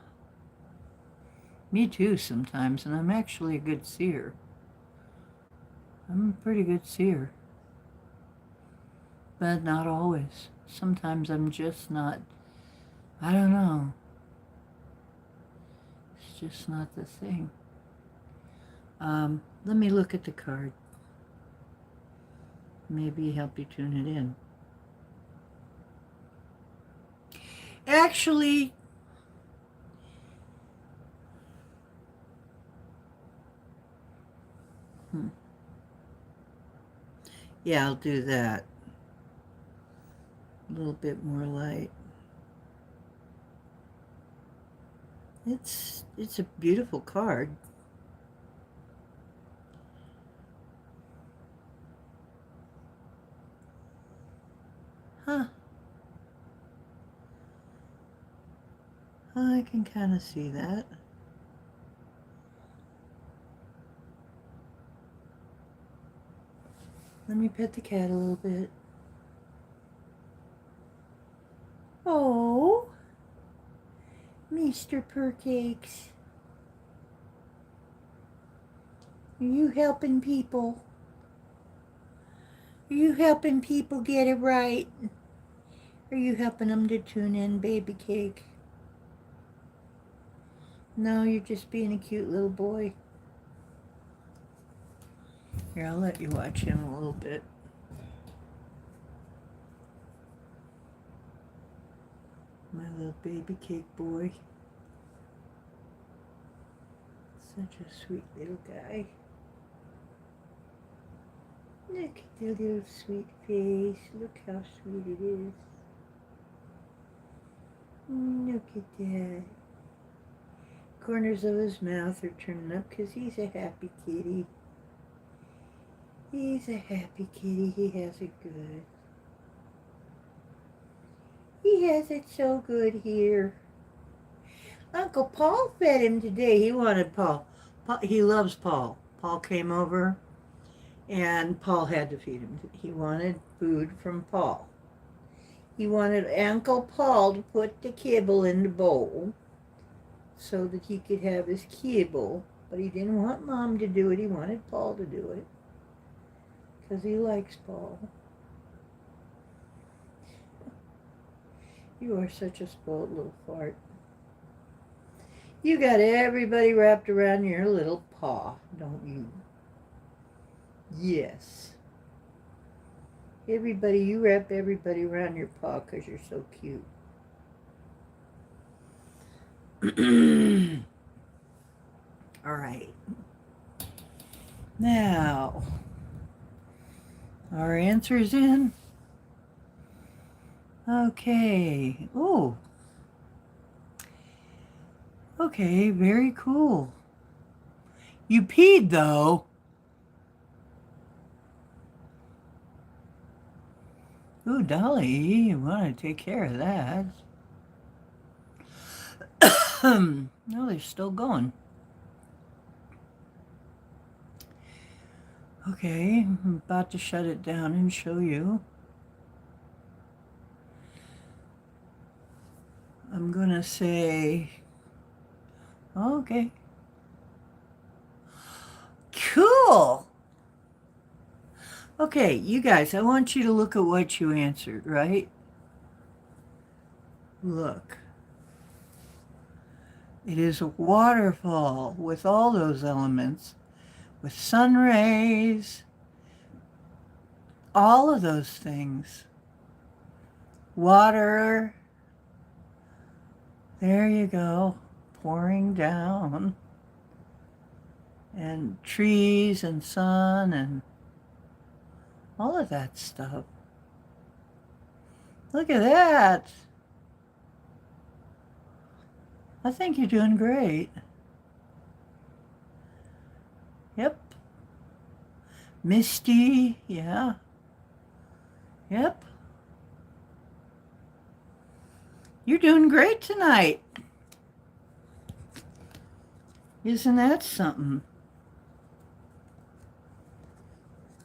Me too sometimes, and I'm actually a good seer. I'm a pretty good seer. But not always. Sometimes I'm just not, I don't know. It's just not the thing. Let me look at the card. Maybe help you tune it in. Actually, yeah, I'll do that. A little bit more light. It's a beautiful card. Huh. I can kind of see that. Let me pet the cat a little bit. Oh, Mr. Percakes. Are you helping people? Are you helping people get it right? Are you helping them to tune in, baby cake? No, you're just being a cute little boy. Here, I'll let you watch him a little bit. My little baby cake boy. Such a sweet little guy. Look at the little sweet face. Look how sweet it is. Look at that. Corners of his mouth are turning up because he's a happy kitty. He's a happy kitty. He has it good. He has it so good here. Uncle Paul fed him today. He wanted Paul. He loves Paul. Paul came over and Paul had to feed him. He wanted food from Paul. He wanted Uncle Paul to put the kibble in the bowl so that he could have his kibble. But he didn't want Mom to do it. He wanted Paul to do it because he likes Paul. You are such a spoiled little fart. You got everybody wrapped around your little paw, don't you? Yes. You wrap everybody around your paw because you're so cute. All right. Now, our answer's in. Okay. Oh. Okay, very cool. You peed, though. Ooh, Dolly, you want to take care of that. No, they're still going. Okay, I'm about to shut it down and show you. I'm going to say, okay. Cool. Okay, you guys, I want you to look at what you answered, right? Look. It is a waterfall with all those elements, with sun rays, all of those things. Water. There you go, pouring down. And trees and sun and all of that stuff. Look at that. I think you're doing great. Yep. Misty, yeah. Yep. You're doing great tonight. Isn't that something?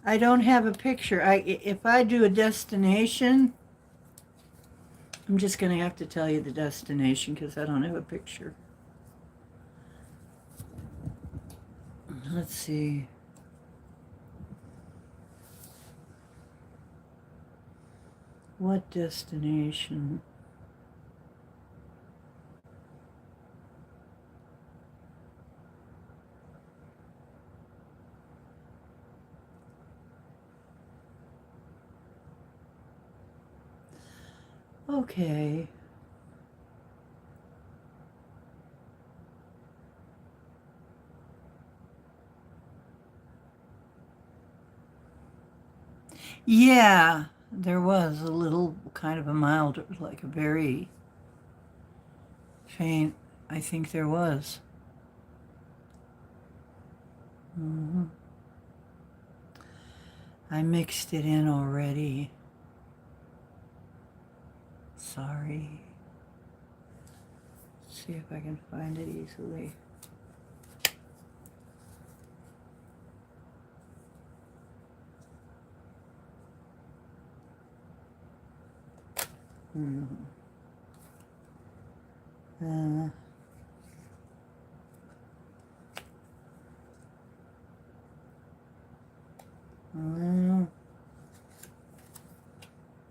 I don't have a picture. If I do a destination, I'm just going to have to tell you the destination because I don't have a picture. Let's see. What destination? Okay. Yeah, there was a little kind of a mild, like a very faint, I think there was. Mm-hmm. I mixed it in already. Sorry. Let's see if I can find it easily.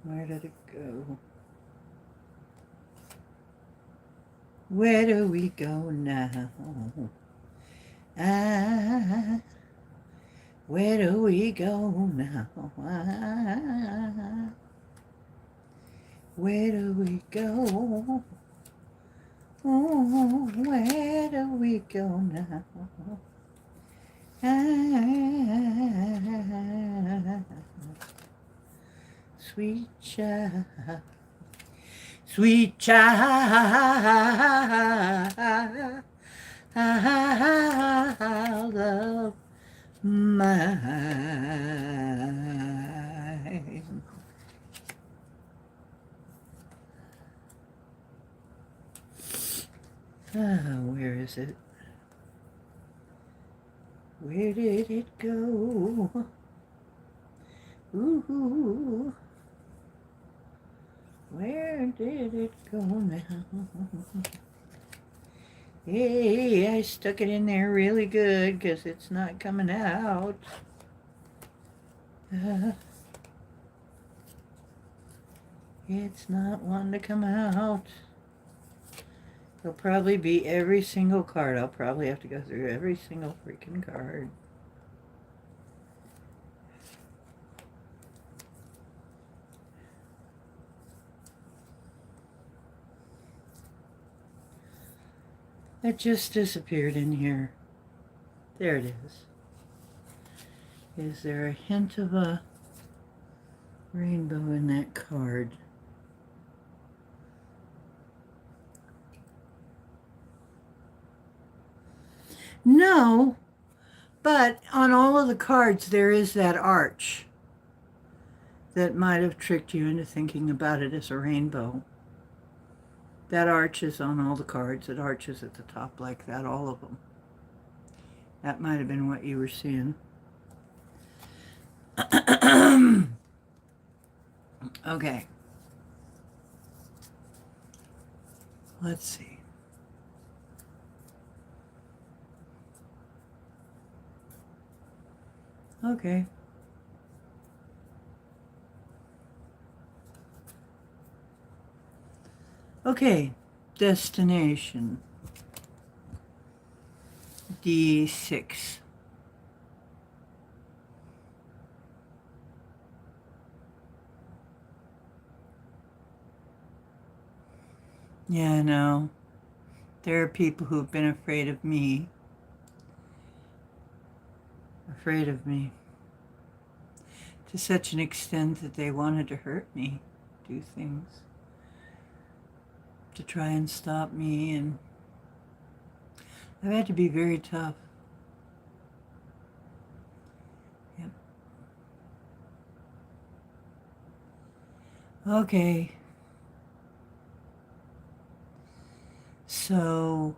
Where did it go? Where do we go now? Where do we go now? Where do we go? Oh, where do we go now? Sweet child, Sweet child of mine. Where is it? Where did it go? Ooh, where did it go now? Hey, I stuck it in there really good because it's not coming out. It's not wanting to come out. It'll probably be every single card. I'll probably have to go through every single freaking card. It just disappeared in here. There it is. Is there a hint of a rainbow in that card? No, but on all of the cards there is that arch that might have tricked you into thinking about it as a rainbow. That arch is on all the cards. It arches at the top like that, all of them. That might have been what you were seeing. Okay. Let's see. Okay. Okay. Destination. D6. Yeah, I know. There are people who've been afraid of me. Afraid of me. To such an extent that they wanted to hurt me, do things to try and stop me, and I've had to be very tough. Yep. Okay. So,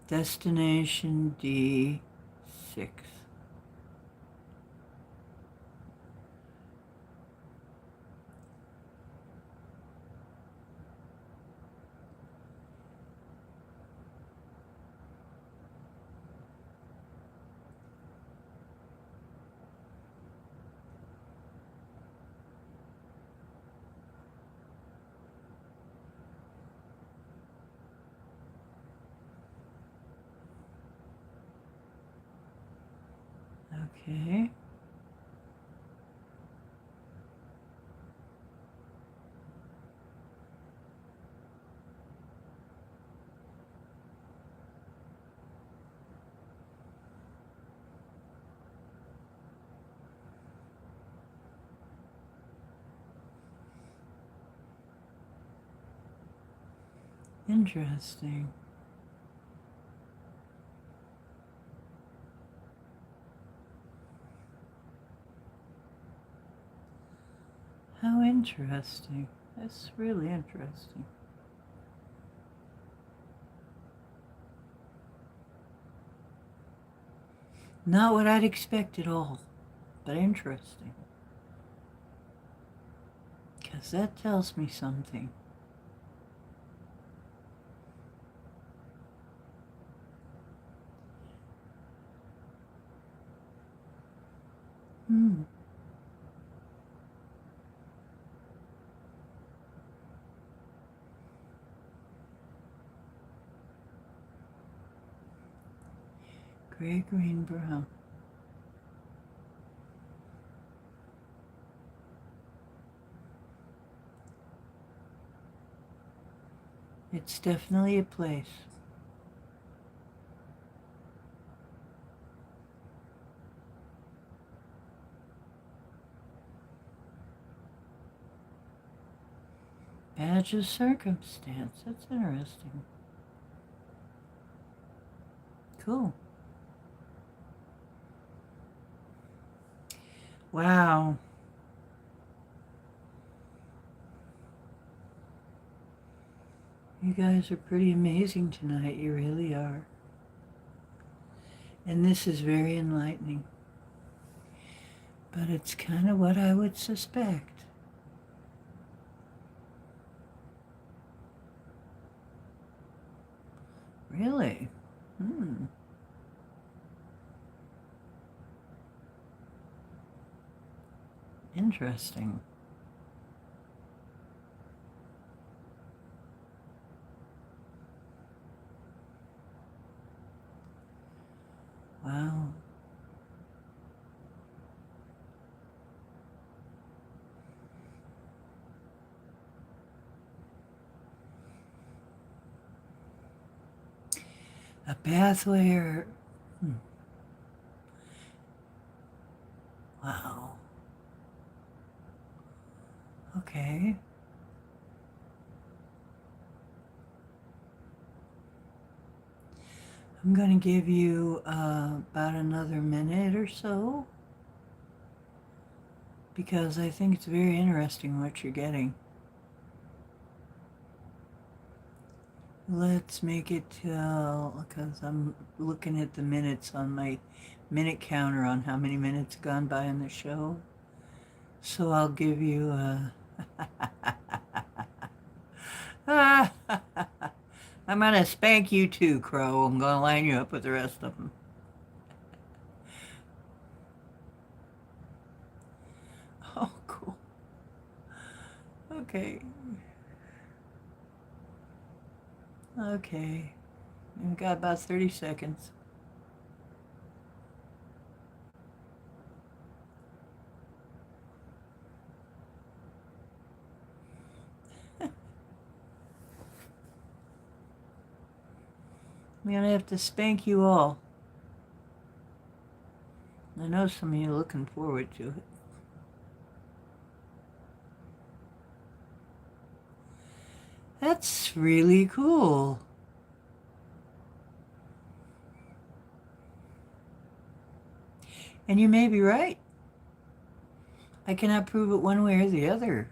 destination D6. Okay. Interesting. How interesting. That's really interesting. Not what I'd expect at all, but interesting. Because that tells me something. Gray, green, brown. It's definitely a place. Badge of circumstance. That's interesting. Cool. Wow. You guys are pretty amazing tonight. You really are. And this is very enlightening. But it's kind of what I would suspect. Really? Interesting. Wow. A pathway or... Wow. Okay. I'm going to give you about another minute or so, because I think it's very interesting what you're getting. Let's make it till, because I'm looking at the minutes on my minute counter on how many minutes gone by in the show. So I'll give you I'm going to spank you too, Crow. I'm going to line you up with the rest of them. Oh, cool. Okay. Okay. We've got about 30 seconds. I'm going to have to spank you all. I know some of you are looking forward to it. That's really cool. And you may be right. I cannot prove it one way or the other.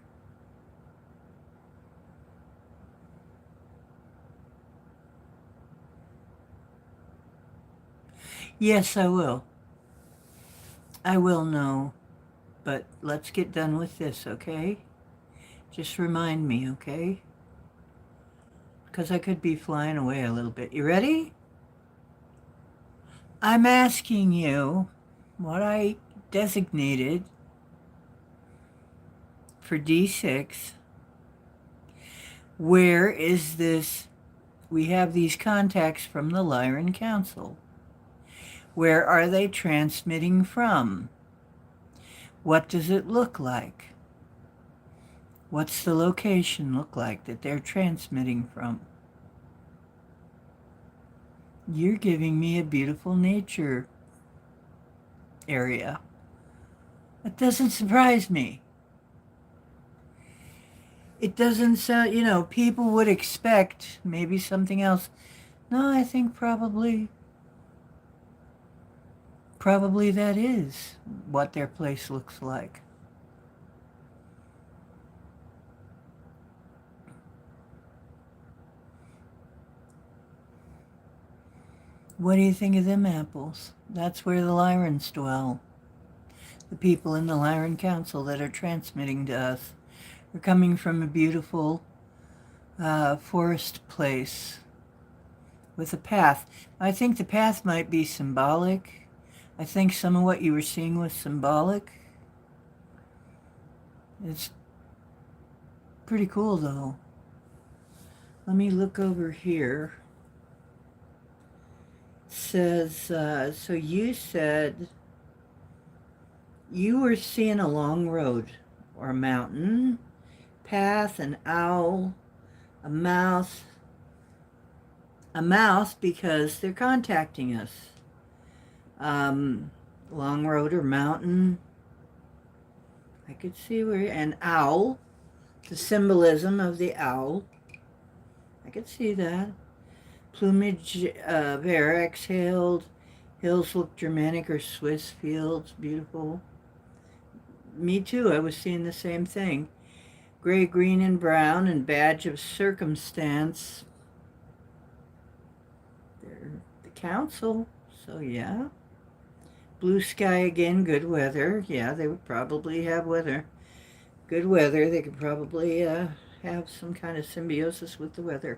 Yes, I will. I will know. But let's get done with this, okay? Just remind me, okay? Because I could be flying away a little bit. You ready? I'm asking you what I designated for D6. Where is this? We have these contacts from the Lyran Council. Where are they transmitting from? What does it look like? What's the location look like that they're transmitting from? You're giving me a beautiful nature area. That doesn't surprise me. It doesn't sound, people would expect maybe something else. No, I think probably that is what their place looks like. What do you think of them apples? That's where the Lyrans dwell. The people in the Lyran Council that are transmitting to us are coming from a beautiful forest place with a path. I think the path might be symbolic. I think some of what you were seeing was symbolic. It's pretty cool, though. Let me look over here. It says, so you said you were seeing a long road or a mountain, path, an owl, a mouse because they're contacting us. Long road or mountain. I could see where, an owl, the symbolism of the owl. I could see that. Plumage of air exhaled. Hills look Germanic or Swiss. Fields, beautiful. Me too, I was seeing the same thing. Gray, green, and brown, and badge of circumstance. They're the council, so yeah. Blue sky again, good weather. Yeah, they would probably have weather. Good weather, they could probably have some kind of symbiosis with the weather.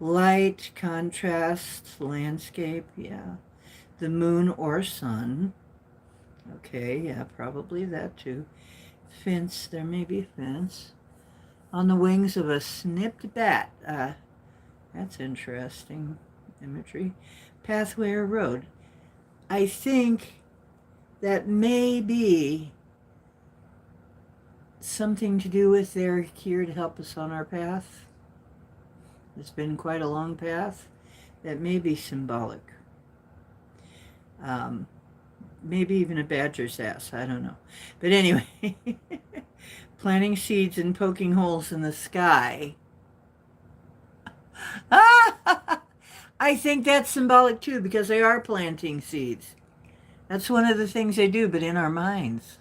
Light, contrast, landscape, yeah. The moon or sun. Okay, yeah, probably that too. Fence, there may be a fence. On the wings of a snipped bat. That's interesting imagery. Pathway or road. I think that may be something to do with they're here to help us on our path. It's been quite a long path. That may be symbolic. Maybe even a badger's ass. I don't know. But anyway, planting seeds and poking holes in the sky. I think that's symbolic too, because they are planting seeds. That's one of the things they do, but in our minds.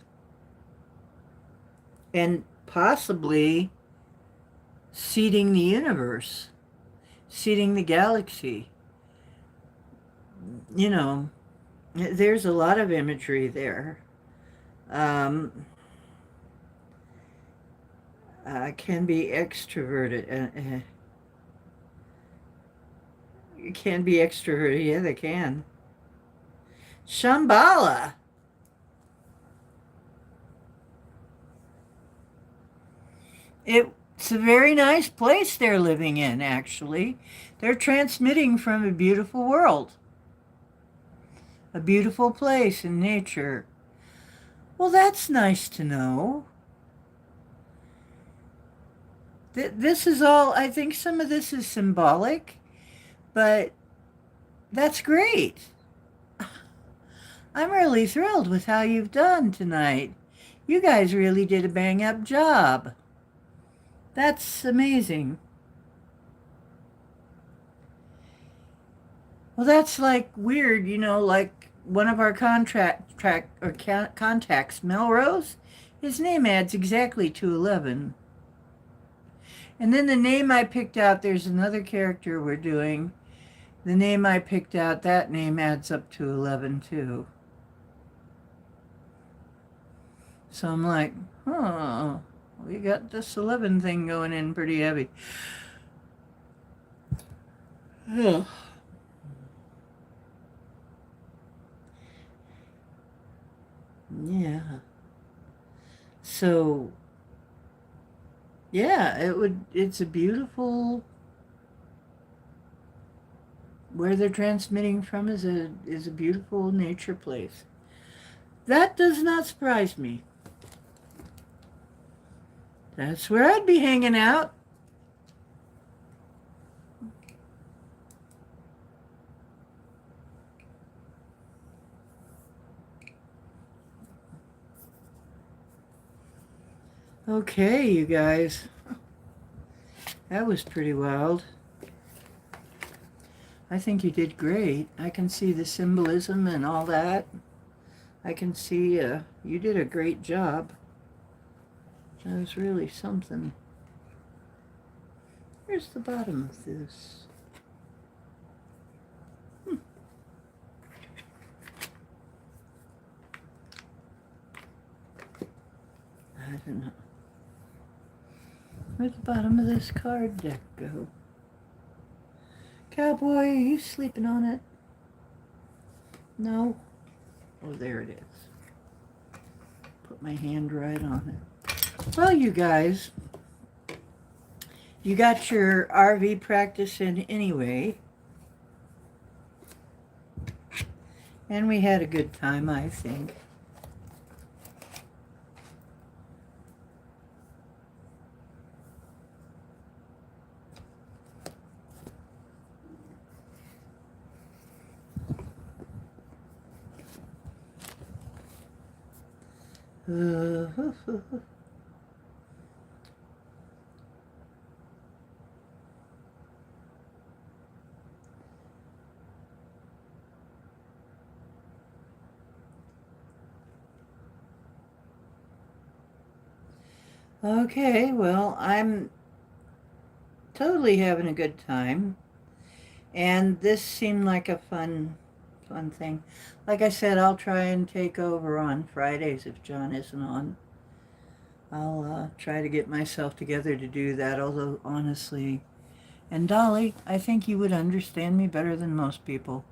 And possibly seeding the universe, seeding the galaxy. You know, there's a lot of imagery there. Can be extroverted. Can be extroverted. Yeah, they can. Shambhala. It's a very nice place they're living in, actually. They're transmitting from a beautiful world. A beautiful place in nature. Well, that's nice to know. This is all, I think some of this is symbolic, but that's great. I'm really thrilled with how you've done tonight. You guys really did a bang-up job. That's amazing. Well, that's like weird, you know, like one of our contacts, Melrose, his name adds exactly to 11. And then the name I picked out, there's another character we're doing. The name I picked out, that name adds up to 11 too. So I'm like, we got this 11 thing going in pretty heavy. Ugh. Yeah. So, yeah, it's a beautiful, where they're transmitting from is a beautiful nature place. That does not surprise me. That's where I'd be hanging out. Okay, you guys. That was pretty wild. I think you did great. I can see the symbolism and all that. I can see you did a great job. That was really something. Where's the bottom of this? I don't know. Where'd the bottom of this card deck go? Cowboy, are you sleeping on it? No? Oh, there it is. Put my hand right on it. Well, you guys, you got your RV practice in anyway. And we had a good time, I think. Okay, well, I'm totally having a good time. And this seemed like a fun thing. Like I said, I'll try and take over on Fridays if John isn't on. I'll try to get myself together to do that, although honestly, and Dolly, I think you would understand me better than most people.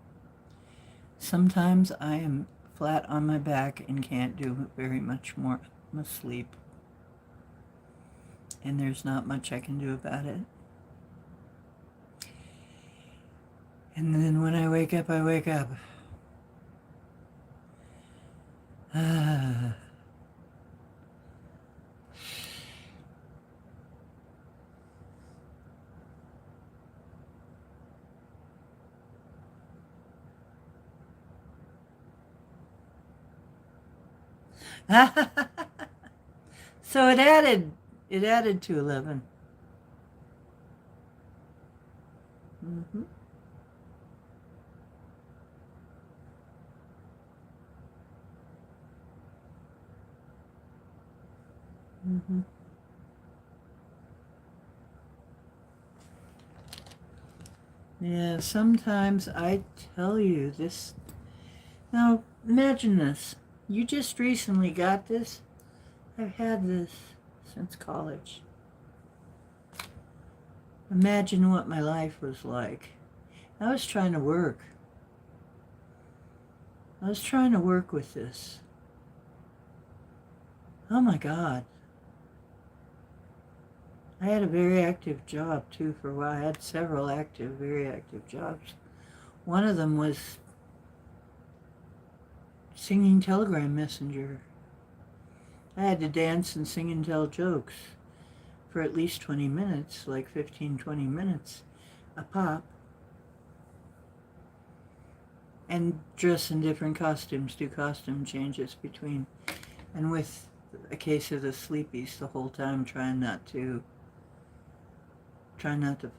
Sometimes I am flat on my back and can't do very much more. I'm asleep, and there's not much I can do about it. And then when I wake up, I wake up. Ah. So it added to 11. Mm-hmm. Mm-hmm. Yeah, sometimes I tell you this. Now, imagine this. You just recently got this. I've had this since college. Imagine what my life was like. I was trying to work. I was trying to work with this. Oh my God. I had a very active job too for a while. I had several very active jobs. One of them was singing Telegram Messenger. I had to dance and sing and tell jokes for at least 20 minutes, like 15, 20 minutes a pop, and dress in different costumes, do costume changes between, and with a case of the sleepies the whole time, trying not to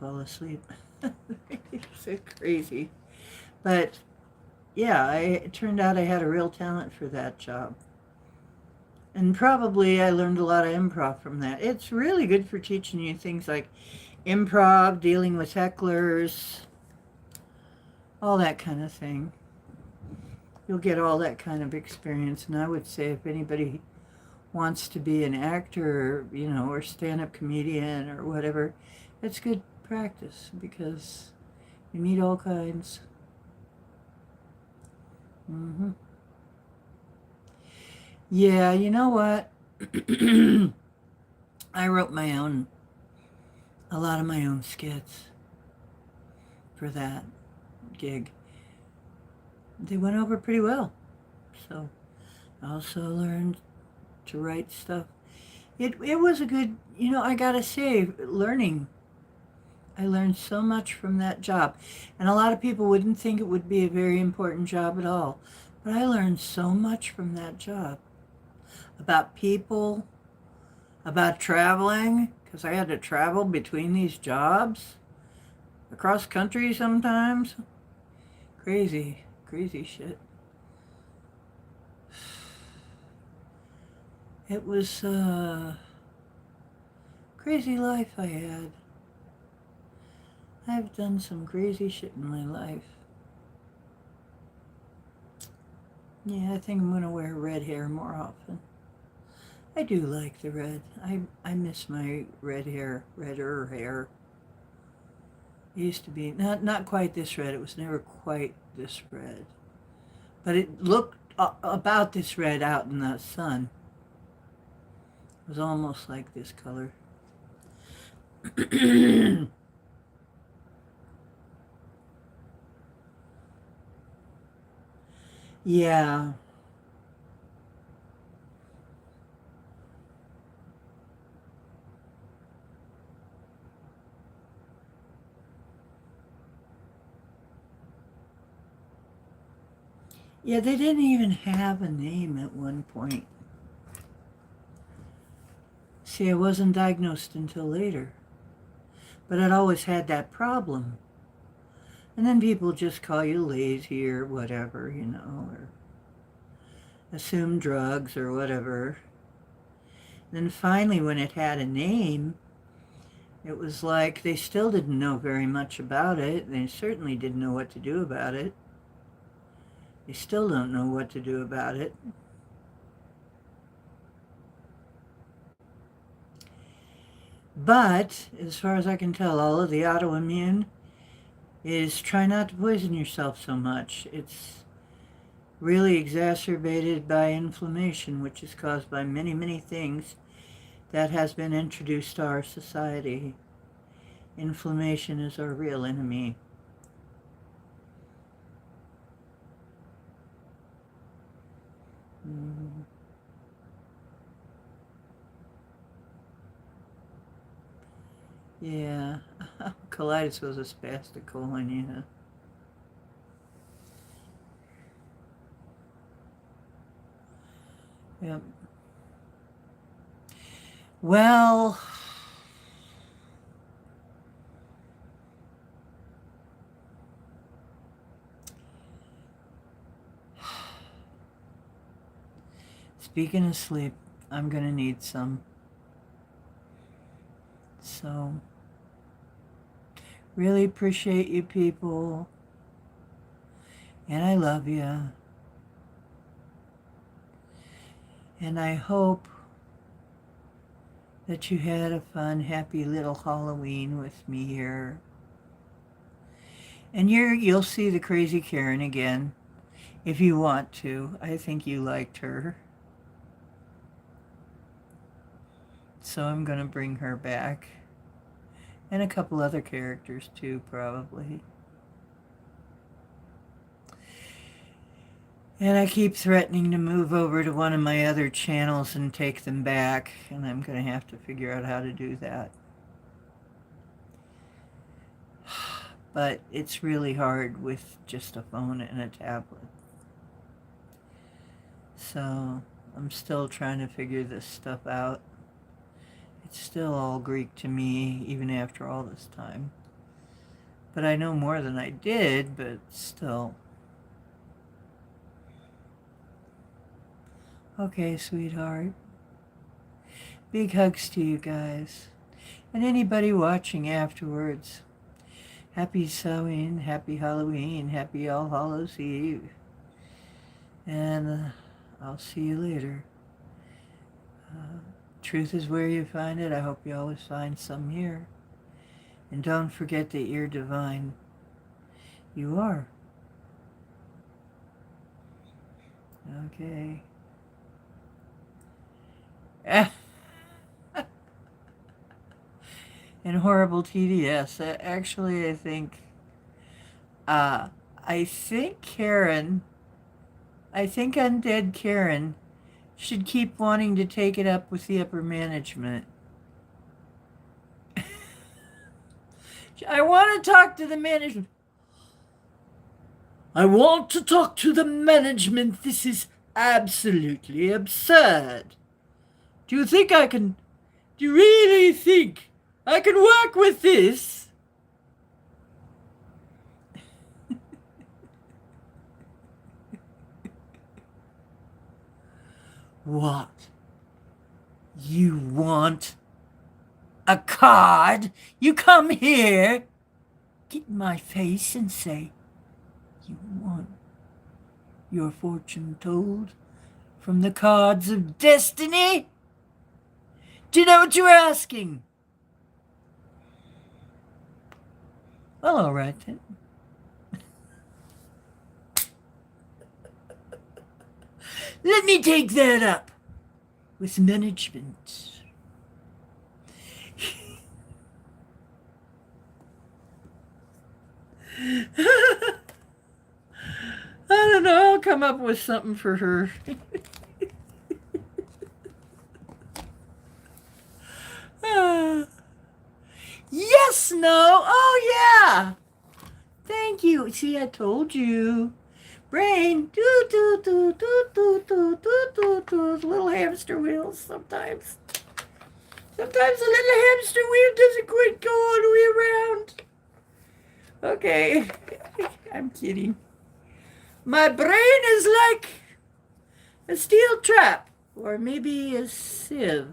fall asleep. It's so crazy. But yeah, it turned out I had a real talent for that job. And probably I learned a lot of improv from that. It's really good for teaching you things like improv, dealing with hecklers, all that kind of thing. You'll get all that kind of experience. And I would say if anybody wants to be an actor, or stand-up comedian or whatever, it's good practice because you meet all kinds. Mm-hmm. Yeah, you know what? I wrote a lot of my own skits for that gig. They went over pretty well. So I also learned to write stuff. It was a good, I gotta say, learning. I learned so much from that job. And a lot of people wouldn't think it would be a very important job at all. But I learned so much from that job about people, about traveling, because I had to travel between these jobs, across country sometimes. Crazy, crazy shit. It was a crazy life I had. I've done some crazy shit in my life. Yeah, I think I'm going to wear red hair more often. I do like the red. I miss my redder hair. It used to be not quite this red. It was never quite this red. But it looked about this red out in the sun. It was almost like this color. Yeah. Yeah, they didn't even have a name at one point. See, I wasn't diagnosed until later. But I'd always had that problem. And then people just call you lazy or whatever, or assume drugs or whatever. Then finally, when it had a name, it was like they still didn't know very much about it. They certainly didn't know what to do about it. They still don't know what to do about it. But, as far as I can tell, all of the autoimmune is try not to poison yourself so much. It's really exacerbated by inflammation, which is caused by many, many things that has been introduced to our society. Inflammation is our real enemy. Mm. Yeah, colitis was a spastic colon, yeah. Yep. Well, speaking of sleep, I'm going to need some. So, really appreciate you people. And I love you. And I hope that you had a fun, happy little Halloween with me here. And you'll see the crazy Karen again if you want to. I think you liked her. So I'm going to bring her back. And a couple other characters too, probably. And I keep threatening to move over to one of my other channels and take them back. And I'm going to have to figure out how to do that. But it's really hard with just a phone and a tablet. So I'm still trying to figure this stuff out. It's still all Greek to me, even after all this time. But I know more than I did, but still. Okay, sweetheart. Big hugs to you guys. And anybody watching afterwards. Happy Samhain, happy Halloween, happy All Hallows Eve. And I'll see you later. Truth is where you find it. I hope you always find some here. And don't forget that you're divine. You are. Okay. And horrible TDS. Actually, I think Karen, I think Undead Karen should keep wanting to take it up with the upper management. I want to talk to the management. I want to talk to the management. This is absolutely absurd. Do you think I can... Do you really think I can work with this? What? You want a card? You come here, get in my face and say, you want your fortune told from the cards of destiny? Do you know what you're asking? Well, all right then. Let me take that up with management. I don't know. I'll come up with something for her. Yes, no. Oh, yeah. Thank you. See, I told you. Brain, do, do, do, do, do, do, do, do, do. Little hamster wheels sometimes. Sometimes the little hamster wheel doesn't quite go all the way around. Okay. I'm kidding. My brain is like a steel trap, or maybe a sieve.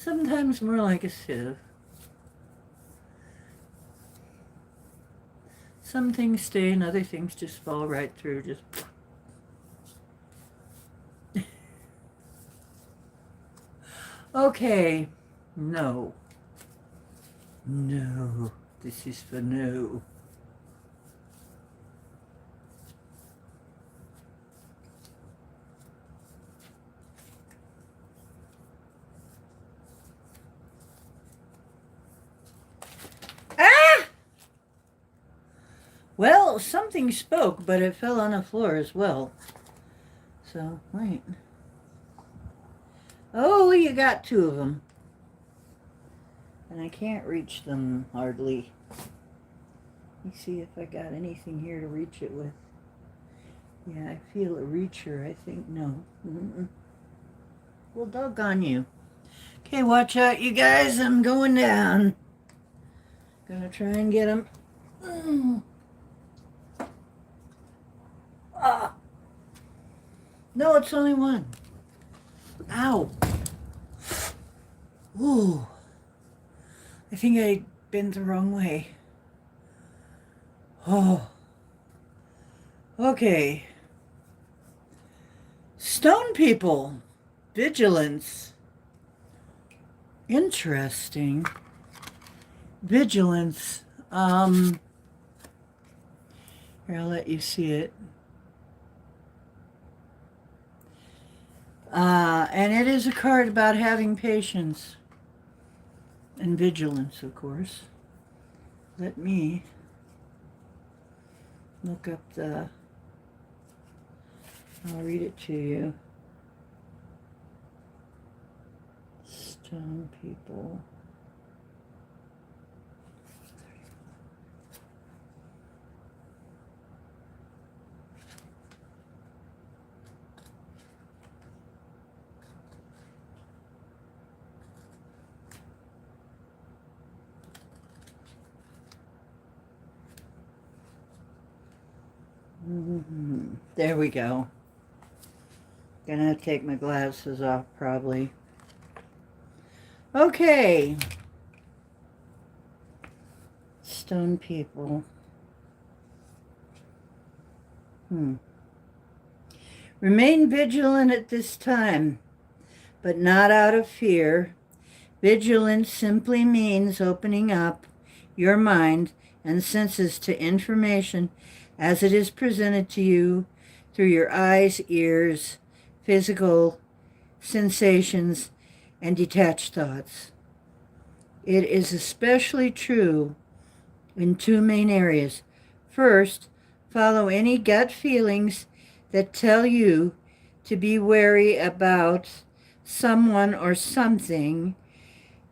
sometimes more like a sieve. Some things stay and other things just fall right through. Just okay. No. No. This is for no. Ah! Well, something spoke, but it fell on the floor as well. So, wait. Oh, you got two of them. And I can't reach them hardly. Let me see if I got anything here to reach it with. Yeah, I feel a reacher, I think. No. Mm-mm. Well, doggone you. Okay, watch out, you guys. I'm going down. Gonna try and get them. Ah. No, it's only one. Ow. Ooh. I think I bent the wrong way. Oh. Okay. Stone people. Vigilance. Interesting. Vigilance. Here, I'll let you see it. And it is a card about having patience and vigilance, of course. Let me look up the, I'll read it to you. Stone people. There we go. Gonna take my glasses off probably. Okay. Stone people. Remain vigilant at this time, but not out of fear. Vigilance simply means opening up your mind and senses to information as it is presented to you through your eyes, ears, physical sensations, and detached thoughts. It is especially true in two main areas. First, follow any gut feelings that tell you to be wary about someone or something.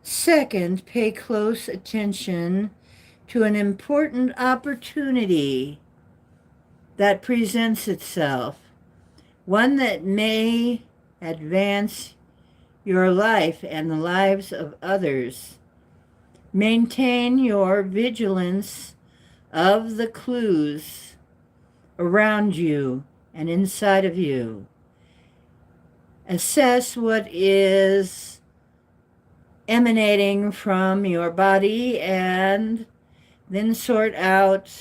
Second, pay close attention to an important opportunity that presents itself, one that may advance your life and the lives of others. Maintain your vigilance of the clues around you and inside of you. Assess what is emanating from your body and then sort out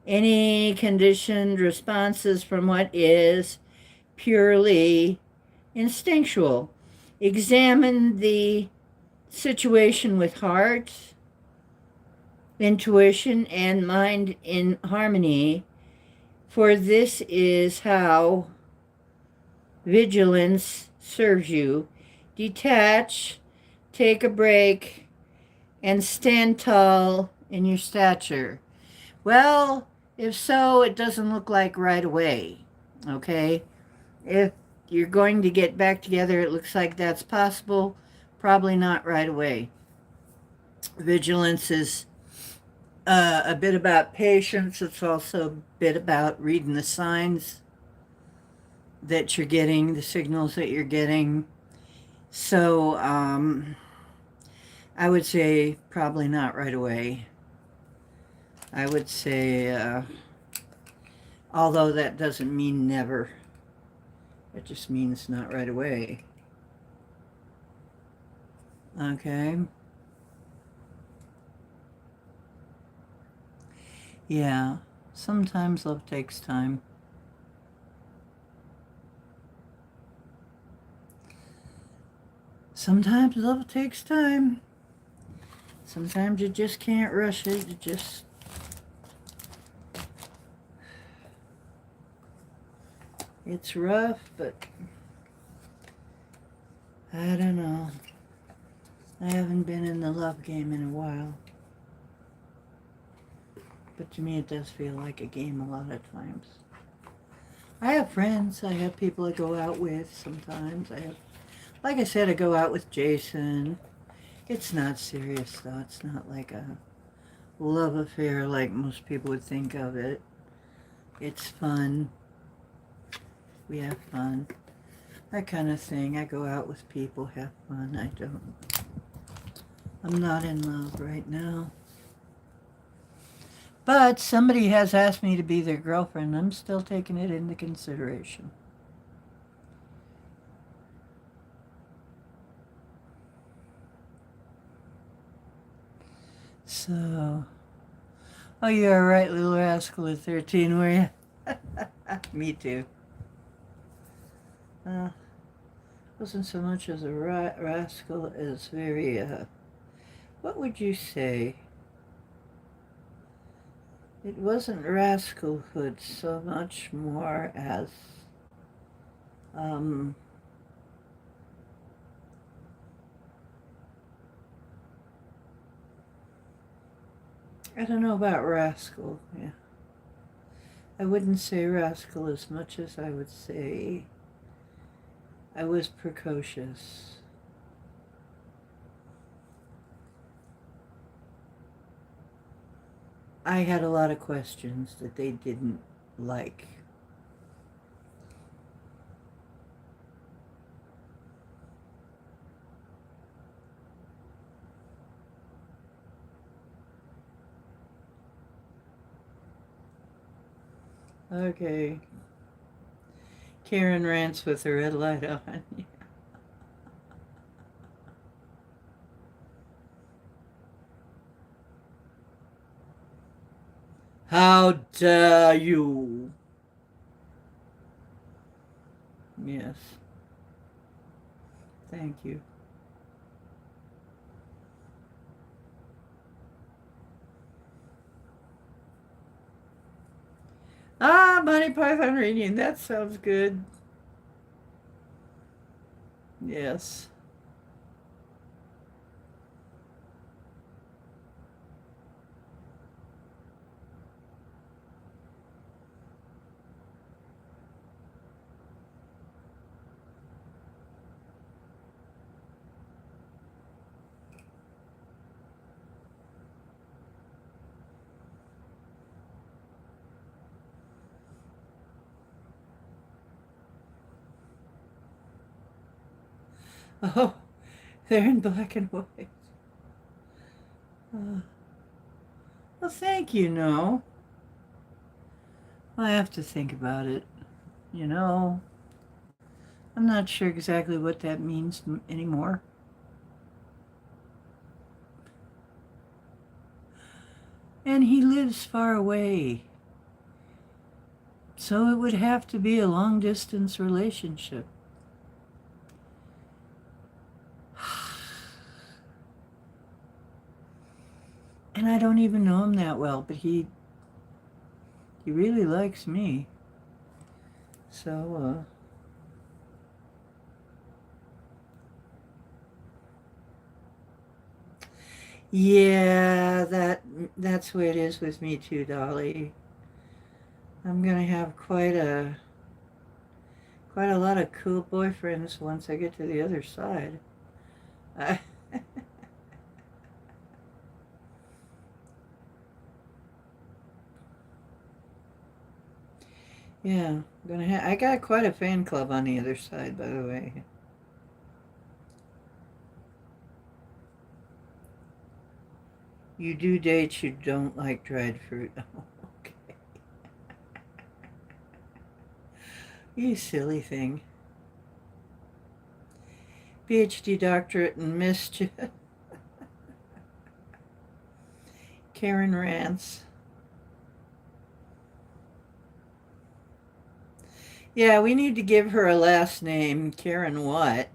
any conditioned responses from what is purely instinctual. Examine the situation with heart, intuition, and mind in harmony, for this is how vigilance serves you. Detach, take a break, and stand tall in your stature. Well, if so, it doesn't look like right away, okay? If you're going to get back together, it looks like that's possible. Probably not right away. Vigilance is a bit about patience. It's also a bit about reading the signs that you're getting, the signals that you're getting. So I would say probably not right away. I would say, although that doesn't mean never. It just means not right away. Okay? Yeah, sometimes love takes time. Sometimes love takes time. Sometimes you just can't rush it. You just, it's rough, but I don't know. I haven't been in the love game in a while. But to me, it does feel like a game a lot of times. I have friends. I have people I go out with sometimes. Like I said, I go out with Jason. It's not serious, though. It's not like a love affair like most people would think of it. It's fun. We have fun. That kind of thing. I go out with people, have fun. I'm not in love right now. But somebody has asked me to be their girlfriend. I'm still taking it into consideration. So, oh, you're a right little rascal at 13, were you? Me too. Wasn't so much as a rascal as very, what would you say? It wasn't rascalhood so much more as, um, I don't know about rascal, yeah. I wouldn't say rascal as much as I would say I was precocious. I had a lot of questions that they didn't like. Okay. Karen rants with the red light on. How dare you? Yes. Thank you. Ah, Monty Python reading. That sounds good. Yes. Oh, they're in black and white. Uh, well, thank you, no. I have to think about it. You know, I'm not sure exactly what that means anymore. And he lives far away. So it would have to be a long distance relationship. And I don't even know him that well, but he really likes me. So yeah, that's the way it is with me too, Dolly. I'm gonna have quite a lot of cool boyfriends once I get to the other side. I, yeah, I got quite a fan club on the other side, by the way. You do dates you don't like dried fruit. Oh, okay. You silly thing. PhD doctorate in mischief. Karen Rance. Yeah, we need to give her a last name. Karen what?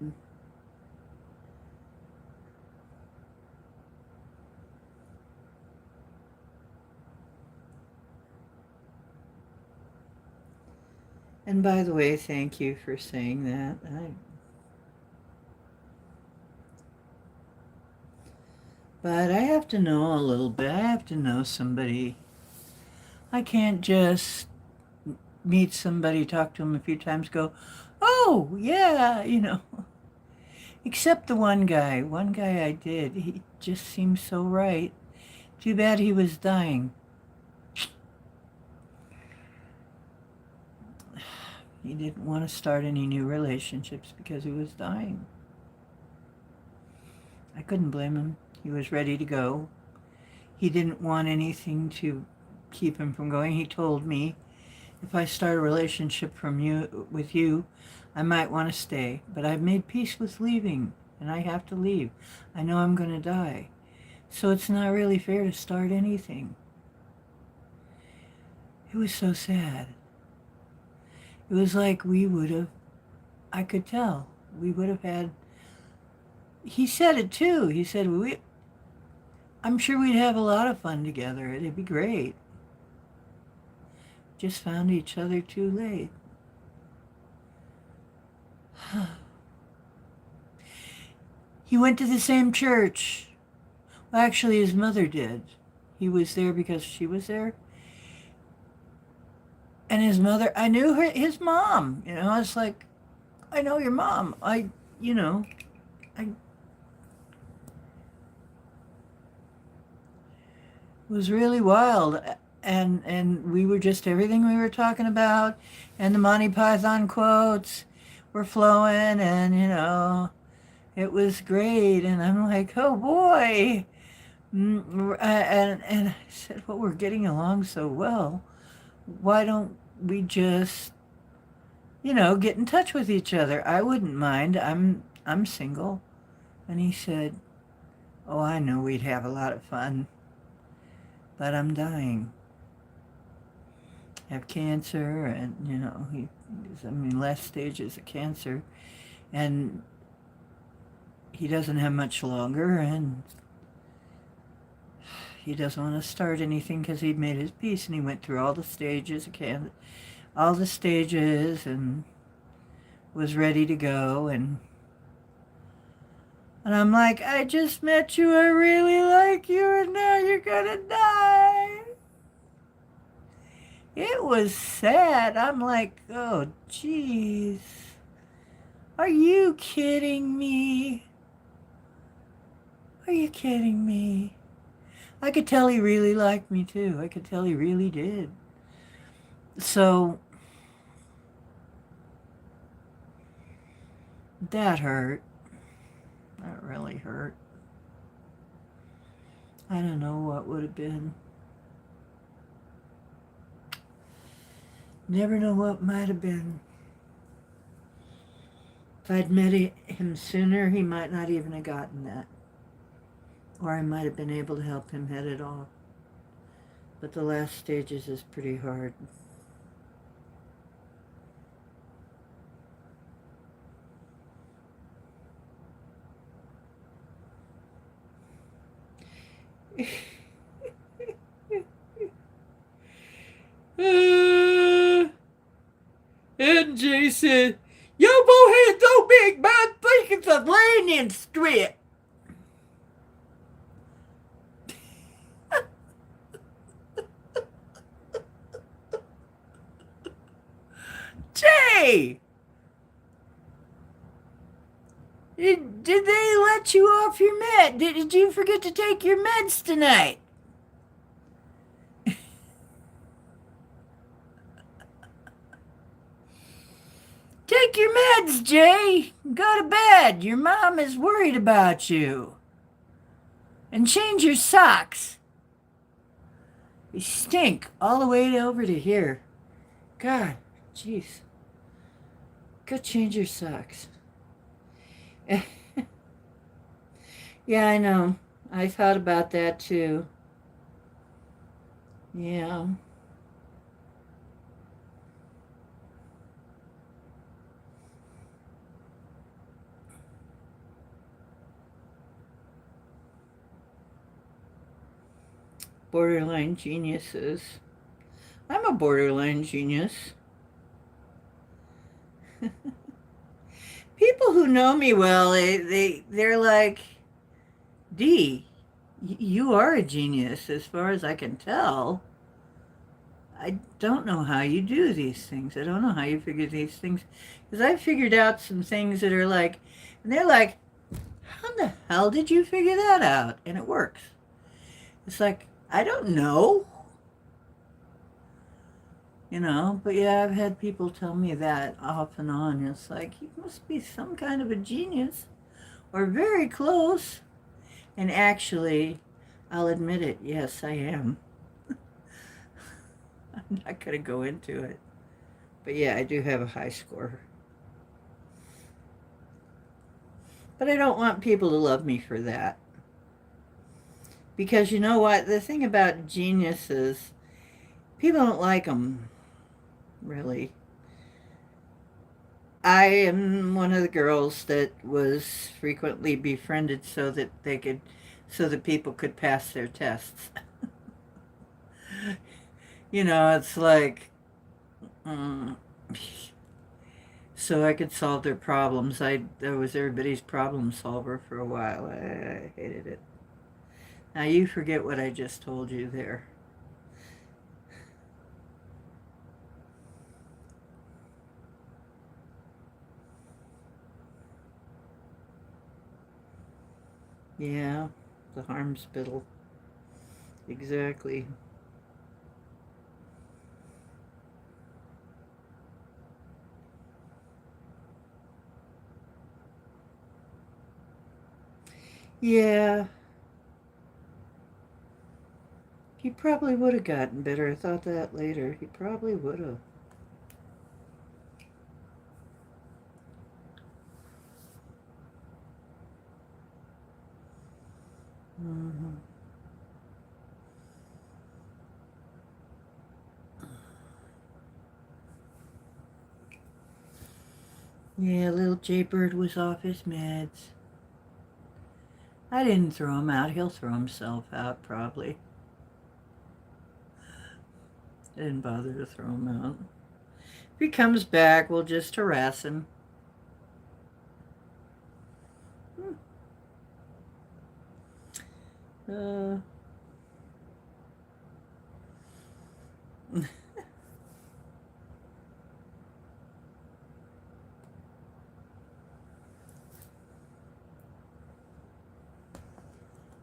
And by the way, thank you for saying that. But I have to know a little bit. I have to know somebody. I can't just meet somebody, talk to them a few times, go, oh, yeah, Except the one guy. One guy I did. He just seemed so right. Too bad he was dying. He didn't want to start any new relationships because he was dying. I couldn't blame him. He was ready to go. He didn't want anything to keep him from going. He told me, if I start a relationship with you, I might want to stay. But I've made peace with leaving, and I have to leave. I know I'm going to die. So it's not really fair to start anything. It was so sad. It was like I could tell, we would have had, he said it too. He said, I'm sure we'd have a lot of fun together. It'd be great. Just found each other too late. He went to the same church. Well, actually, his mother did. He was there because she was there. And his mother, I knew his mom. It's like, I know your mom. It was really wild. And we were just everything we were talking about. And the Monty Python quotes were flowing. And, it was great. And I'm like, oh, boy. And I said, well, we're getting along so well. Why don't we just, get in touch with each other? I wouldn't mind. I'm single. And he said, oh, I know we'd have a lot of fun, but I'm dying. I have cancer, and, he's last stages of cancer, and he doesn't have much longer, and he doesn't want to start anything because he'd made his peace, and he went through all the stages and was ready to go, and I'm like, I just met you, I really like you, and now you're gonna die. It was sad. I'm like, oh, jeez. Are you kidding me? Are you kidding me? I could tell he really liked me, too. I could tell he really did. So, that hurt. That really hurt. I don't know what would have been. Never know what might have been. If I'd met him sooner, he might not even have gotten that. Or I might have been able to help him head it off. But the last stages is pretty hard. And Jay said, your bow so big, man, I think it's a landing strip. Jay! Did they let you off your med? Did you forget to take your meds tonight? Take your meds, Jay. Go to bed. Your mom is worried about you. And change your socks. You stink all the way over to here. God, jeez. Go change your socks. Yeah, I know. I thought about that too. Yeah. Borderline geniuses. I'm a borderline genius. People who know me well, they're like, Dee, you are a genius as far as I can tell. I don't know how you do these things. I don't know how you figure these things. Because I figured out some things that are like, and they're like, how the hell did you figure that out? And it works. It's like, I don't know, but yeah, I've had people tell me that off and on. It's like, you must be some kind of a genius or very close. And actually, I'll admit it, yes, I am. I'm not going to go into it. But yeah, I do have a high score. But I don't want people to love me for that. Because you know what? The thing about geniuses, people don't like them, really. I am one of the girls that was frequently befriended so that people could pass their tests. It's like, mm, so I could solve their problems. I was everybody's problem solver for a while. I hated it. Now you forget what I just told you there. Yeah, the harm spittle. Exactly. Yeah, he probably would have gotten better. I thought that later. He probably would have. Hmm. Yeah, little Jaybird was off his meds. I didn't throw him out. He'll throw himself out, probably. I didn't bother to throw him out. If he comes back, we'll just harass him. Uh,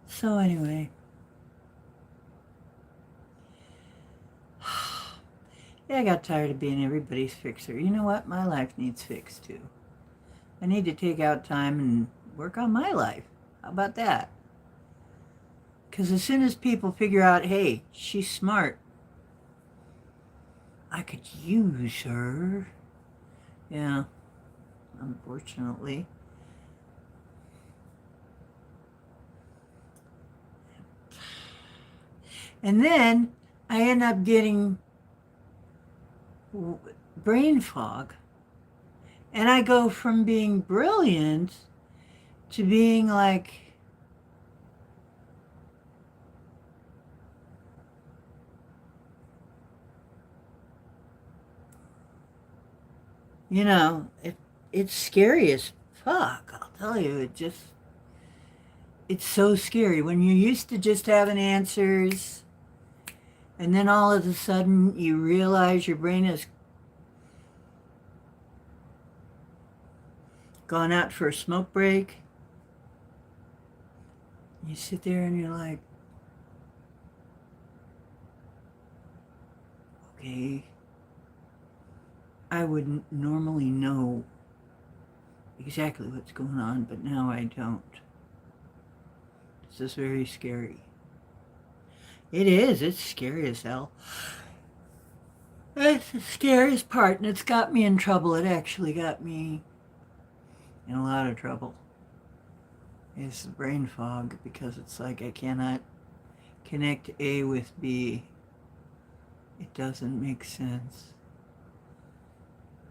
so anyway. Yeah, I got tired of being everybody's fixer. You know what? My life needs fixed too. I need to take out time and work on my life. How about that? Because as soon as people figure out, hey, she's smart, I could use her. Yeah, unfortunately. And then I end up getting brain fog. And I go from being brilliant to being like, it's scary as fuck. I'll tell you, it's so scary when you're used to just having answers, and then all of a sudden you realize your brain has gone out for a smoke break. You sit there and you're like, okay, I wouldn't normally know exactly what's going on, but now I don't. This is very scary. It is. It's scary as hell. That's the scariest part, and it's got me in trouble. It actually got me in a lot of trouble. is brain fog, because it's like I cannot connect A with B. It doesn't make sense.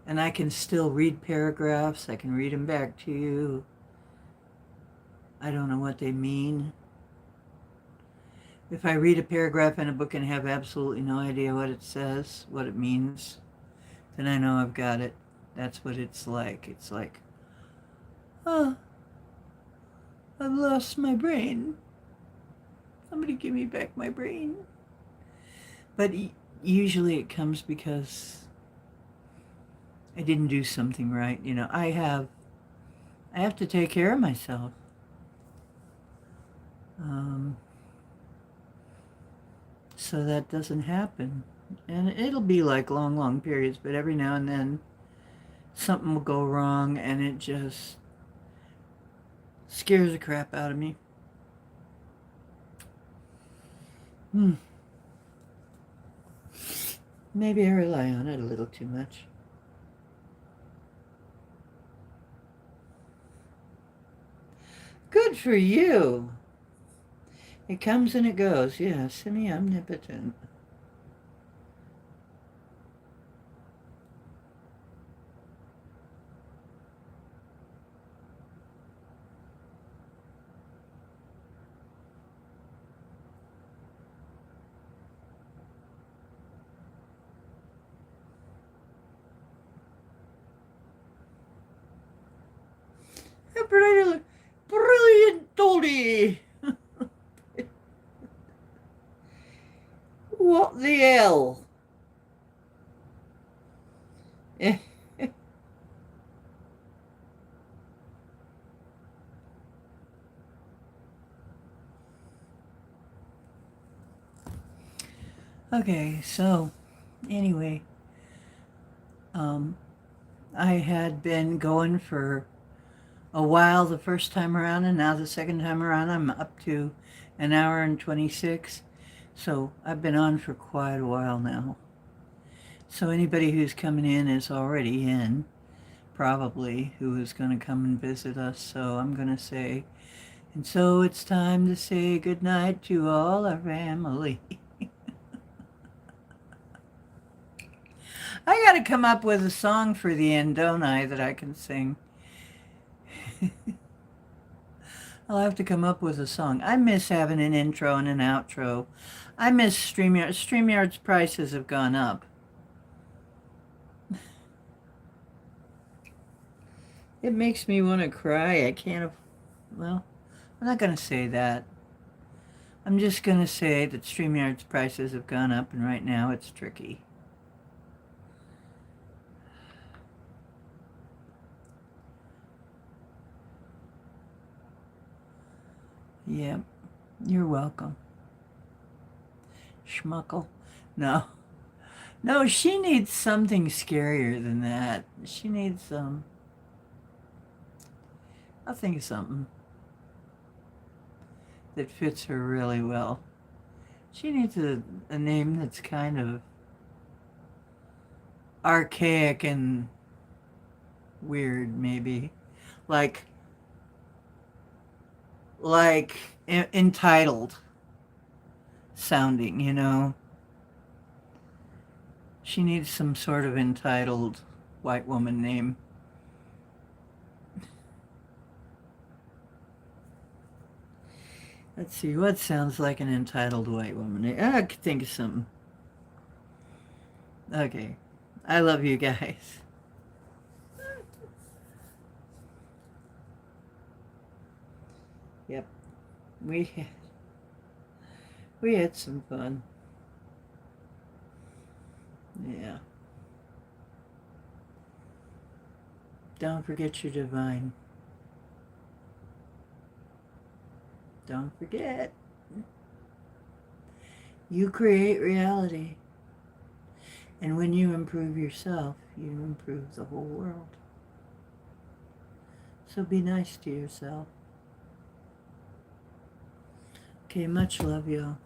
And I can still read paragraphs. I can read them back to you. I don't know what they mean. If I read a paragraph in a book and have absolutely no idea what it says, what it means, then I know I've got it. That's what it's like. It's like, oh, I've lost my brain. Somebody give me back my brain. But usually it comes because I didn't do something right. You know, I have to take care of myself. So that doesn't happen. And it'll be like long, long periods, but every now and then something will go wrong and it just scares the crap out of me. Maybe I rely on it a little too much. Good for you. It comes and it goes. Yeah, semi-omnipotent. Brilliant, brilliant Dolly. What the hell? Okay, so anyway, I had been going for a while the first time around, and now the second time around I'm up to an hour and 26. So I've been on for quite a while now. So anybody who's coming in is already in, probably, who is going to come and visit us. So I'm going to say, and so it's time to say goodnight to all our family. I got to come up with a song for the end, don't I, that I can sing. I'll have to come up with a song. I miss having an intro and an outro. I miss StreamYard. StreamYard's prices have gone up. It makes me want to cry. I can't, well, I'm not going to say that. I'm just going to say that StreamYard's prices have gone up, and right now it's tricky. Yep, you're welcome. Schmuckle. No. No, she needs something scarier than that. She needs, I'll think of something that fits her really well. She needs a name that's kind of archaic and weird, maybe. Like entitled sounding, you know? She needs some sort of entitled white woman name. Let's see, what sounds like an entitled white woman? I could think of something. Okay. I love you guys. Yep. We had some fun. Yeah. Don't forget your divine. Don't forget. You create reality. And when you improve yourself, you improve the whole world. So be nice to yourself. Okay, much love, y'all.